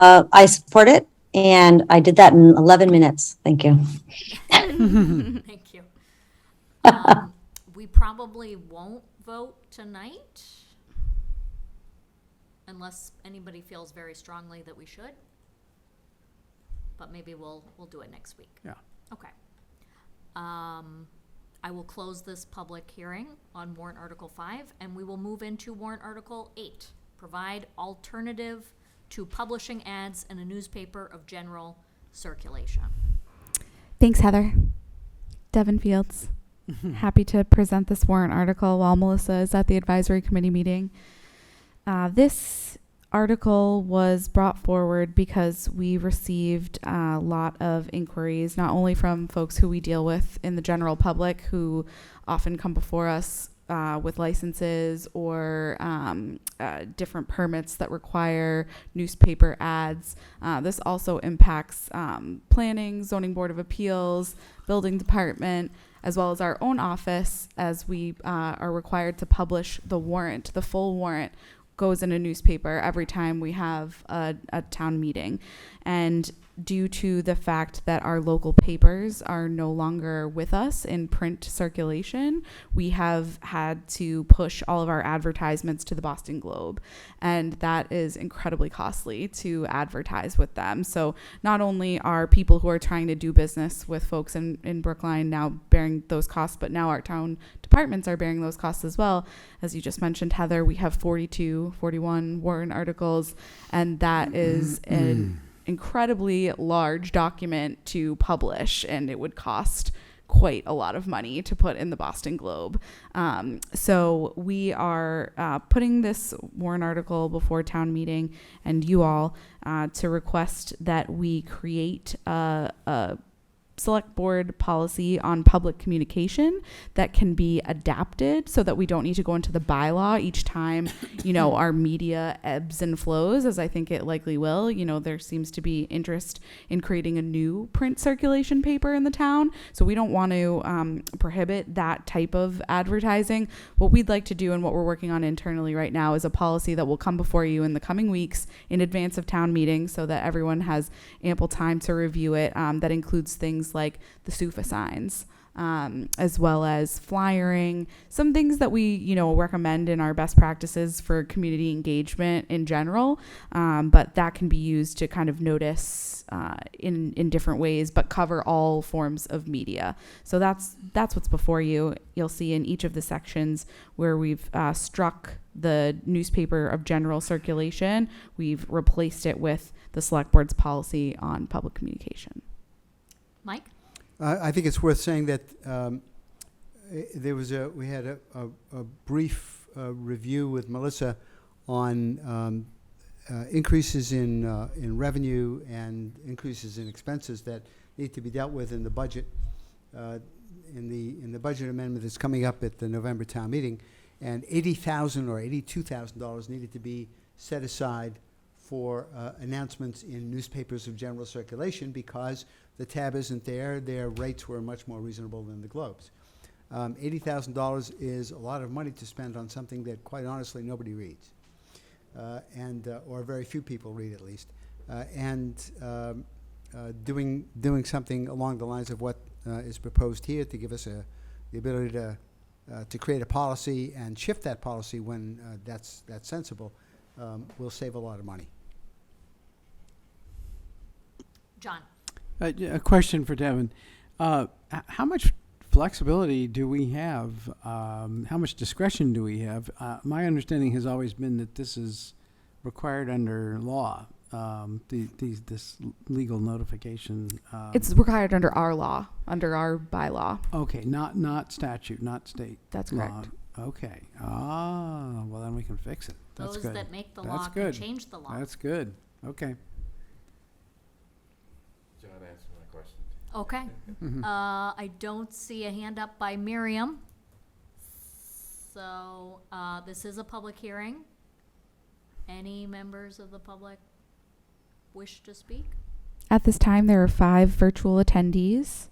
I support it, and I did that in 11 minutes. Thank you. Thank you. We probably won't vote tonight unless anybody feels very strongly that we should. But maybe we'll do it next week. Yeah. Okay. I will close this public hearing on Warrant Article 5, and we will move into Warrant Article 8. Provide alternative to publishing ads in a newspaper of general circulation. Thanks, Heather. Devin Fields. Happy to present this warrant article while Melissa is at the advisory committee meeting. This article was brought forward because we received a lot of inquiries, not only from folks who we deal with in the general public who often come before us with licenses or different permits that require newspaper ads. This also impacts planning, zoning board of appeals, building department, as well as our own office, as we are required to publish the warrant. The full warrant goes in a newspaper every time we have a town meeting. And due to the fact that our local papers are no longer with us in print circulation, we have had to push all of our advertisements to the Boston Globe. And that is incredibly costly to advertise with them. So not only are people who are trying to do business with folks in Brookline now bearing those costs, but now our town departments are bearing those costs as well. As you just mentioned, Heather, we have 41 warrant articles, and that is an incredibly large document to publish, and it would cost quite a lot of money to put in the Boston Globe. So we are putting this warrant article before town meeting and you all to request that we create a select board policy on public communication that can be adapted so that we don't need to go into the bylaw each time, our media ebbs and flows, as I think it likely will. There seems to be interest in creating a new print circulation paper in the town. So we don't want to prohibit that type of advertising. What we'd like to do and what we're working on internally right now is a policy that will come before you in the coming weeks in advance of town meetings so that everyone has ample time to review it. That includes things like the SUFA signs, as well as flyering, some things that we, recommend in our best practices for community engagement in general. But that can be used to kind of notice in different ways, but cover all forms of media. So that's what's before you. You'll see in each of the sections where we've struck the newspaper of general circulation, we've replaced it with the select board's policy on public communication. Mike? I think it's worth saying that we had a brief review with Melissa on increases in revenue and increases in expenses that need to be dealt with in the budget, in the budget amendment that's coming up at the November town meeting, and $80,000 or $82,000 needed to be set aside for announcements in newspapers of general circulation because the tab isn't there. Their rates were much more reasonable than the Globe's. $80,000 is a lot of money to spend on something that, quite honestly, nobody reads, or very few people read at least. Doing something along the lines of what is proposed here to give us the ability to create a policy and shift that policy when that's sensible will save a lot of money. John? A question for Devin. How much flexibility do we have? How much discretion do we have? My understanding has always been that this is required under law, this legal notification. It's required under our law, under our bylaw. Okay, not statute, not state. That's law. correct. Okay. Well, then we can fix it. That's Those good. that make the That's law can good. change the law. That's good. Okay. John answered my question. Okay. I don't see a hand up by Miriam. So this is a public hearing. Any members of the public wish to speak? At this time, there are 5 virtual attendees.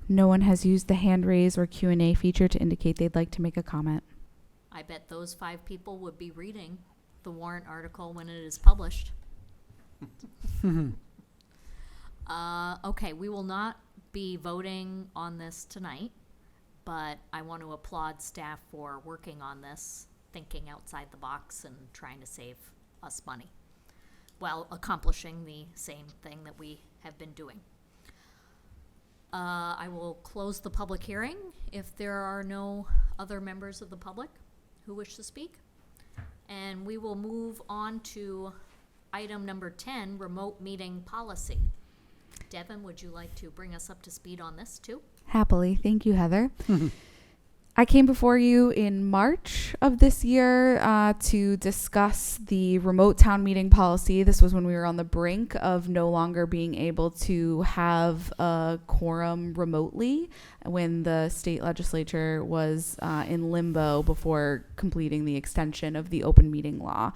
No one has used the hand raise or Q&A feature to indicate they'd like to make a comment. I bet those 5 people would be reading the warrant article when it is published. Okay, we will not be voting on this tonight, but I want to applaud staff for working on this, thinking outside the box and trying to save us money while accomplishing the same thing that we have been doing. I will close the public hearing if there are no other members of the public who wish to speak. And we will move on to item number 10, remote meeting policy. Devin, would you like to bring us up to speed on this too? Happily. Thank you, Heather. I came before you in March of this year to discuss the remote town meeting policy. This was when we were on the brink of no longer being able to have a quorum remotely, when the state legislature was in limbo before completing the extension of the open meeting law.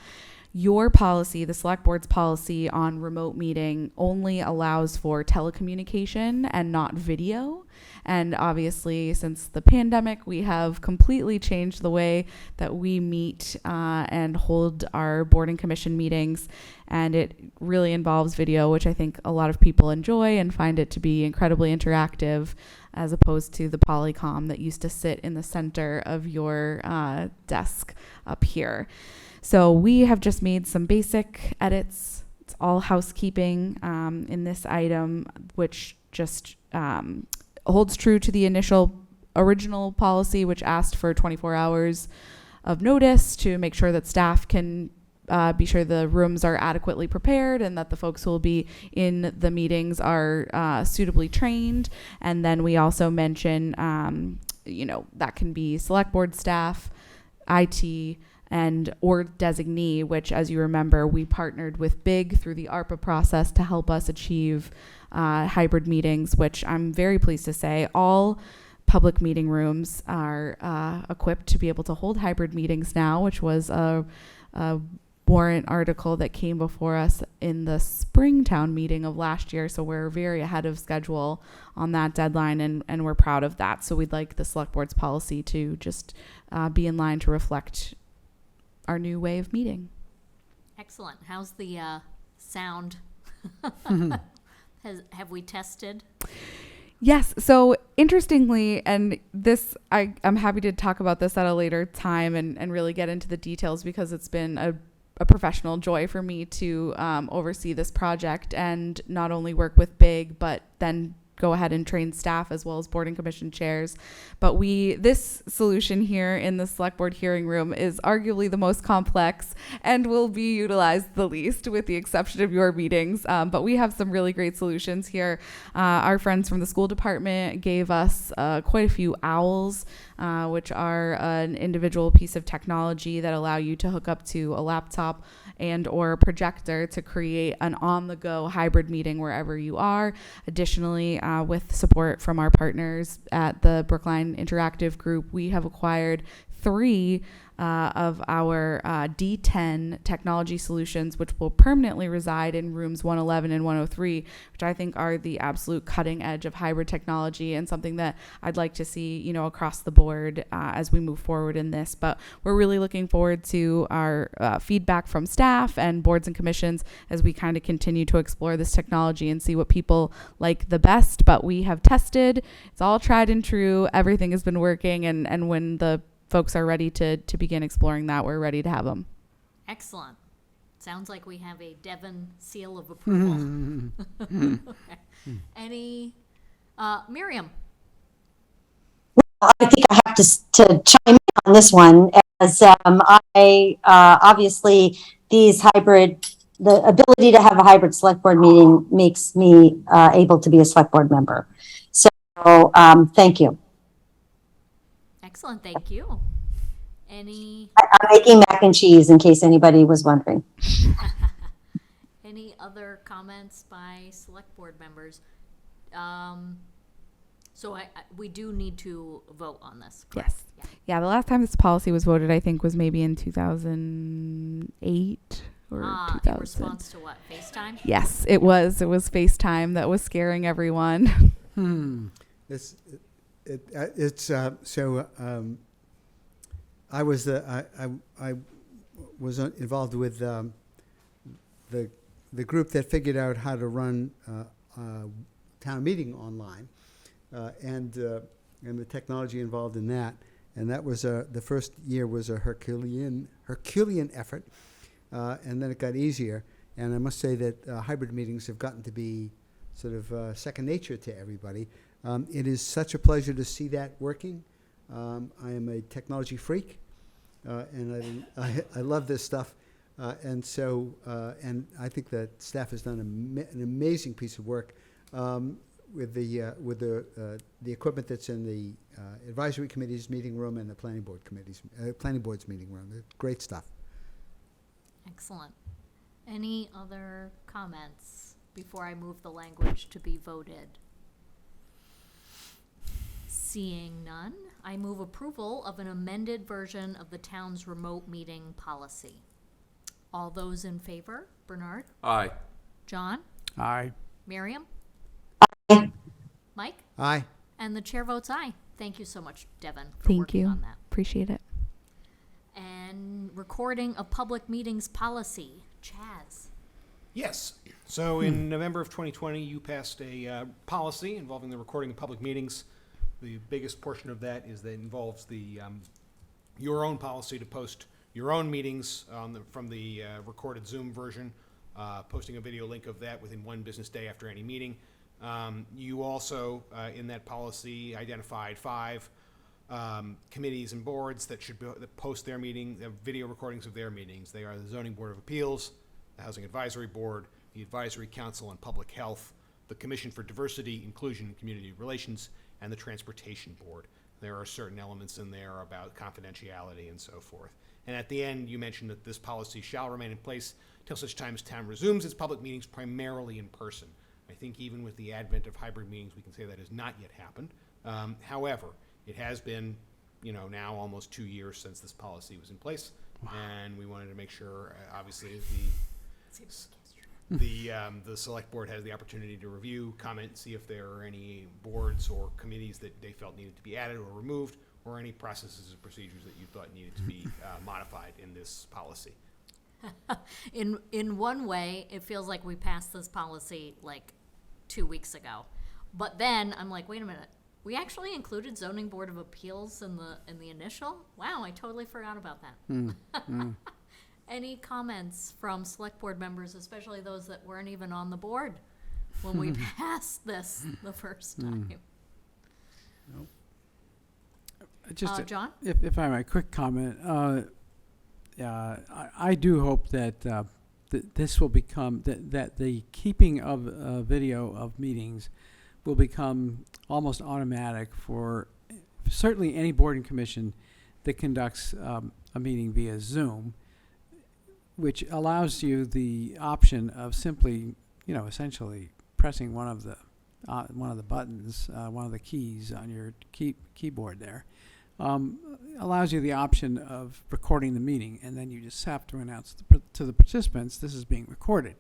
Your policy, the select board's policy on remote meeting, only allows for telecommunication and not video. And obviously, since the pandemic, we have completely changed the way that we meet and hold our board and commission meetings. And it really involves video, which I think a lot of people enjoy and find it to be incredibly interactive, as opposed to the Polycom that used to sit in the center of your desk up here. So we have just made some basic edits. It's all housekeeping in this item, which just holds true to the original policy, which asked for 24 hours of notice to make sure that staff can be sure the rooms are adequately prepared and that the folks who will be in the meetings are suitably trained. And then we also mention, that can be select board staff, IT, and or designee, which, as you remember, we partnered with BIG through the ARPA process to help us achieve hybrid meetings, which I'm very pleased to say all public meeting rooms are equipped to be able to hold hybrid meetings now, which was a warrant article that came before us in the Springtown meeting of last year. So we're very ahead of schedule on that deadline, and we're proud of that. So we'd like the select board's policy to just be in line to reflect our new way of meeting. Excellent. How's the sound? Have we tested? Yes. So interestingly, and this, I'm happy to talk about this at a later time and really get into the details, because it's been a professional joy for me to oversee this project and not only work with BIG, but then go ahead and train staff as well as board and commission chairs. But this solution here in the select board hearing room is arguably the most complex and will be utilized the least, with the exception of your meetings. But we have some really great solutions here. Our friends from the school department gave us quite a few owls, which are an individual piece of technology that allow you to hook up to a laptop and or a projector to create an on-the-go hybrid meeting wherever you are. Additionally, with support from our partners at the Brookline Interactive Group, we have acquired 3 of our D10 technology solutions, which will permanently reside in rooms 111 and 103, which I think are the absolute cutting edge of hybrid technology, and something that I'd like to see, across the board as we move forward in this. But we're really looking forward to our feedback from staff and boards and commissions as we kind of continue to explore this technology and see what people like the best. But we have tested, it's all tried and true, everything has been working, and when the folks are ready to begin exploring that, we're ready to have them. Excellent. Sounds like we have a Devon seal of approval. Okay. Any, Miriam? I think I have to chime in on this one, as I obviously the ability to have a hybrid select board meeting makes me able to be a select board member. So thank you. Excellent, thank you. I'm making mac and cheese, in case anybody was wondering. Any other comments by select board members? So we do need to vote on this, correct? Yes. Yeah, the last time this policy was voted, I think, was maybe in 2008 or 2000. In response to what, FaceTime? Yes, it was. It was FaceTime that was scaring everyone. I was involved with the group that figured out how to run town meeting online, and the technology involved in that. And that was the first year was a Herculean effort, and then it got easier. And I must say that hybrid meetings have gotten to be sort of second nature to everybody. It is such a pleasure to see that working. I am a technology freak, and I love this stuff. And so, and I think that staff has done an amazing piece of work with the equipment that's in the advisory committee's meeting room and the planning board's meeting room. They're great stuff. Excellent. Any other comments before I move the language to be voted? Seeing none, I move approval of an amended version of the town's remote meeting policy. All those in favor? Bernard? Aye. John? Aye. Miriam? Aye. Mike? Aye. And the chair votes aye. Thank you so much, Devon, for Thank working you. on that. Appreciate it. And recording of public meetings policy. Chaz? Yes. So in November of 2020, you passed a policy involving the recording of public meetings. The biggest portion of that involves your own policy to post your own meetings from the recorded Zoom version, posting a video link of that within 1 business day after any meeting. You also, in that policy, identified 5 committees and boards that should post their video recordings of their meetings. They are the Zoning Board of Appeals, the Housing Advisory Board, the Advisory Council on Public Health, the Commission for Diversity, Inclusion, and Community Relations, and the Transportation Board. There are certain elements in there about confidentiality and so forth. And at the end, you mentioned that this policy shall remain in place till such time as town resumes its public meetings primarily in person. I think even with the advent of hybrid meetings, we can say that has not yet happened. However, it has been, now almost 2 years since this policy was in place, and we wanted to make sure, obviously, the select board has the opportunity to review, comment, see if there are any boards or committees that they felt needed to be added or removed, or any processes or procedures that you thought needed to be modified in this policy. In one way, it feels like we passed this policy like 2 weeks ago. But then I'm like, wait a minute. We actually included zoning board of appeals in the initial? Wow, I totally forgot about that. Any comments from select board members, especially those that weren't even on the board when we passed this the first time? Nope. Just John? If I might, quick comment. I do hope that this will become, that the keeping of video of meetings will become almost automatic for certainly any board and commission that conducts a meeting via Zoom, which allows you the option of simply, essentially pressing one of the buttons, one of the keys on your keyboard there. Allows you the option of recording the meeting, and then you just have to announce to the participants this is being recorded.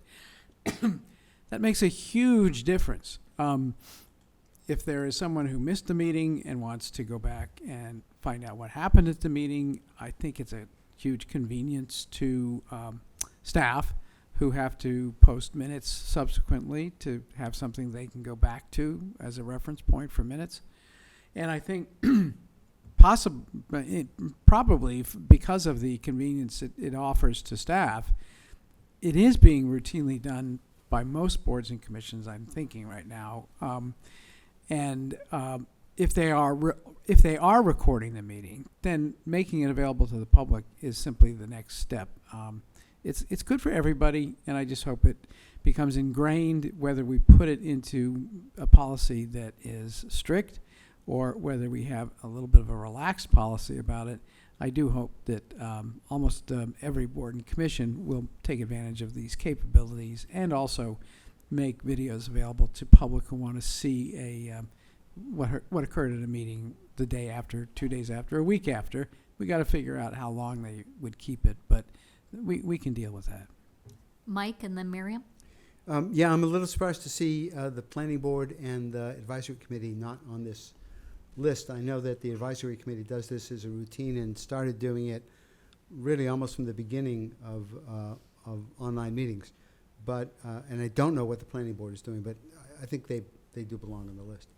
That makes a huge difference. If there is someone who missed the meeting and wants to go back and find out what happened at the meeting, I think it's a huge convenience to staff who have to post minutes subsequently to have something they can go back to as a reference point for minutes. And I think probably because of the convenience it offers to staff, it is being routinely done by most boards and commissions, I'm thinking right now. If they are recording the meeting, then making it available to the public is simply the next step. It's good for everybody, and I just hope it becomes ingrained, whether we put it into a policy that is strict or whether we have a little bit of a relaxed policy about it. I do hope that almost every board and commission will take advantage of these capabilities and also make videos available to public who want to see what occurred at a meeting the day after, 2 days after, a week after. We got to figure out how long they would keep it, but we can deal with that. Mike and then Miriam? Yeah, I'm a little surprised to see the planning board and the advisory committee not on this list. I know that the advisory committee does this as a routine and started doing it really almost from the beginning of online meetings. But and I don't know what the planning board is doing, but I think they do belong on the list.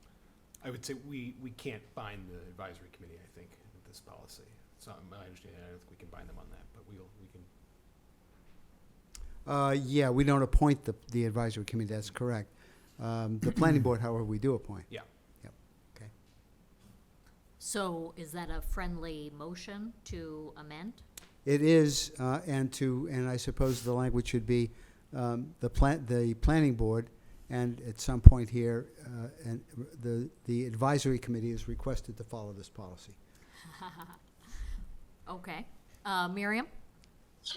I would say we can't bind the advisory committee, I think, with this policy. So I understand, I don't think we can bind them on that, but we can. Yeah, we don't appoint the advisory committee, that's correct. The planning board, however, we do appoint. Yeah. Yep. Okay. So is that a friendly motion to amend? It is, and I suppose the language should be the planning board, and at some point here, and the advisory committee is requested to follow this policy. Okay. Miriam?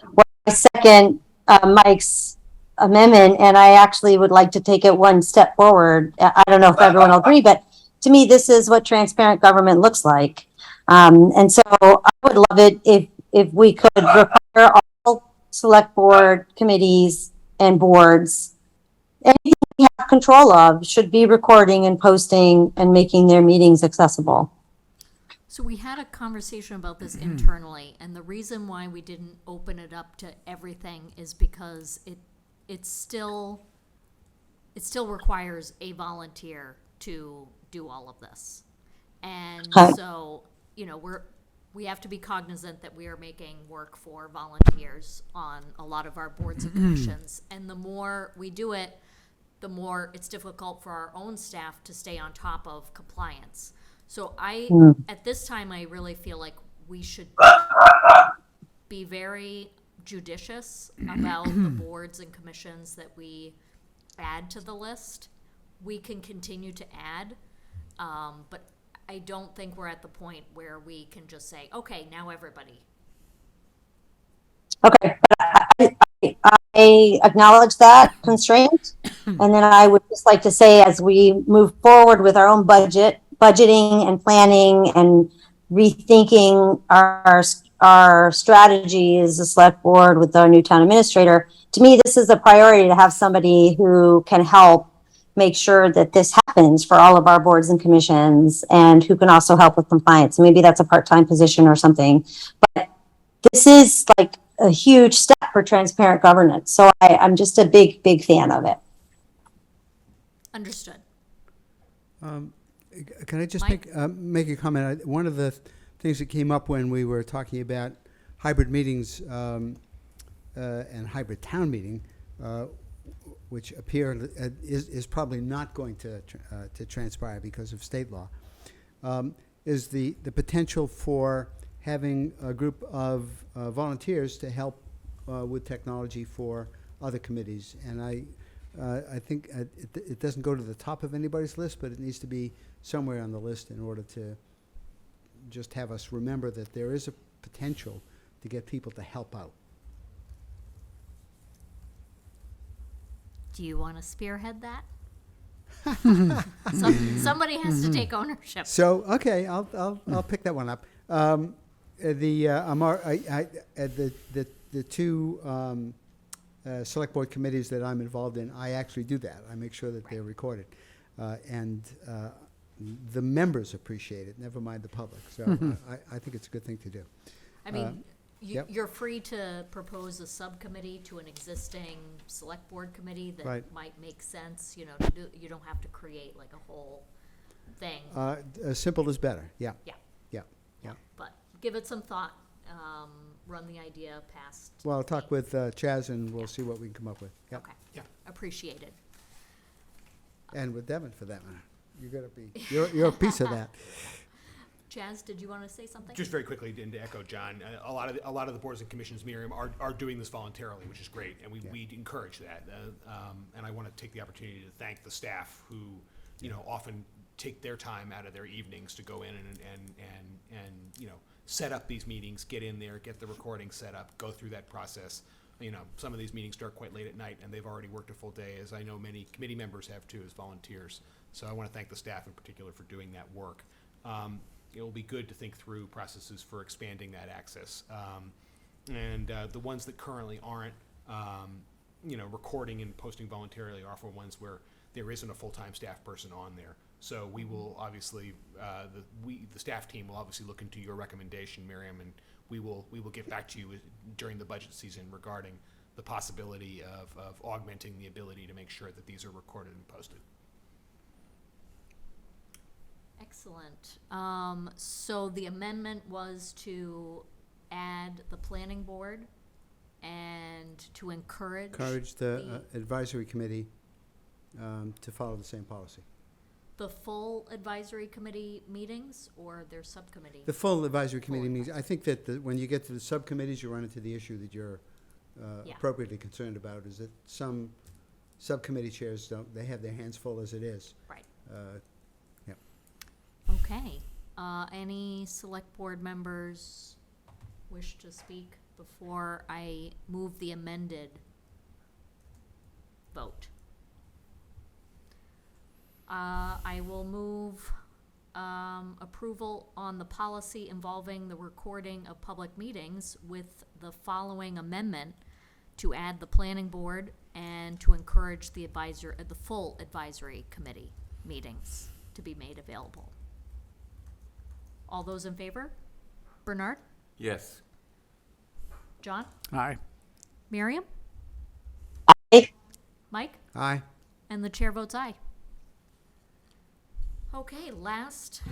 Well, I second Mike's amendment, and I actually would like to take it one step forward. I don't know if everyone will agree, but to me, this is what transparent government looks like. And so I would love it if we could require all select board committees and boards, anything we have control of should be recording and posting and making their meetings accessible. So we had a conversation about this internally, and the reason why we didn't open it up to everything is because it still requires a volunteer to do all of this. And so, we have to be cognizant that we are making work for volunteers on a lot of our boards and commissions. And the more we do it, the more it's difficult for our own staff to stay on top of compliance. So at this time, I really feel like we should be very judicious about the boards and commissions that we add to the list. We can continue to add, but I don't think we're at the point where we can just say, okay, now everybody. I acknowledge that constraint. And then I would just like to say, as we move forward with our own budgeting and planning and rethinking our strategy as a select board with our new town administrator, to me, this is a priority to have somebody who can help make sure that this happens for all of our boards and commissions and who can also help with compliance. Maybe that's a part-time position or something. But this is like a huge step for transparent governance. So I'm just a big, big fan of it. Understood. Can I just Mike? make a comment? One of the things that came up when we were talking about hybrid meetings and hybrid town meeting, which appear is probably not going to transpire because of state law, is the potential for having a group of volunteers to help with technology for other committees. And I think it doesn't go to the top of anybody's list, but it needs to be somewhere on the list in order to just have us remember that there is a potential to get people to help out. Do you want to spearhead that? Somebody has to take ownership. So okay, I'll pick that one up. The two select board committees that I'm involved in, I actually do that. I make sure that they're recorded, and the members appreciate it. Never mind the public. So I think it's a good thing to do. I mean, Yep. you're free to propose a subcommittee to an existing select board committee that Right. might make sense, you know, to do, you don't have to create like a whole thing. Simple is better. Yeah. Yeah. Yeah. Yeah. But give it some thought, run the idea past. Well, I'll talk with Chaz and we'll see what we can come up with. Yeah. Okay. Yeah. Appreciated. And with Devin, for that matter. You're gonna be. You're a piece of that. Chaz, did you want to say something? Just very quickly, and to echo John, a lot of the boards and commissions, Miriam, are doing this voluntarily, which is great, and we encourage that. And I want to take the opportunity to thank the staff who, often take their time out of their evenings to go in and set up these meetings, get in there, get the recording set up, go through that process. Some of these meetings start quite late at night, and they've already worked a full day, as I know many committee members have too, as volunteers. So I want to thank the staff in particular for doing that work. It'll be good to think through processes for expanding that access. And the ones that currently aren't, recording and posting voluntarily are for ones where there isn't a full-time staff person on there. So we will obviously, the staff team will obviously look into your recommendation, Miriam, and we will get back to you during the budget season regarding the possibility of augmenting the ability to make sure that these are recorded and posted. Excellent. So the amendment was to add the planning board and to encourage The advisory committee to follow the same policy. the full advisory committee meetings or their subcommittee? The full advisory committee means, I think that when you get to the subcommittees, you run into the issue that you're Yeah. appropriately concerned about, is that some subcommittee chairs they have their hands full as it is. Right. Yeah. Okay. Any select board members wish to speak before I move the amended vote? I will move approval on the policy involving the recording of public meetings with the following amendment to add the planning board and to encourage the full advisory committee meetings to be made available. All those in favor? Bernard? Yes. John? Aye. Miriam? Aye. Mike? Aye. And the chair votes aye. Okay, last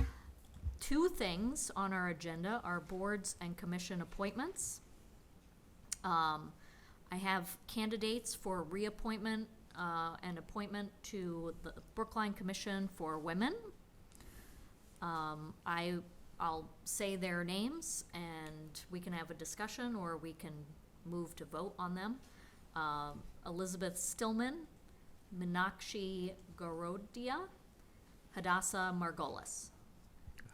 two things on our agenda are boards and commission appointments. I have candidates for reappointment and appointment to the Brookline Commission for Women. I'll say their names and we can have a discussion or we can move to vote on them. Elizabeth Stillman, Meenakshi Garodia, Hadassah Margolis.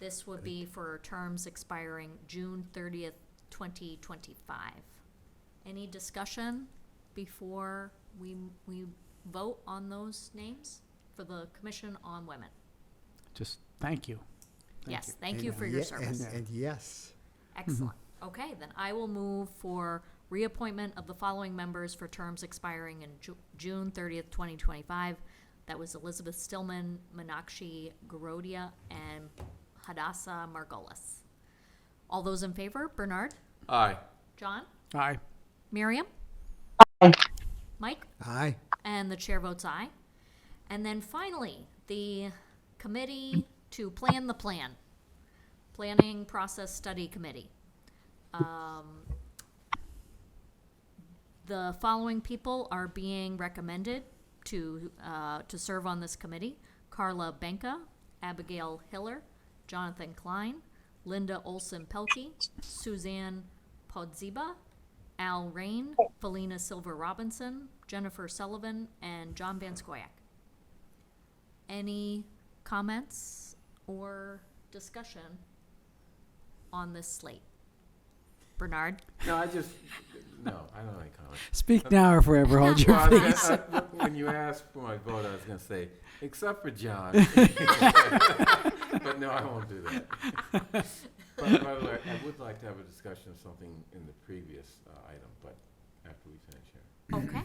This would be for terms expiring June 30th, 2025. Any discussion? before we vote on those names for the Commission on Women? Just thank you. Yes, you. thank you And, for your service. And yes. Excellent. Okay, then I will move for reappointment of the following members for terms expiring in June 30th, 2025. That was Elizabeth Stillman, Meenakshi Garodia, and Hadassah Margolis. All those in favor? Bernard? Aye. John? Aye. Miriam? Aye. Mike? Aye. And the chair votes aye. And then finally, the committee to plan the plan. Planning Process Study Committee. The following people are being recommended to serve on this committee: Carla Benka, Abigail Hiller, Jonathan Klein, Linda Olson-Pelkey, Suzanne Podziba, Al Rain, Felina Silver Robinson, Jennifer Sullivan, and John Van Scoyac. Any comments or discussion on this slate? Bernard? No, I don't have any comment. Speak now or forever hold your Well, peace. when you asked for my vote, I was going to say, except for John. But no, I won't do that. But by the way, I would like to have a discussion of something in the previous item, but after we finish here. Okay.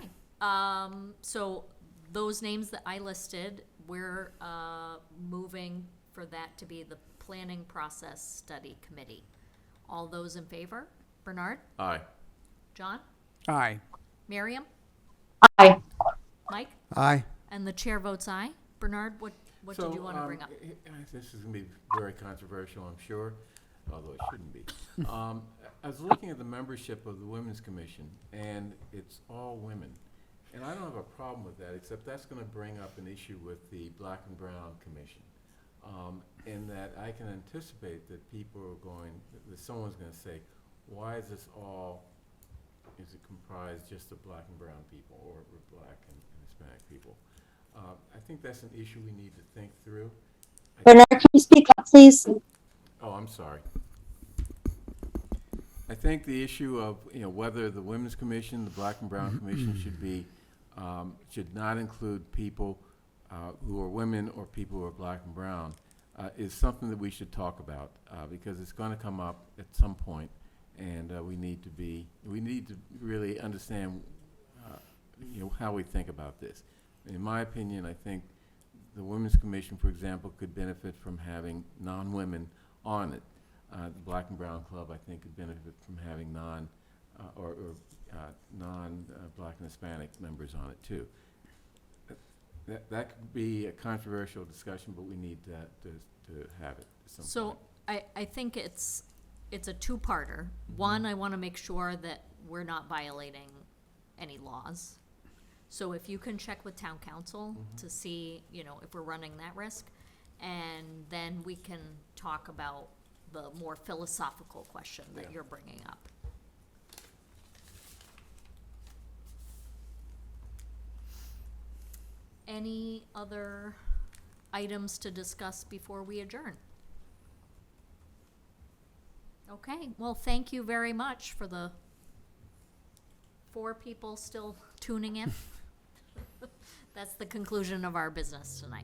So those names that I listed, we're moving for that to be the Planning Process Study Committee. All those in favor? Bernard? Aye. John? Aye. Miriam? Aye. Mike? Aye. And the chair votes aye. Bernard, what did you want to bring up? This is going to be very controversial, I'm sure, although it shouldn't be. I was looking at the membership of the Women's Commission, and it's all women. And I don't have a problem with that, except that's going to bring up an issue with the Black and Brown Commission. In that I can anticipate that people are that someone's going to say, why is this is it comprised just of Black and Brown people or Black and Hispanic people? I think that's an issue we need to think through. Bernard, can you speak up, please? Oh, I'm sorry. I think the issue of, whether the Women's Commission, the Black and Brown Commission should not include people who are women or people who are Black and Brown is something that we should talk about because it's going to come up at some point, and we need to really understand how we think about this. In my opinion, I think the Women's Commission, for example, could benefit from having non-women on it. The Black and Brown Club, I think, could benefit from having non-Black and Hispanic members on it too. That could be a controversial discussion, but we need to have it at some So point. I think it's a two-parter. One, I want to make sure that we're not violating any laws. So if you can check with town council to see, if we're running that risk, and then we can talk about the more philosophical question that you're bringing up. Any other items to discuss before we adjourn? Okay, well, thank you very much for the 4 people still tuning in. That's the conclusion of our business tonight.